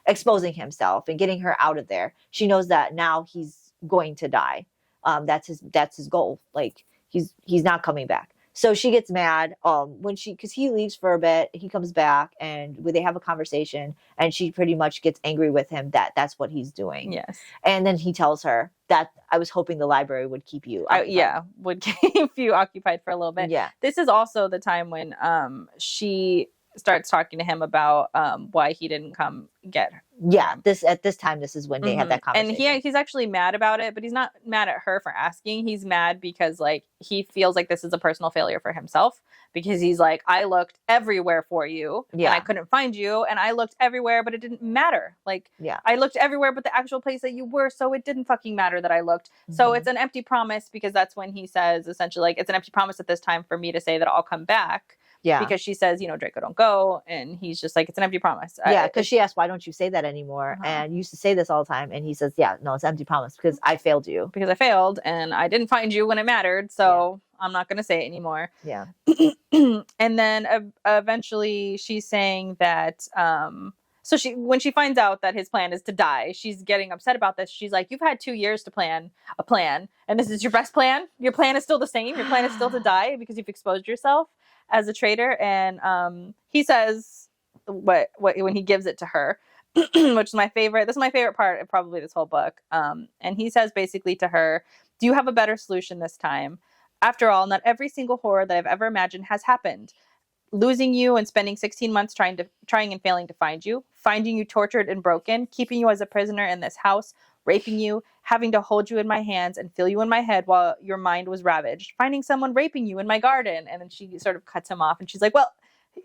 Speaker 2: exposing himself and getting her out of there. She knows that now he's going to die. That's his goal. Like, he's not coming back. So she gets mad because he leaves for a bit. He comes back and they have a conversation, and she pretty much gets angry with him that's what he's doing.
Speaker 1: Yes.
Speaker 2: And then he tells her that I was hoping the library would keep you occupied.
Speaker 1: Would keep you occupied for a little bit.
Speaker 2: Yeah.
Speaker 1: This is also the time when she starts talking to him about why he didn't come get her.
Speaker 2: Yeah, at this time, this is when they have that conversation.
Speaker 1: And he's actually mad about it, but he's not mad at her for asking. He's mad because like he feels like this is a personal failure for himself, because he's like, I looked everywhere for you and I couldn't find you, and I looked everywhere but it didn't matter. Like I looked everywhere but the actual place that you were, so it didn't fucking matter that I looked. So it's an empty promise, because that's when he says essentially like, it's an empty promise at this time for me to say that I'll come back. Yeah. Because she says, you know, Draco, don't go. And he's just like, it's an empty promise.
Speaker 2: Yeah, because she asked, why don't you say that anymore? And you used to say this all the time. And he says, yeah, no, it's an empty promise because I failed you.
Speaker 1: Because I failed and I didn't find you when it mattered. So I'm not going to say it anymore.
Speaker 2: Yeah.
Speaker 1: And then eventually she's saying that, so when she finds out that his plan is to die, she's getting upset about this. She's like, you've had 2 years to plan a plan. And this is your best plan? Your plan is still the same? Your plan is still to die because you've exposed yourself as a traitor? And he says what when he gives it to her, which is my favorite. This is my favorite part of probably this whole book. And he says basically to her, do you have a better solution this time? After all, not every single horror that I've ever imagined has happened. Losing you and spending 16 months trying and failing to find you, finding you tortured and broken, keeping you as a prisoner in this house, raping you, having to hold you in my hands and feel you in my head while your mind was ravaged, finding someone raping you in my garden. And then she sort of cuts him off and she's like, well,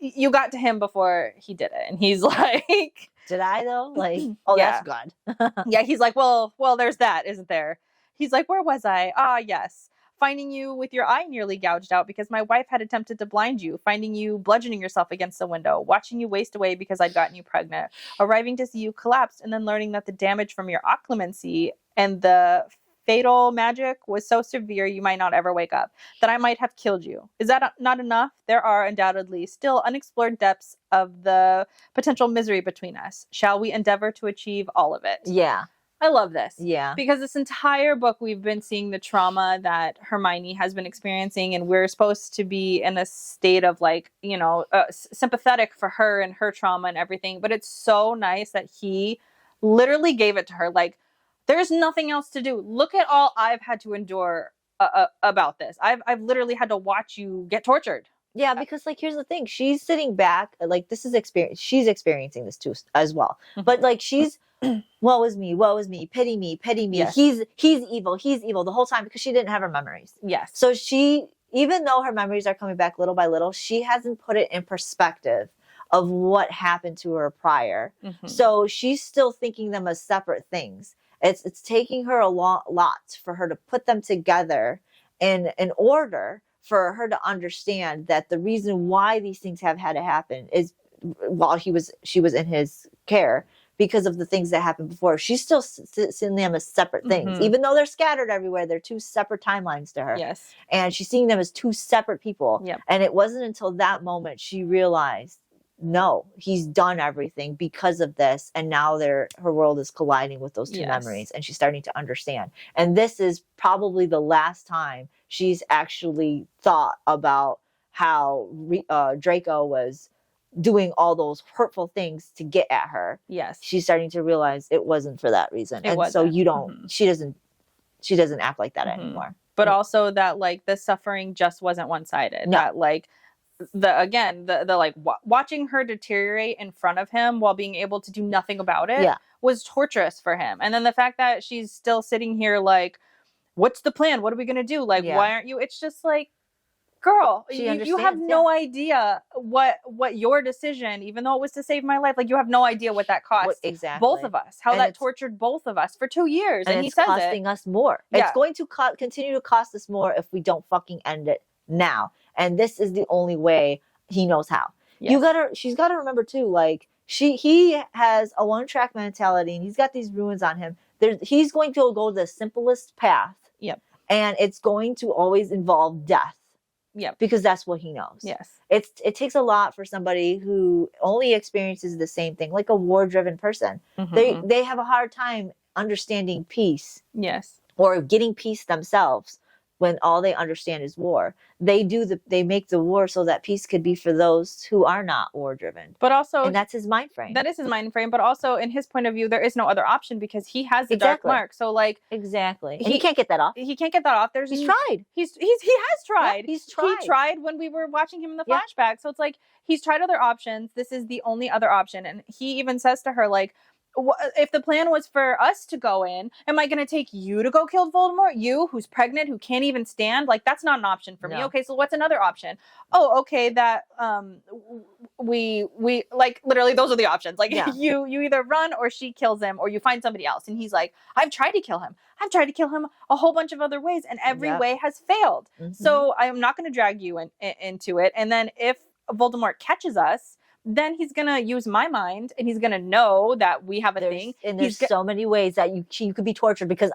Speaker 1: you got to him before he did it. And he's like,
Speaker 2: did I though? Like, oh, that's good.
Speaker 1: Yeah. He's like, well, there's that, isn't there? He's like, where was I? Yes. Finding you with your eye nearly gouged out because my wife had attempted to blind you, finding you bludgeoning yourself against the window, watching you waste away because I'd gotten you pregnant, arriving to see you collapse, and then learning that the damage from your occlumency and the fatal magic was so severe you might not ever wake up, that I might have killed you. Is that not enough? There are undoubtedly still unexplored depths of the potential misery between us. Shall we endeavor to achieve all of it?
Speaker 2: Yeah.
Speaker 1: I love this.
Speaker 2: Yeah.
Speaker 1: Because this entire book, we've been seeing the trauma that Hermione has been experiencing, and we're supposed to be in a state of like, you know, sympathetic for her and her trauma and everything. But it's so nice that he literally gave it to her. Like, there's nothing else to do. Look at all I've had to endure about this. I've literally had to watch you get tortured.
Speaker 2: Yeah, because like, here's the thing. She's sitting back, like, this is experience. She's experiencing this too as well. But like, she's, woe is me, pity me. Yes. He's evil the whole time, because she didn't have her memories.
Speaker 1: Yes.
Speaker 2: So she, even though her memories are coming back little by little, she hasn't put it in perspective of what happened to her prior. So she's still thinking them as separate things. It's taking her a lot for her to put them together in order for her to understand that the reason why these things have had to happen is while she was in his care, because of the things that happened before. She's still seeing them as separate things. Even though they're scattered everywhere, they're two separate timelines to her.
Speaker 1: Yes.
Speaker 2: And she's seeing them as two separate people.
Speaker 1: Yep.
Speaker 2: And it wasn't until that moment she realized, no, he's done everything because of this. And now her world is colliding with those two memories. And she's starting to understand. And this is probably the last time she's actually thought about how Draco was doing all those hurtful things to get at her.
Speaker 1: Yes.
Speaker 2: She's starting to realize it wasn't for that reason. So you don't, she doesn't act like that anymore.
Speaker 1: But also that like the suffering just wasn't one-sided.
Speaker 2: No.
Speaker 1: That like the like watching her deteriorate in front of him while being able to do nothing about it was torturous for him. And then the fact that she's still sitting here like, what's the plan? What are we going to do? Like, why aren't you? It's just like, girl, you have no idea what your decision, even though it was to save my life, like you have no idea what that cost both of us, how that tortured both of us for 2 years. And he says
Speaker 2: costing us more. It's going to continue to cost us more if we don't fucking end it now. And this is the only way he knows how. Yes. She's got to remember too, like he has a one-track mentality and he's got these ruins on him. He's going to go the simplest path.
Speaker 1: Yep.
Speaker 2: And it's going to always involve death.
Speaker 1: Yeah,
Speaker 2: because that's what he knows.
Speaker 1: Yes.
Speaker 2: It takes a lot for somebody who only experiences the same thing, like a war-driven person. They have a hard time understanding peace.
Speaker 1: Yes.
Speaker 2: Or getting peace themselves when all they understand is war. They make the war so that peace could be for those who are not war driven.
Speaker 1: But also,
Speaker 2: and that's his mind frame.
Speaker 1: That is his mind frame. But also, in his point of view, there is no other option because he has the
Speaker 2: Exactly.
Speaker 1: dark mark. So like
Speaker 2: exactly, and he can't get that off.
Speaker 1: He can't get that off.
Speaker 2: He's tried.
Speaker 1: He has tried.
Speaker 2: Yeah, he's tried.
Speaker 1: He tried when we were watching him in the flashback. So it's like he's tried other options. This is the only other option. And he even says to her like, if the plan was for us to go in, am I going to take you to go kill Voldemort? You, who's pregnant, who can't even stand? Like, that's not an option for me. Okay, so what's another option? Oh, okay, that we like literally those are the options. Like, you either run or she kills him, or you find somebody else. And he's like, I've tried to kill him. I've tried to kill him a whole bunch of other ways, and every way has failed. So I am not going to drag you into it. And then if Voldemort catches us, then he's gonna use my mind, and he's gonna know that we have a thing.
Speaker 2: And there's so many ways that you could be tortured because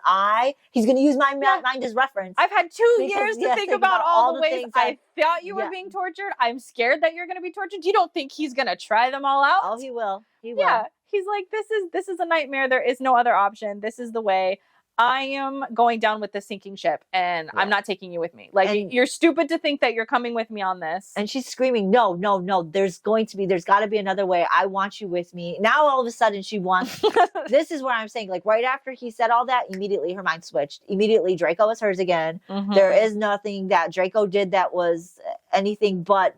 Speaker 2: he's gonna use my mind as reference.
Speaker 1: I've had 2 years to think about all the ways I thought you were being tortured. I'm scared that you're gonna be tortured. You don't think he's gonna try them all out?
Speaker 2: Oh, he will. He will.
Speaker 1: Yeah, he's like, this is a nightmare. There is no other option. This is the way. I am going down with the sinking ship, and I'm not taking you with me. Like, you're stupid to think that you're coming with me on this.
Speaker 2: And she's screaming, no, there's got to be another way. I want you with me. Now, all of a sudden, she wants, this is where I'm saying, like, right after he said all that, immediately her mind switched. Immediately, Draco is hers again. There is nothing that Draco did that was anything but,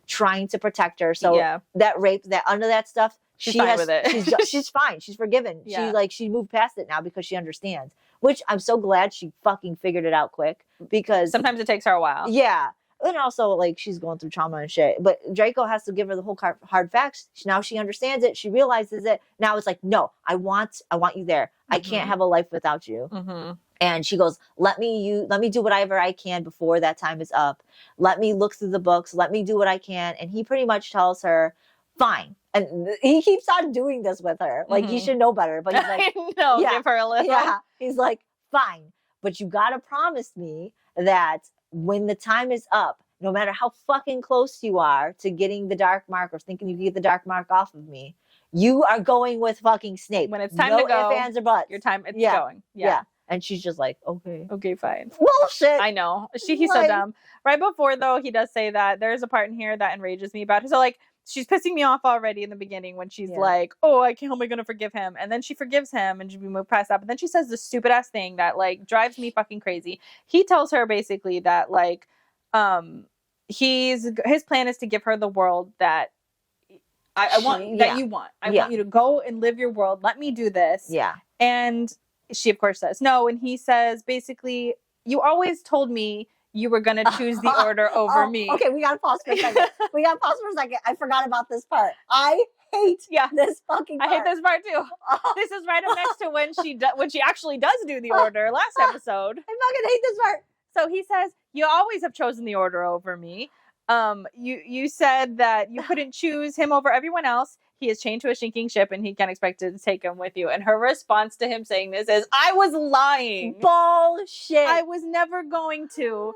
Speaker 2: trying to protect her. So that rape, that under that stuff,
Speaker 1: She's fine with it.
Speaker 2: She's fine. She's forgiven.
Speaker 1: Yeah.
Speaker 2: She moved past it now because she understands. Which I'm so glad she fucking figured it out quick, because
Speaker 1: sometimes it takes her a while.
Speaker 2: Yeah. And also, like, she's going through trauma and shit. But Draco has to give her the whole hard facts. Now she understands it. She realizes it. Now it's like, no, I want you there. I can't have a life without you. And she goes, let me do whatever I can before that time is up. Let me look through the books. Let me do what I can. And he pretty much tells her, fine. And he keeps on doing this with her. Like, he should know better. But he's like,
Speaker 1: give her a little.
Speaker 2: Yeah. He's like, fine. But you got to promise me that when the time is up, no matter how fucking close you are to getting the dark mark or thinking you can get the dark mark off of me, you are going with fucking Snape.
Speaker 1: When it's time to go,
Speaker 2: ifs, ands, or buts.
Speaker 1: Your time, it's going. Yeah.
Speaker 2: And she's just like, okay,
Speaker 1: fine.
Speaker 2: Bullshit.
Speaker 1: I know. He's so dumb. Right before, though, he does say that there's a part in here that enrages me about her. So, like, she's pissing me off already in the beginning when she's like, oh, how am I going to forgive him? And then she forgives him and we move past that. But then she says this stupid ass thing that, like, drives me fucking crazy. He tells her basically that, like, his plan is to give her the world that I want, that you want. I want you to go and live your world. Let me do this.
Speaker 2: Yeah.
Speaker 1: And she, of course, says no. And he says, basically, you always told me you were going to choose the order over me.
Speaker 2: Okay, we got to pause for a second. I forgot about this part. I hate this fucking part.
Speaker 1: I hate this part, too. This is right up next to when she actually does do the order last episode.
Speaker 2: I fucking hate this part.
Speaker 1: So he says, you always have chosen the order over me. You said that you couldn't choose him over everyone else. He is chained to a sinking ship and he can't expect to take him with you. And her response to him saying this is, I was lying.
Speaker 2: Bullshit.
Speaker 1: I was never going to.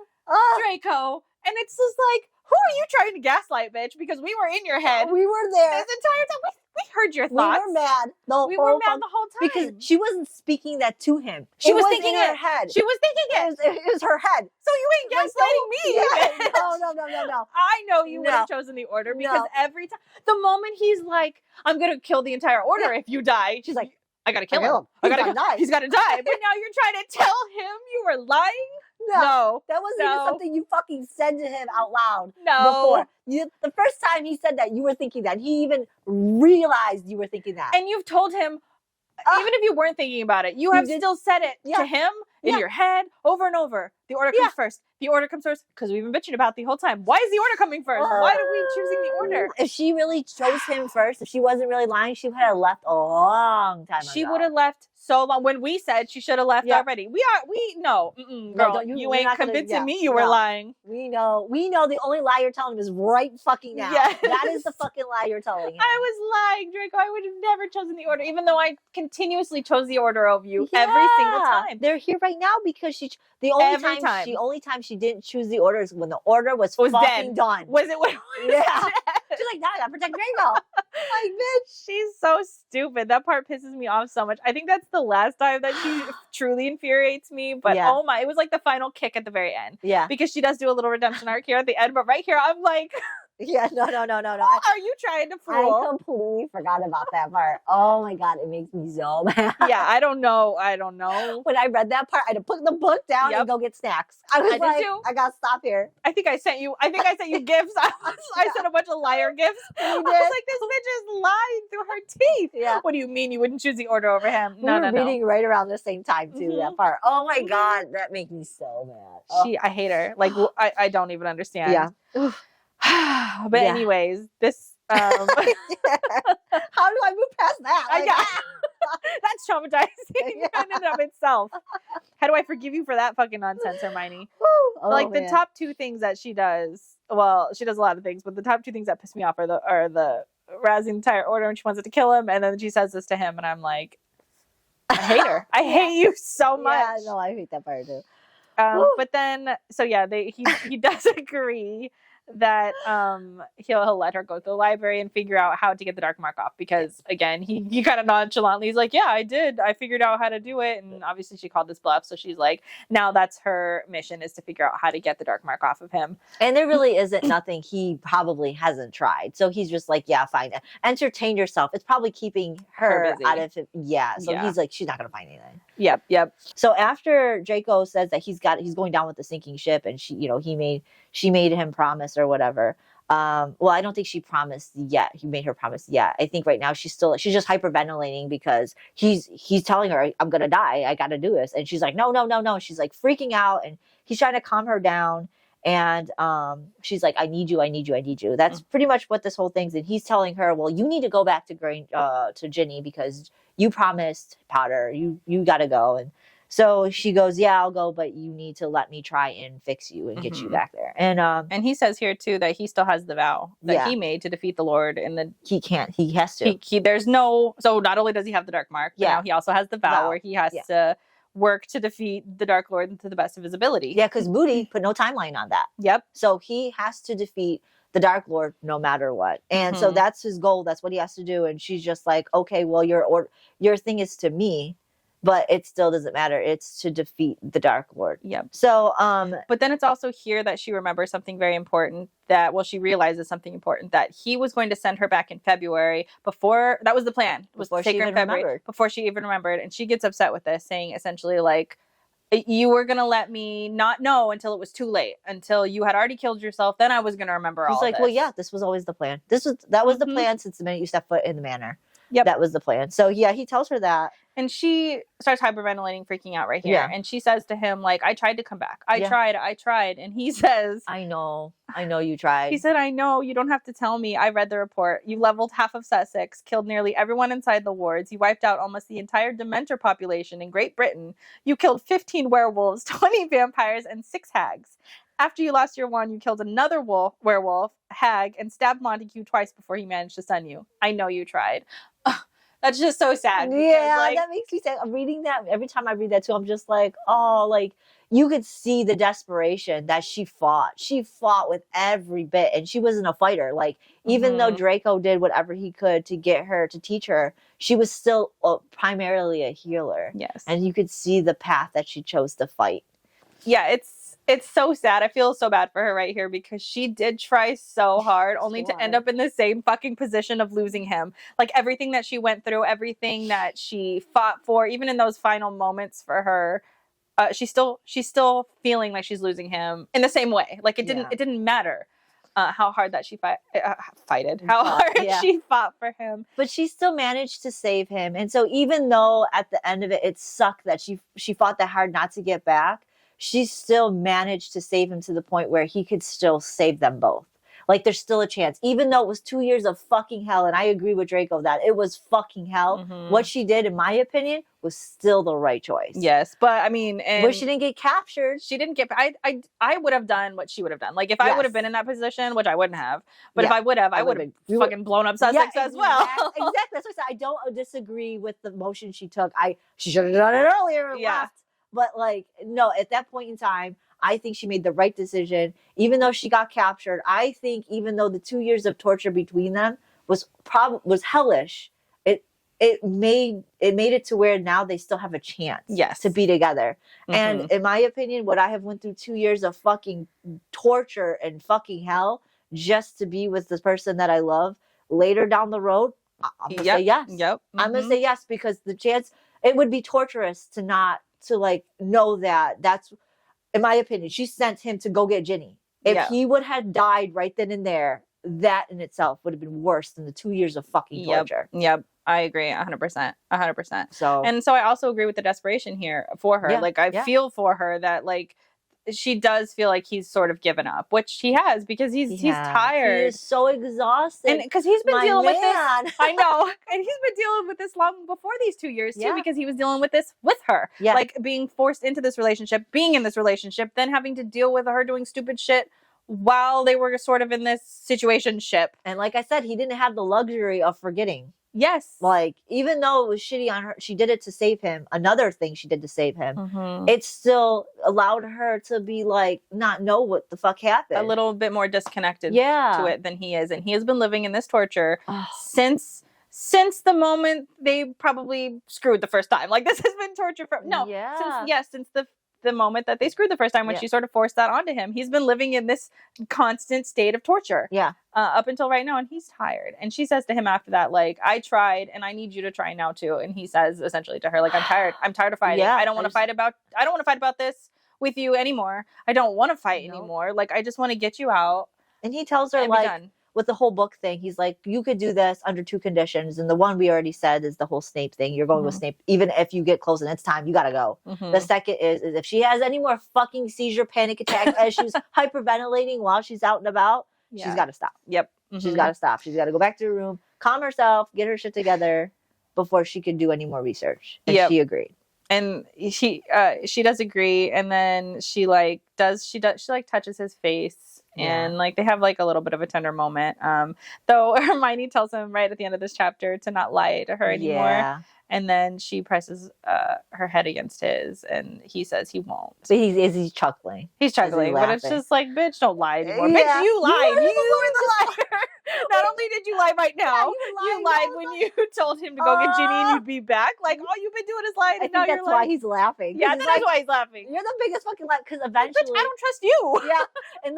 Speaker 1: Draco. And it's just like, who are you trying to gaslight, bitch? Because we were in your head.
Speaker 2: We were there.
Speaker 1: This entire time. We heard your thoughts.
Speaker 2: We were mad. We were mad the whole time. Because she wasn't speaking that to him.
Speaker 1: She was thinking
Speaker 2: in her head.
Speaker 1: She was thinking it.
Speaker 2: It was her head.
Speaker 1: So you ain't gaslighting me.
Speaker 2: Yeah. No.
Speaker 1: I know you would have chosen the order because every time, the moment he's like, I'm going to kill the entire order if you die, she's like, I got to kill him.
Speaker 2: He's got to die.
Speaker 1: He's got to die. But now you're trying to tell him you were lying? No.
Speaker 2: That wasn't even something you fucking said to him out loud.
Speaker 1: No.
Speaker 2: Before. The first time he said that, you were thinking that. He even realized you were thinking that.
Speaker 1: And you've told him, even if you weren't thinking about it, you have still said it to him in your head over and over. The order comes first. The order comes first because we've been bitching about the whole time. Why is the order coming first? Why are we choosing the order?
Speaker 2: If she really chose him first, if she wasn't really lying, she would have left a long time ago.
Speaker 1: She would have left so long. When we said she should have left already. Girl, you ain't convincing me you were lying.
Speaker 2: We know the only lie you're telling him is right fucking now. Yes. That is the fucking lie you're telling him.
Speaker 1: I was lying, Draco. I would have never chosen the order, even though I continuously chose the order over you every single time.
Speaker 2: They're here right now because the only time she didn't choose the order is when the order was fucking done.
Speaker 1: Was it when it was
Speaker 2: dead? She's like, no, I gotta protect Draco. Like, bitch.
Speaker 1: She's so stupid. That part pisses me off so much. I think that's the last time that she truly infuriates me. But
Speaker 2: Yeah.
Speaker 1: oh my, it was like the final kick at the very end.
Speaker 2: Yeah.
Speaker 1: Because she does do a little redemption arc here at the end. But right here, I'm like,
Speaker 2: Yeah, no.
Speaker 1: who are you trying to
Speaker 2: I
Speaker 1: fool?
Speaker 2: completely forgot about that part. Oh my God, it makes me so mad.
Speaker 1: Yeah, I don't know.
Speaker 2: When I read that part, I had to put the book down
Speaker 1: Yep.
Speaker 2: and go get snacks. I was
Speaker 1: I did
Speaker 2: like,
Speaker 1: too.
Speaker 2: I gotta stop here.
Speaker 1: I think I sent you gifts. I sent a bunch of liar gifts.
Speaker 2: You
Speaker 1: I
Speaker 2: did?
Speaker 1: was like, this bitch is lying through her teeth.
Speaker 2: Yeah.
Speaker 1: What do you mean you wouldn't choose the order over him?
Speaker 2: We were reading right around the same time too,
Speaker 1: Mhm.
Speaker 2: that part. Oh my God, that makes me so mad. Oh.
Speaker 1: I hate her. Like, I don't even understand.
Speaker 2: Yeah.
Speaker 1: But
Speaker 2: Yeah.
Speaker 1: anyways, this
Speaker 2: How do I move past that? Like,
Speaker 1: that's traumatizing in and of itself. How do I forgive you for that fucking nonsense, Hermione?
Speaker 2: Oh,
Speaker 1: Like the
Speaker 2: man.
Speaker 1: top two things that she does. Well, she does a lot of things, but the top two things that piss me off are the razzing the entire order when she wants it to kill him, and then she says this to him, and I'm like, I hate her. I hate you so much.
Speaker 2: Yeah, no, I hate that part too.
Speaker 1: But then, so yeah, he does agree that he'll let her go to the library and figure out how to get the dark mark off, because again, he kind of nonchalantly, he's like, yeah, I figured out how to do it, and obviously she called this bluff, so she's like, now that's her mission, is to figure out how to get the dark mark off of him.
Speaker 2: And there really isn't nothing he probably hasn't tried, so he's just like, yeah, fine, entertain yourself. It's probably keeping her
Speaker 1: busy.
Speaker 2: out of it. Yeah, so
Speaker 1: Yeah.
Speaker 2: he's like, she's not gonna find anything.
Speaker 1: Yep.
Speaker 2: So after Draco says that he's going down with the sinking ship, and she made him promise or whatever. Well, I don't think she promised yet. He made her promise yet. I think right now she's just hyperventilating because he's telling her, I'm gonna die. I gotta do this, and she's like, no. She's like freaking out, and he's trying to calm her down. And she's like, I need you. That's pretty much what this whole thing's. And he's telling her, well, you need to go back to Ginny because you promised Potter. You got to go. And so she goes, yeah, I'll go, but you need to let me try and fix you and get you back there. And
Speaker 1: he says here too that he still has the vow that he made to defeat the Lord, and
Speaker 2: he can't. He has to.
Speaker 1: So not only does he have the dark mark, but now he also has the vow where he has to work to defeat the Dark Lord to the best of his ability.
Speaker 2: Yeah, because Moody put no timeline on that.
Speaker 1: Yep.
Speaker 2: So he has to defeat the Dark Lord no matter what. And so that's his goal. That's what he has to do. And she's just like, okay, well, your thing is to me, but it still doesn't matter. It's to defeat the Dark Lord.
Speaker 1: Yep.
Speaker 2: So,
Speaker 1: but then it's also here that she remembers something very important she realizes something important, that he was going to send her back in February that was the plan,
Speaker 2: before she even remembered.
Speaker 1: Before she even remembered. And she gets upset with this, saying essentially like, you were going to let me not know until it was too late, until you had already killed yourself. Then I was going to remember all
Speaker 2: He's like,
Speaker 1: this.
Speaker 2: well, yeah, this was always the plan. That was the plan since the minute you stepped foot in the manor.
Speaker 1: Yep.
Speaker 2: That was the plan. So yeah, he tells her that.
Speaker 1: And she starts hyperventilating, freaking out right here.
Speaker 2: Yeah.
Speaker 1: And she says to him, like, I tried to come back. I tried. And he says,
Speaker 2: I know you tried.
Speaker 1: He said, I know, you don't have to tell me. I read the report. You leveled half of Sussex, killed nearly everyone inside the wards. You wiped out almost the entire Dementor population in Great Britain. You killed 15 werewolves, 20 vampires, and 6 hags. After you lost your wand, you killed another werewolf, hag, and stabbed Montague twice before he managed to stun you. I know you tried. That's just so sad.
Speaker 2: Yeah, that makes me sad. I'm reading that. Every time I read that too, I'm just like, oh, like you could see the desperation that she fought. She fought with every bit, and she wasn't a fighter. Like, even though Draco did whatever he could to get her, to teach her, she was still primarily a healer.
Speaker 1: Yes.
Speaker 2: And you could see the path that she chose to fight.
Speaker 1: Yeah, it's so sad. I feel so bad for her right here, because she did try so hard only to end up in the same fucking position of losing him. Like, everything that she went through, everything that she fought for, even in those final moments for her, she's still feeling like she's losing him in the same way. Like, it didn't matter how hard that she she fought for him.
Speaker 2: But she still managed to save him. And so even though at the end of it, it sucked that she fought that hard not to get back, she still managed to save him to the point where he could still save them both. Like, there's still a chance, even though it was 2 years of fucking hell. And I agree with Draco that it was fucking hell. What she did, in my opinion, was still the right choice.
Speaker 1: Yes, but I mean,
Speaker 2: where she didn't get captured.
Speaker 1: She didn't get. I would have done what she would have done. Like, if I would have been in that position, which I wouldn't have, but if I would have, I would have fucking blown up Sussex as well.
Speaker 2: Exactly. That's what I said. I don't disagree with the motion she took. She should have done it earlier and left. But like, no, at that point in time, I think she made the right decision. Even though she got captured, I think even though the 2 years of torture between them was hellish, it made it to where now they still have a chance to be together. And in my opinion, would I have went through 2 years of fucking torture and fucking hell just to be with the person that I love later down the road? I'm gonna say yes. I'm gonna say yes, because the chance, it would be torturous to not to like know that that's, in my opinion, she sent him to go get Ginny. If he would have died right then and there, that in itself would have been worse than the 2 years of fucking torture.
Speaker 1: I agree 100%. 100%.
Speaker 2: So
Speaker 1: I also agree with the desperation here for her. Like, I feel for her that, like, she does feel like he's sort of given up, which he has, because he's tired.
Speaker 2: He is so exhausted.
Speaker 1: And because he's been dealing with this. I know. And he's been dealing with this long before these 2 years, too, because he was dealing with this with her. Like, being forced into this relationship, being in this relationship, then having to deal with her doing stupid shit while they were sort of in this situationship.
Speaker 2: And like I said, he didn't have the luxury of forgetting.
Speaker 1: Yes.
Speaker 2: Like, even though it was shitty on her, she did it to save him. Another thing she did to save him. It still allowed her to be like, not know what the fuck happened.
Speaker 1: A little bit more disconnected to it than he is. And he has been living in this torture since the moment they probably screwed the first time. Like, this has been torture since the moment that they screwed the first time, when she sort of forced that onto him. He's been living in this constant state of torture up until right now, and he's tired. And she says to him after that, like, I tried and I need you to try now too. And he says essentially to her, like, I'm tired of fighting. I don't want to fight about this with you anymore. I don't want to fight anymore. Like, I just want to get you out.
Speaker 2: And he tells her, like, with the whole book thing, he's like, you could do this under 2 conditions. And the one we already said is the whole Snape thing. You're going with Snape. Even if you get close and it's time, you got to go. The second is if she has any more fucking seizure panic attacks as she's hyperventilating while she's out and about, she's got to stop. She's got to stop. She's got to go back to her room, calm herself, get her shit together before she could do any more research. And she agreed.
Speaker 1: And she does agree. And then she touches his face. And like they have like a little bit of a tender moment. Though Hermione tells him right at the end of this chapter to not lie to her anymore. And then she presses her head against his, and he says he won't.
Speaker 2: But he's chuckling.
Speaker 1: He's chuckling, but it's just like, bitch, don't lie anymore. Bitch, you lied. You were the liar. Not only did you lie right now, you lied when you told him to go get Ginny and you'd be back. Like, all you've been doing is lying, and now you're
Speaker 2: that's why he's laughing.
Speaker 1: Yeah, that's why he's laughing.
Speaker 2: You're the biggest fucking lie, because eventually,
Speaker 1: bitch, I don't trust you.
Speaker 2: In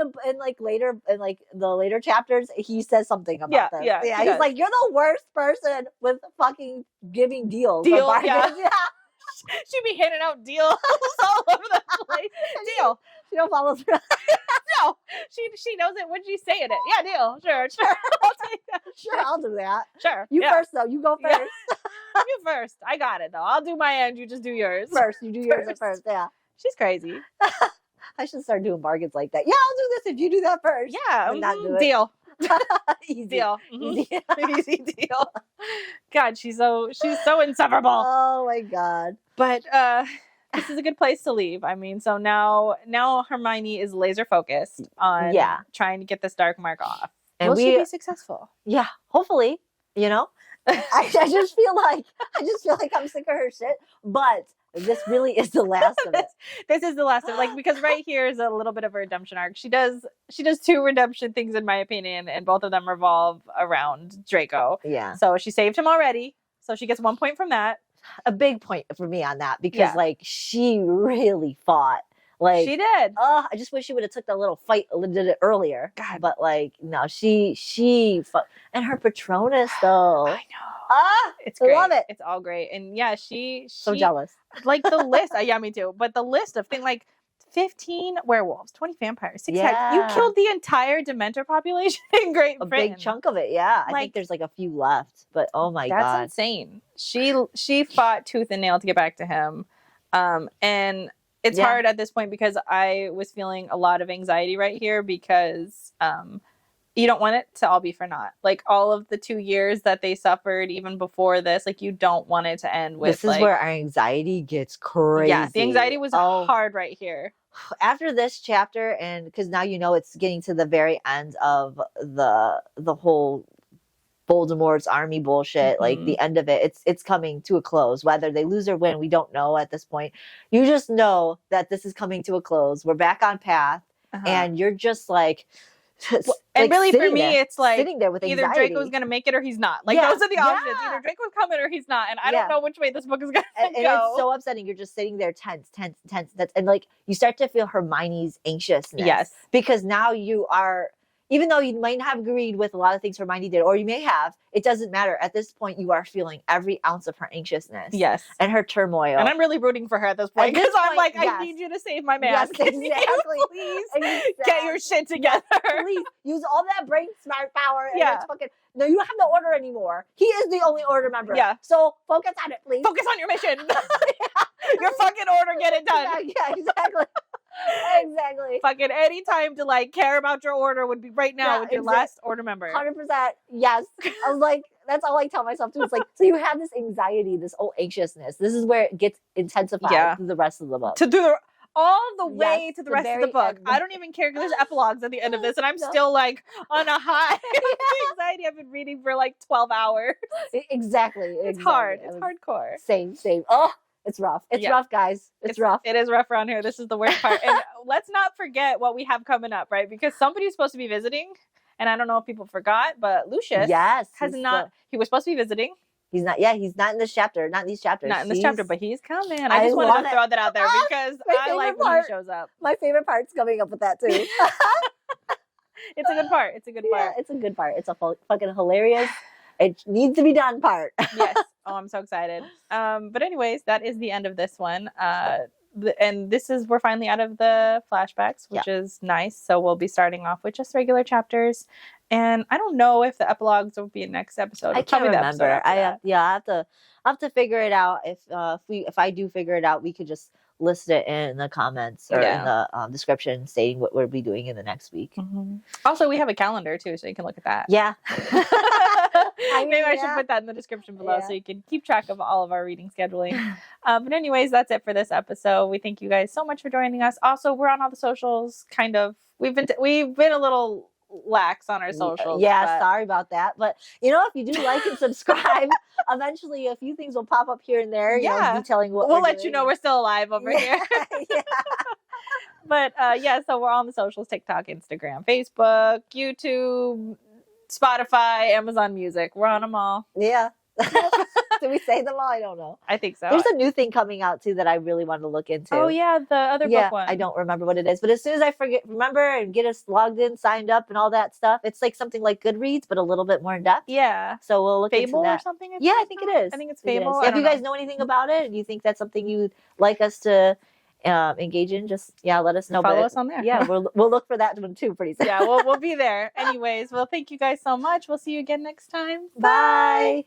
Speaker 2: the later chapters, he says something about this. He's like, you're the worst person with fucking giving deals.
Speaker 1: She'd be handing out deals all over the place. Deal.
Speaker 2: She don't follow through.
Speaker 1: No, she knows it when she's saying it. Yeah, deal. Sure. I'll take that.
Speaker 2: Sure, I'll do that.
Speaker 1: Sure.
Speaker 2: You first, though. You go first.
Speaker 1: You first. I got it, though. I'll do my end. You just do yours.
Speaker 2: First. You do yours first. Yeah.
Speaker 1: She's crazy.
Speaker 2: I should start doing bargains like that. Yeah, I'll do this if you do that first.
Speaker 1: Yeah.
Speaker 2: Not do it.
Speaker 1: Deal.
Speaker 2: Easy
Speaker 1: deal. Easy deal. God, she's so insufferable.
Speaker 2: Oh my God.
Speaker 1: But this is a good place to leave. I mean, so now Hermione is laser focused on trying to get this dark mark off. And will she be successful?
Speaker 2: Yeah, hopefully. You know, I just feel like I'm sick of her shit. But this really is the last of it.
Speaker 1: This is the last of it. Like, because right here is a little bit of a redemption arc. She does 2 redemption things, in my opinion, and both of them revolve around Draco.
Speaker 2: Yeah.
Speaker 1: So she saved him already. So she gets 1 point from that.
Speaker 2: A big point for me on that, because like she really fought. Like
Speaker 1: she did.
Speaker 2: I just wish she would have took that little fight a little bit earlier.
Speaker 1: God.
Speaker 2: But like no, she fought. And her Patronus though.
Speaker 1: I know. It's great.
Speaker 2: I love it.
Speaker 1: It's all great. And yeah, she
Speaker 2: so jealous.
Speaker 1: Like the list. Yeah, me too. But the list of things like 15 werewolves, 20 vampires, 6 hags. You killed the entire Dementor population in Great Britain.
Speaker 2: A big chunk of it, yeah. I think there's like a few left, but oh my God.
Speaker 1: That's insane. She fought tooth and nail to get back to him. And it's hard at this point because I was feeling a lot of anxiety right here because you don't want it to all be for naught. Like all of the 2 years that they suffered even before this, like you don't want it to end with
Speaker 2: this is where our anxiety gets crazy.
Speaker 1: Yeah, the anxiety was hard right here.
Speaker 2: After this chapter, and because now you know it's getting to the very end of the whole Voldemort's army bullshit, like the end of it, it's coming to a close. Whether they lose or win, we don't know at this point. You just know that this is coming to a close. We're back on path, and you're just like,
Speaker 1: And really, for me,
Speaker 2: there,
Speaker 1: it's like
Speaker 2: sitting there with
Speaker 1: either
Speaker 2: anxiety.
Speaker 1: Draco's going to make it or he's not. Like,
Speaker 2: Yeah,
Speaker 1: those are the options.
Speaker 2: yeah.
Speaker 1: Either Draco's coming or he's not. And I
Speaker 2: Yeah.
Speaker 1: don't know which way this book is going to
Speaker 2: and
Speaker 1: go.
Speaker 2: it's so upsetting. You're just sitting there tense. And like, you start to feel Hermione's anxiousness.
Speaker 1: Yes.
Speaker 2: Because now you are, even though you might not have agreed with a lot of things Hermione did, or you may have, it doesn't matter. At this point, you are feeling every ounce of her anxiousness.
Speaker 1: Yes.
Speaker 2: And her turmoil.
Speaker 1: And I'm really rooting for her at this point. Because I'm like, I need you to save my man.
Speaker 2: Yes,
Speaker 1: Can you please get your shit together?
Speaker 2: Please use all that brain smart power. And
Speaker 1: Yeah.
Speaker 2: it's fucking, no, you don't have the order anymore. He is the only order member.
Speaker 1: Yeah.
Speaker 2: So focus on it, please.
Speaker 1: Focus on your mission. Your fucking order, get it done.
Speaker 2: Yeah, exactly. Exactly.
Speaker 1: Fucking any time to like care about your order would be right now with your last order member.
Speaker 2: 100%. Yes. I was like, that's all I tell myself too. It's like, so you have this anxiety, this old anxiousness. This is where it gets intensified through the rest of the book.
Speaker 1: To do all the way to the rest of the book.
Speaker 2: end.
Speaker 1: I don't even care because there's epilogues at the end of this, and I'm still like on a high of anxiety. I've been reading for like 12 hours.
Speaker 2: Exactly.
Speaker 1: It's hard. It's hardcore.
Speaker 2: Same. Oh, it's rough. It's rough, guys. It's rough.
Speaker 1: It is rough around here. This is the worst part. And let's not forget what we have coming up, right? Because somebody's supposed to be visiting, and I don't know if people forgot, but Lucius has not. He was supposed to be visiting.
Speaker 2: He's not. Yeah, he's not in this chapter. Not in these chapters.
Speaker 1: Not in this chapter, but he's coming. I just wanted to throw that out there because I like when he shows up.
Speaker 2: My favorite part's coming up with that too.
Speaker 1: It's a good part. It's a good part.
Speaker 2: Yeah, it's a good part. It's a fucking hilarious. It needs to be done part.
Speaker 1: Yes. Oh, I'm so excited. But anyways, that is the end of this one. And we're finally out of the flashbacks, which is nice. So we'll be starting off with just regular chapters. And I don't know if the epilogues will be next episode.
Speaker 2: I can't remember. I have to figure it out. If I do figure it out, we could just list it in the comments or in the description stating what we'll be doing in the next week.
Speaker 1: Mm-hmm. Also, we have a calendar too, so you can look at that.
Speaker 2: Yeah.
Speaker 1: Maybe I should put that in the description below so you can keep track of all of our reading scheduling. But anyways, that's it for this episode. We thank you guys so much for joining us. Also, we're on all the socials. Kind of. We've been a little lax on our socials.
Speaker 2: Yeah, sorry about that. But if you do like and subscribe, eventually a few things will pop up here and there. Detailing what
Speaker 1: we'll let you know we're still alive over here.
Speaker 2: Yeah.
Speaker 1: But so we're on the socials: TikTok, Instagram, Facebook, YouTube, Spotify, Amazon Music. We're on them all.
Speaker 2: Yeah. Did we say them all? I don't know.
Speaker 1: I think so.
Speaker 2: There's a new thing coming out too that I really want to look into.
Speaker 1: Oh yeah, the other book one.
Speaker 2: I don't remember what it is, but as soon as I remember and get us logged in, signed up, and all that stuff, it's like something like Goodreads, but a little bit more in depth.
Speaker 1: Yeah.
Speaker 2: So we'll look
Speaker 1: Fable
Speaker 2: into that.
Speaker 1: Or something.
Speaker 2: I think it is.
Speaker 1: I think it's Fable.
Speaker 2: If you guys know anything about it and you think that's something you'd like us to engage in, just let us know.
Speaker 1: Follow us on there.
Speaker 2: Yeah, we'll look for that one too pretty soon.
Speaker 1: Yeah, we'll be there. Anyways, well, thank you guys so much. We'll see you again next time.
Speaker 2: Bye.